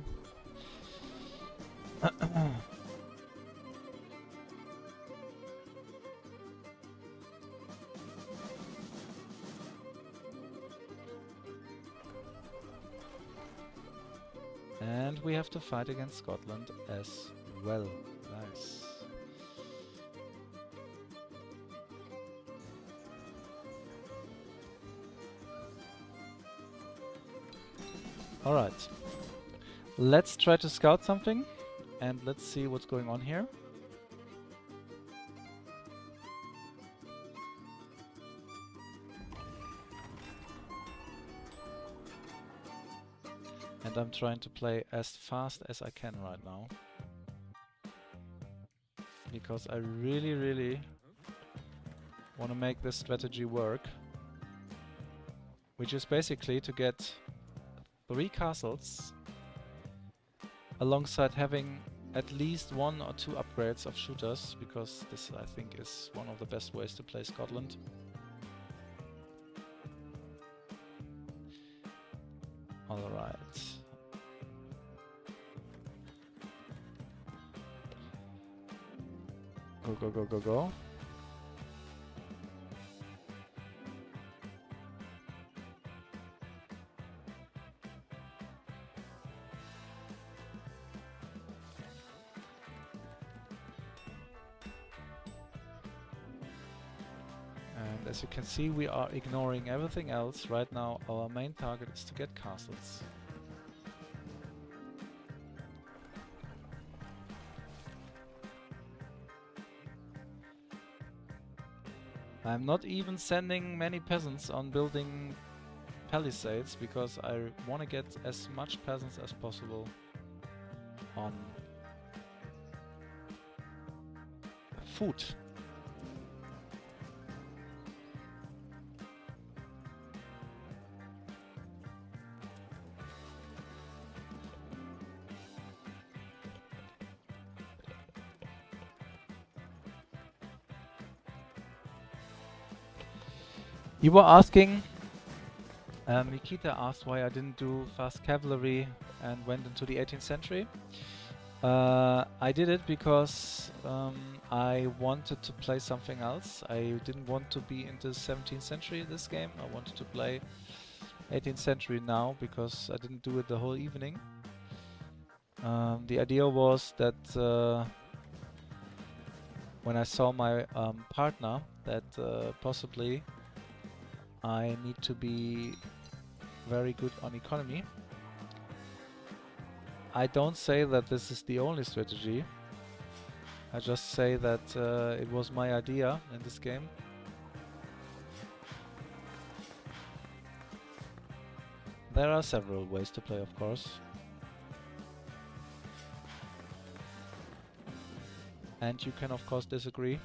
And we have to fight against Scotland as well. Nice. Alright. Let's try to scout something and let's see what's going on here. And I'm trying to play as fast as I can right now. Because I really want to make this strategy work. Which is basically to get 3 castles alongside having at least 1 or 2 upgrades of shooters, because this I think is one of the best ways to play Scotland. Alright. Go, go, go, go, go. And as you can see, we are ignoring everything else. Right now, our main target is to get castles. I'm not even sending many peasants on building palisades because I want to get as much peasants as possible on food. You were asking, Nikita asked why I didn't do fast cavalry and went into the 18th century. I did it because I wanted to play something else. I didn't want to be into the 17th century this game. I wanted to play 18th century now because I didn't do it the whole evening. The idea was that when I saw my partner that possibly I need to be very good on economy. I don't say that this is the only strategy. I just say that it was my idea in this game. There are several ways to play, of course. And you can, of course, disagree.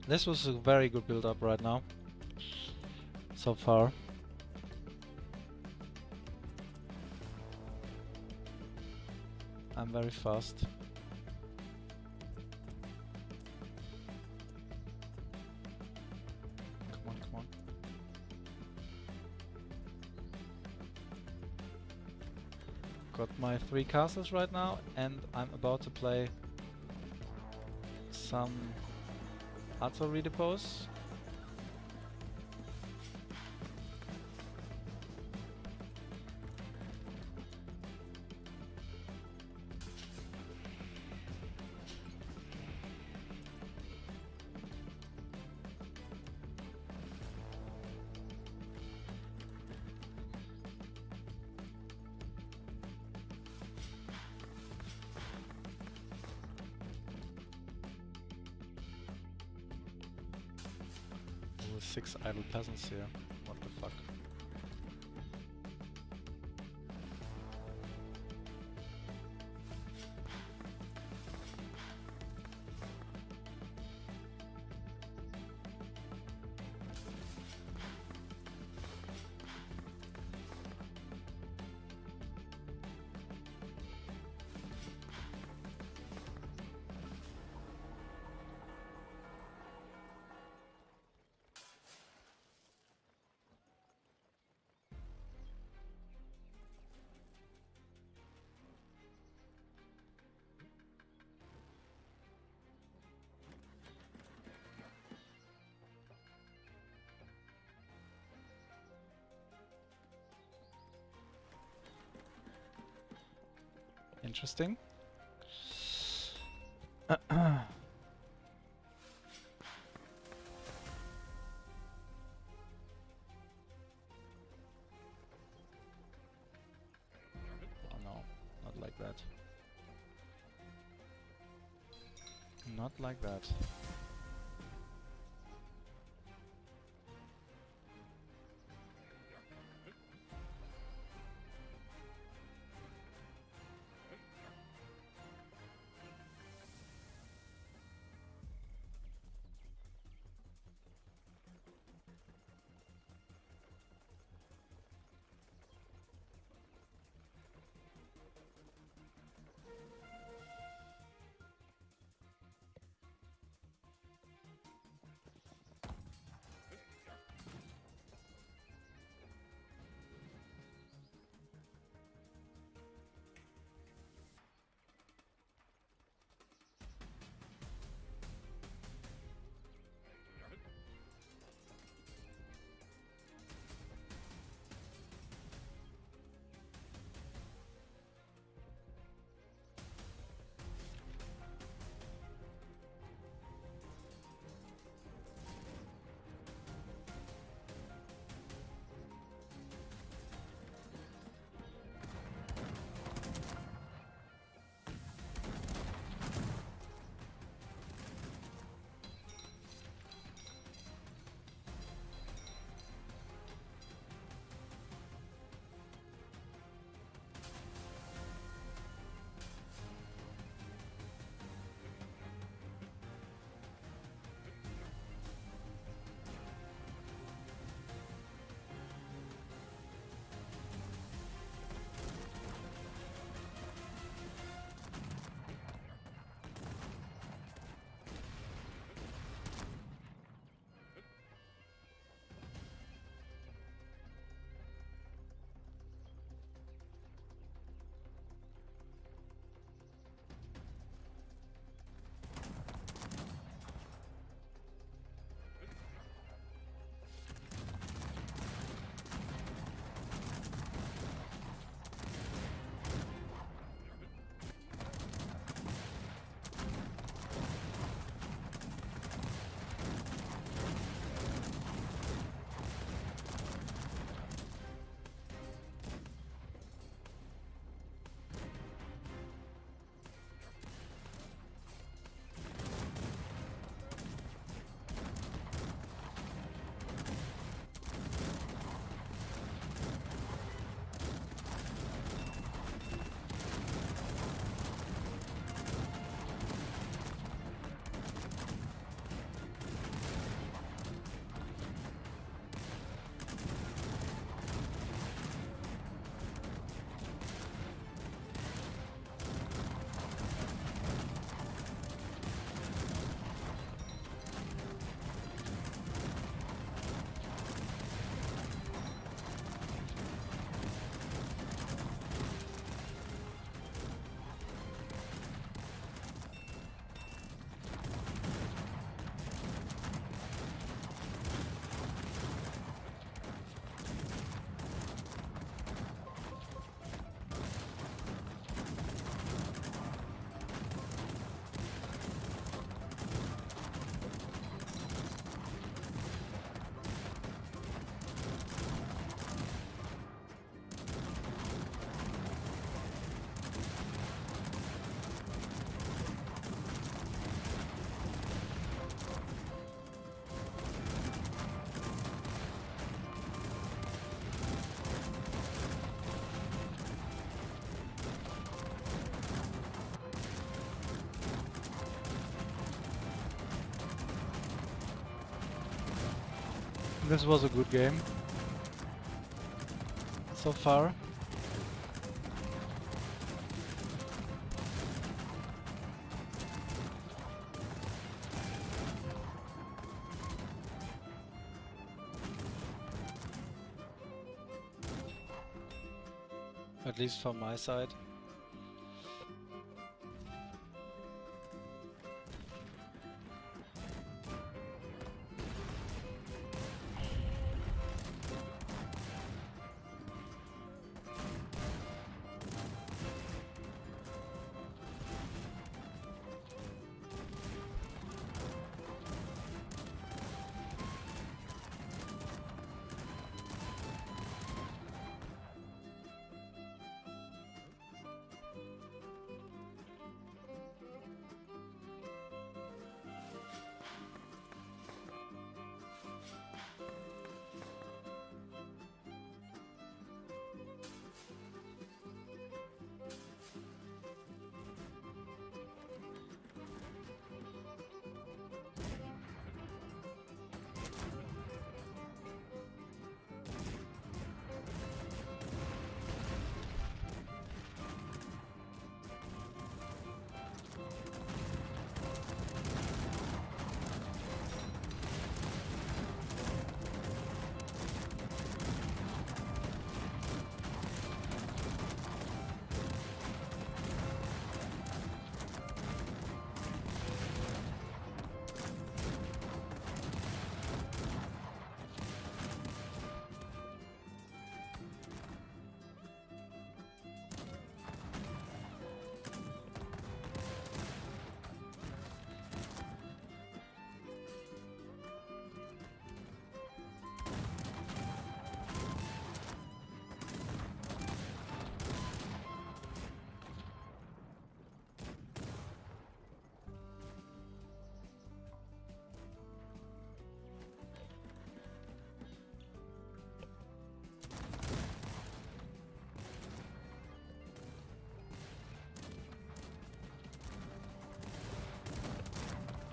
This was a very good build-up right now, so far. I'm very fast. Come on, come on. Got my 3 castles right now, and I'm about to play some artillery depots. with 6 idle peasants here. What the fuck? Interesting. Oh no, not like that. Not like that. This was a good game so far. At least from my side.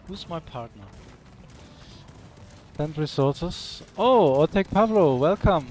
Who's my partner? Send resources. Oh, Otek Pavlo, welcome.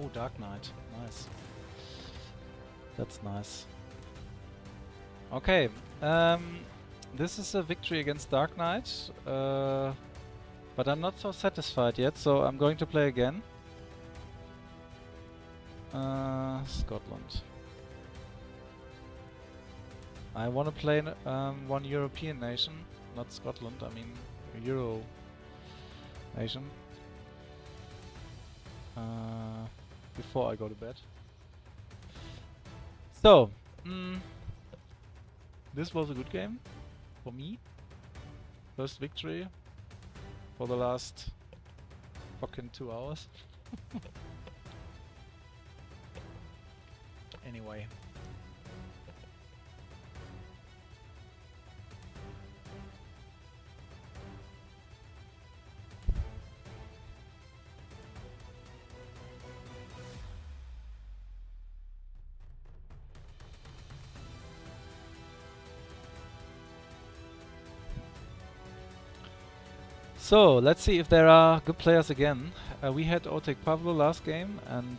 Oh, Dark Knight. Nice. That's nice. Okay. This is a victory against Dark Knight. But I'm not so satisfied yet, so I'm going to play again. Scotland. I want to play one European nation, not Scotland, I mean a Euro nation. Before I go to bed. So, this was a good game for me. First victory for the last fucking 2 hours. Anyway. So, let's see if there are good players again. We had Otek Pavlo last game and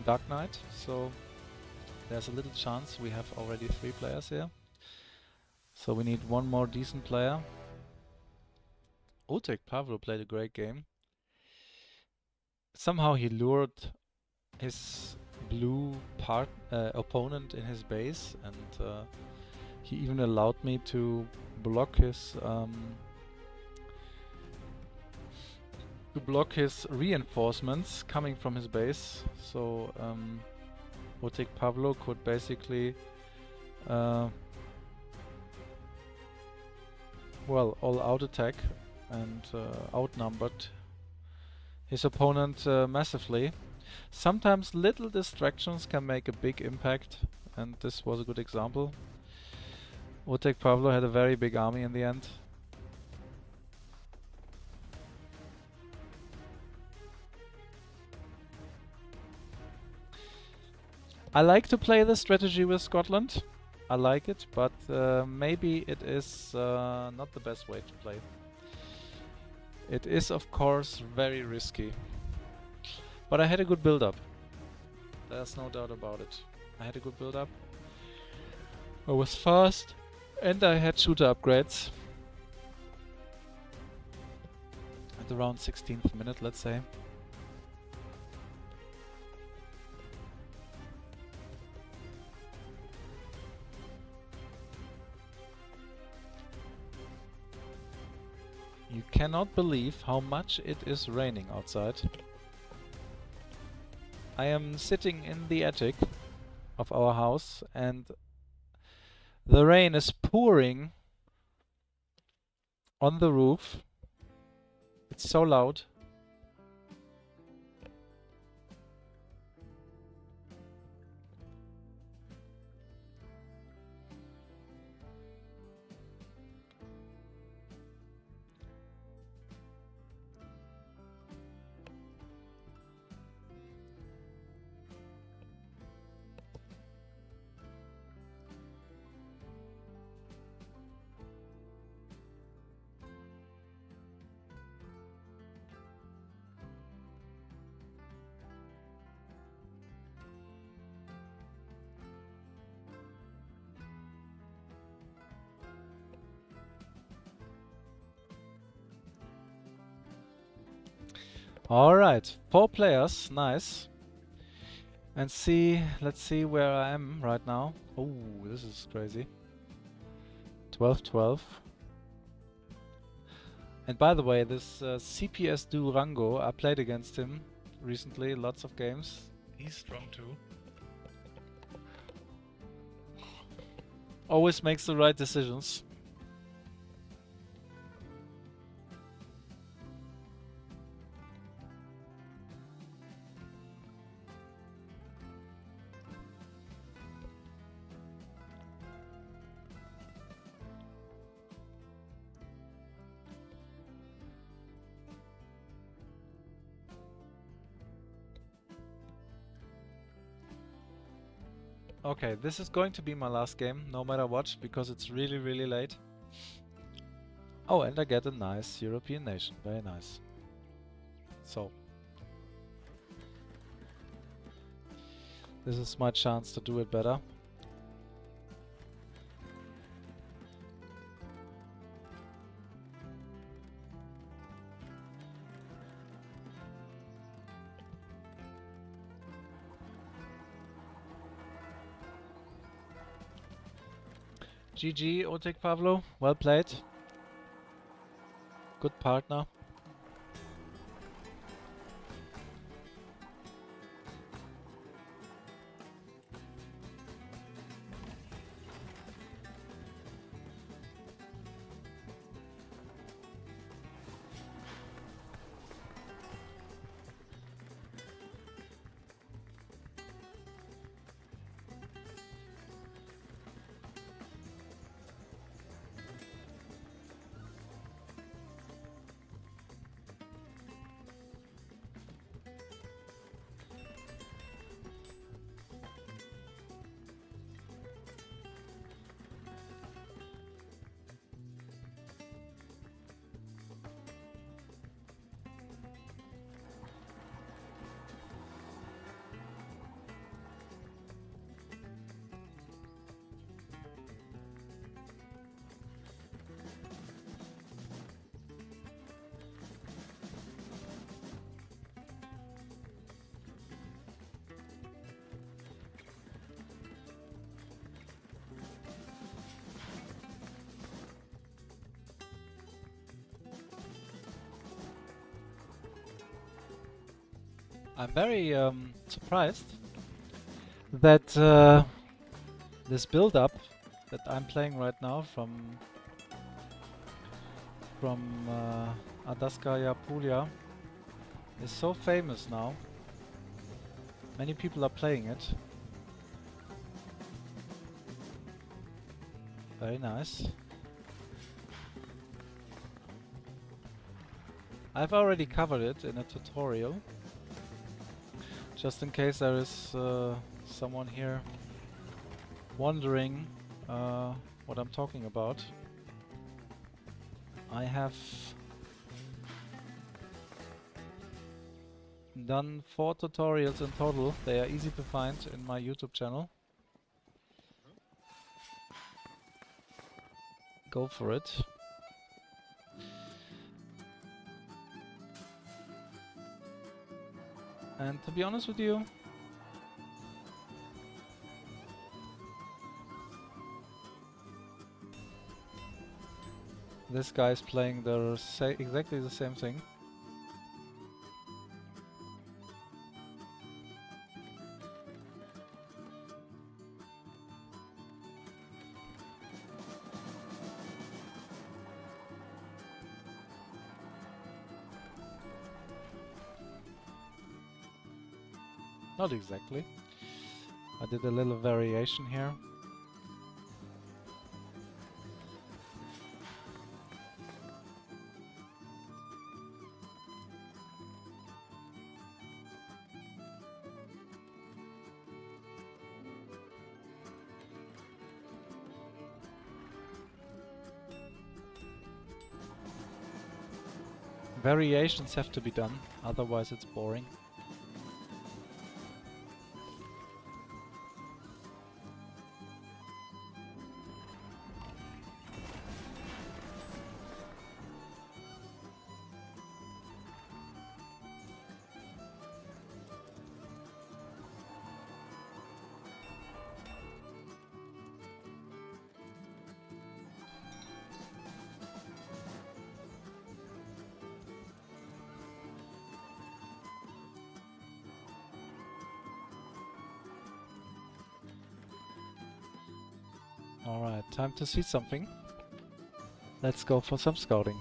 Dark Knight, so there's a little chance we have already 3 players here. So we need one more decent player. Otek Pavlo played a great game. Somehow he lured his blue opponent in his base, and he even allowed me to block his reinforcements coming from his base. So Otek Pavlo could basically well, all out attack and outnumbered his opponent massively. Sometimes little distractions can make a big impact, and this was a good example. Otek Pavlo had a very big army in the end. I like to play the strategy with Scotland. I like it, but maybe it is not the best way to play. It is, of course, very risky. But I had a good build-up. There's no doubt about it. I had a good build-up. I was fast, and I had shooter upgrades. At around 16th minute, let's say. You cannot believe how much it is raining outside. I am sitting in the attic of our house and the rain is pouring on the roof. It's so loud. Alright, 4 players, nice. And let's see where I am right now. Oh, this is crazy. 12-12. And by the way, this CPS Durango, I played against him recently, lots of games. He's strong too. Always makes the right decisions. Okay, this is going to be my last game, no matter what, because it's really, really late. Oh, and I get a nice European nation. Very nice. So. This is my chance to do it better. GG, Otek Pavlo. Well played. Good partner. I'm very surprised that this build-up that I'm playing right now from Adaskaya Puglia is so famous now. Many people are playing it. Very nice. I've already covered it in a tutorial. Just in case there is someone here wondering what I'm talking about. I have done 4 tutorials in total. They are easy to find in my YouTube channel. Go for it. And to be honest with you, this guy's playing exactly the same thing. Not exactly. I did a little variation here. Variations have to be done, otherwise it's boring. Alright, time to see something. Let's go for some scouting.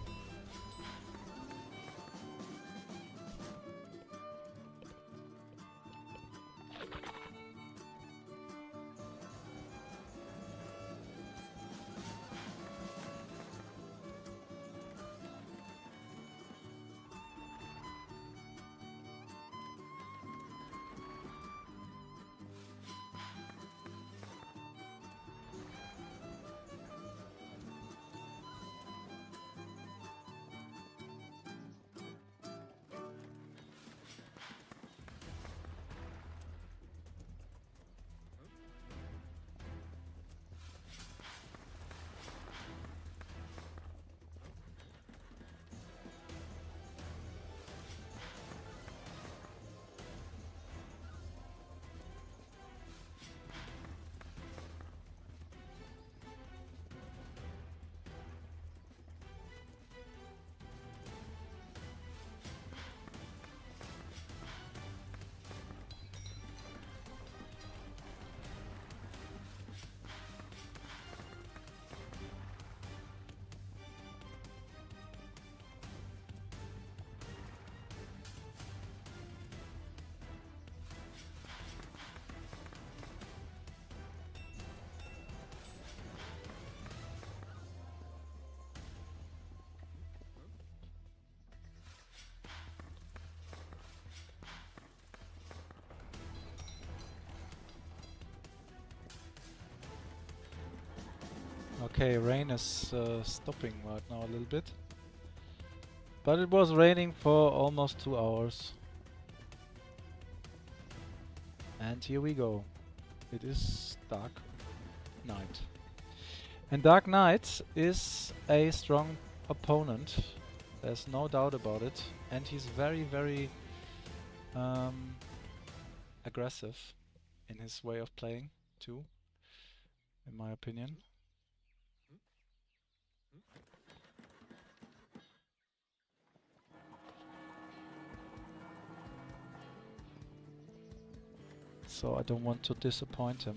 Okay, rain is stopping right now a little bit. But it was raining for almost 2 hours. And here we go. It is dark night. And Dark Knight is a strong opponent. There's no doubt about it. And he's very, very aggressive in his way of playing too, in my opinion. So I don't want to disappoint him.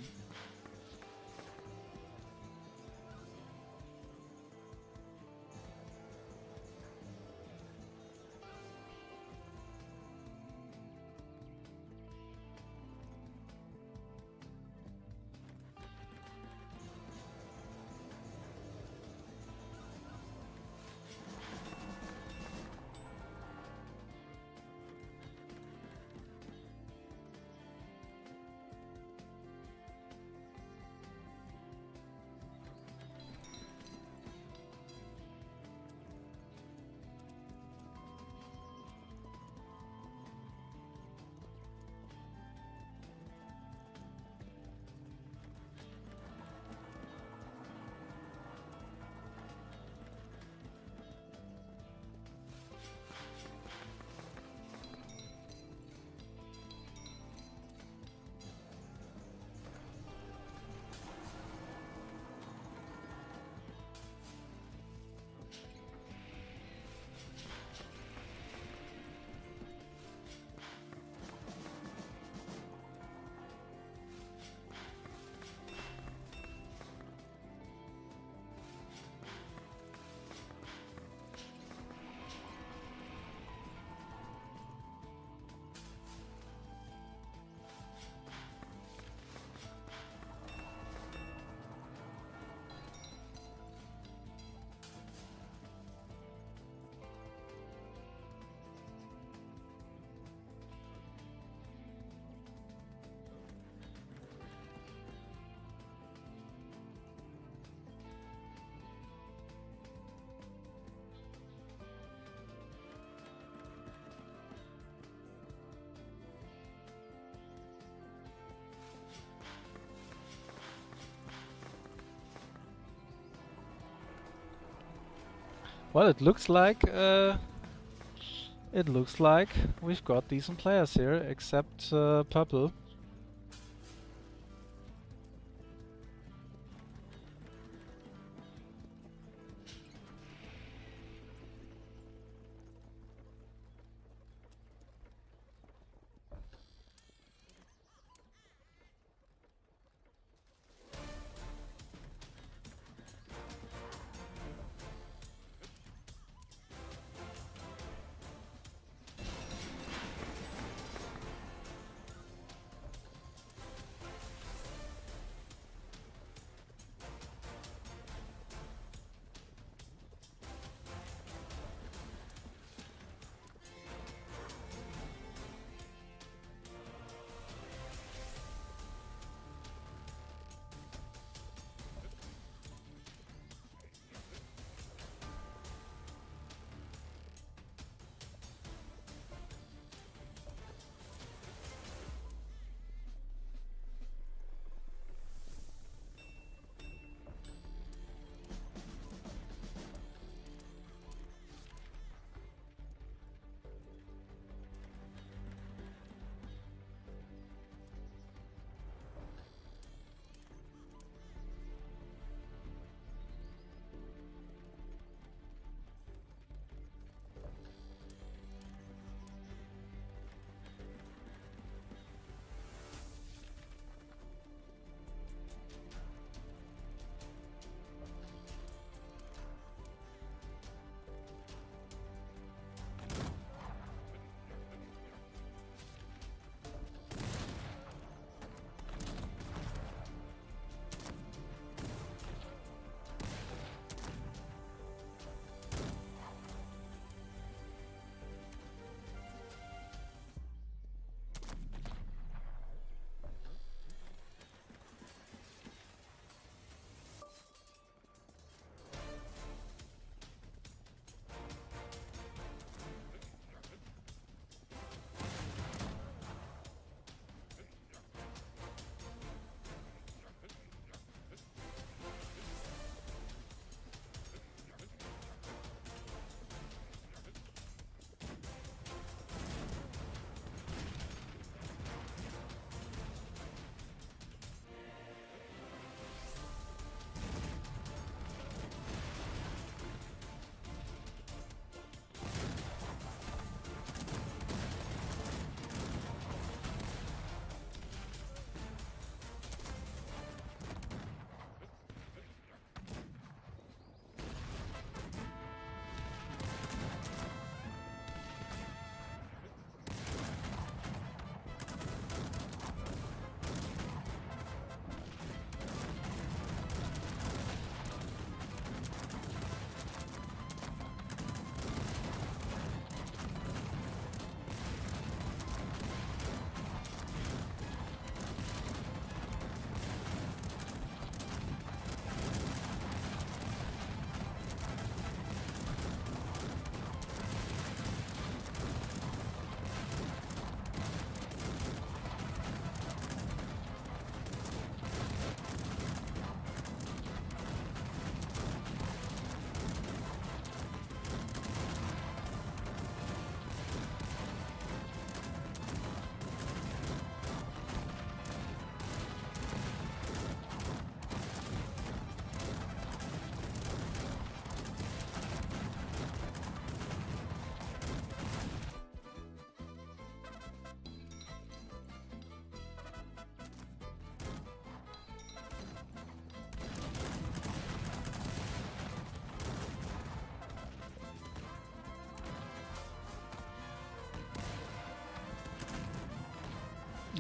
Well, it looks like we've got decent players here, except Purple.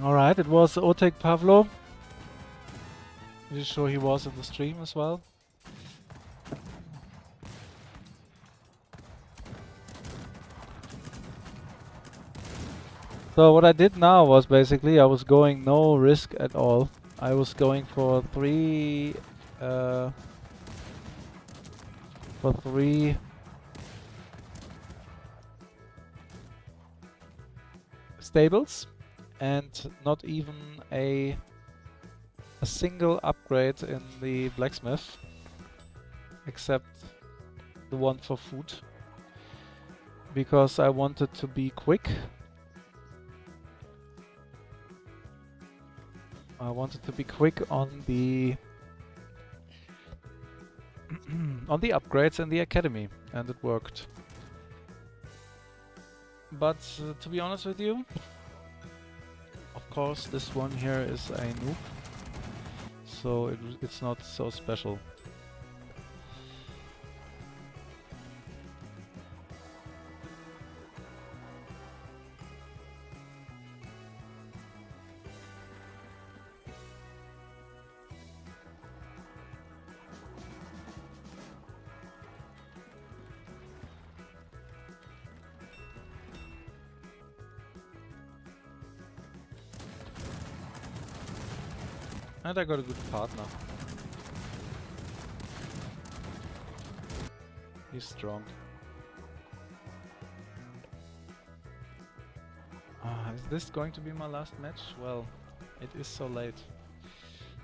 Alright, it was Otek Pavlo. Pretty sure he was in the stream as well. So what I did now was basically I was going no risk at all. I was going for three stables and not even a single upgrade in the blacksmith except the one for food, because I wanted to be quick. I wanted to be quick on the on the upgrades in the academy, and it worked. But to be honest with you, of course this one here is a noob, so it's not so special. And I got a good partner. He's strong. Is this going to be my last match? Well, it is so late.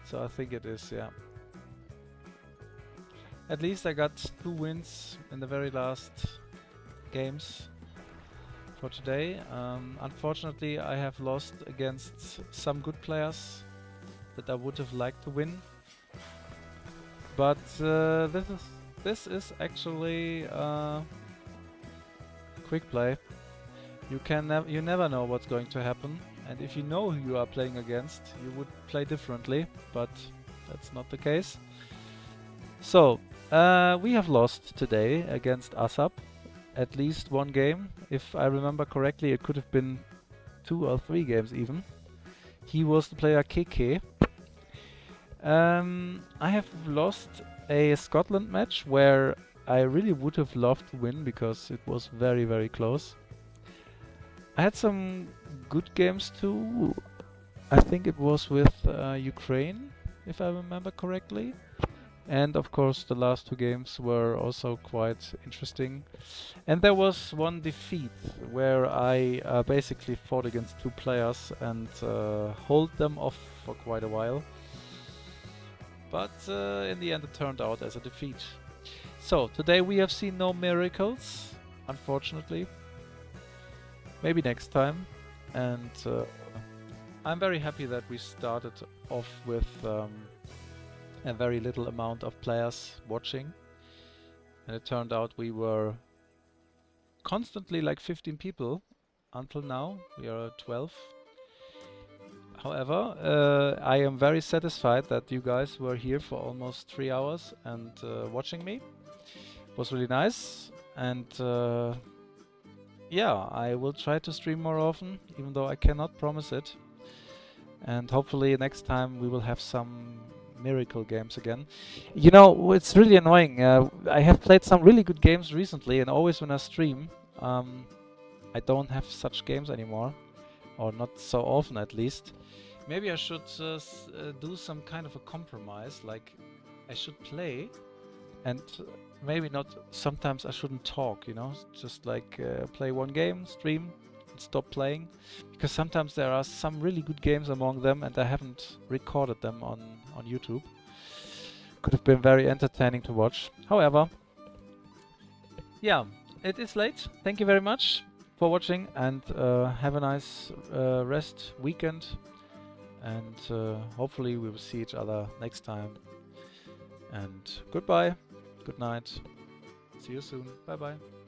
So I think it is, yeah. At least I got 2 wins in the very last games for today. Unfortunately, I have lost against some good players that I would have liked to win, but this is actually quick play. You never know what's going to happen, and if you know who you are playing against, you would play differently, but that's not the case. So we have lost today against ASAP, at least 1 game. If I remember correctly, it could have been 2 or 3 games even. He was the player KK. I have lost a Scotland match where I really would have loved to win because it was very, very close. I had some good games too. I think it was with Ukraine, if I remember correctly. And of course the last 2 games were also quite interesting. And there was 1 defeat where I basically fought against 2 players and hold them off for quite a while. But in the end it turned out as a defeat. So today we have seen no miracles, unfortunately. Maybe next time. And I'm very happy that we started off with a very little amount of players watching. And it turned out we were constantly like 15 people until now. We are at 12. However, I am very satisfied that you guys were here for almost 3 hours and watching me. It was really nice, and yeah, I will try to stream more often, even though I cannot promise it. And hopefully next time we will have some miracle games again. You know, it's really annoying. I have played some really good games recently, and always when I stream, I don't have such games anymore. Or not so often, at least. Maybe I should do some kind of a compromise, like I should play and maybe not, sometimes I shouldn't talk, you know, just like play 1 game, stream and stop playing, because sometimes there are some really good games among them and I haven't recorded them on YouTube. Could have been very entertaining to watch. However, yeah, it is late. Thank you very much for watching, and have a nice rest weekend, and hopefully we will see each other next time. And goodbye, good night, see you soon, bye bye.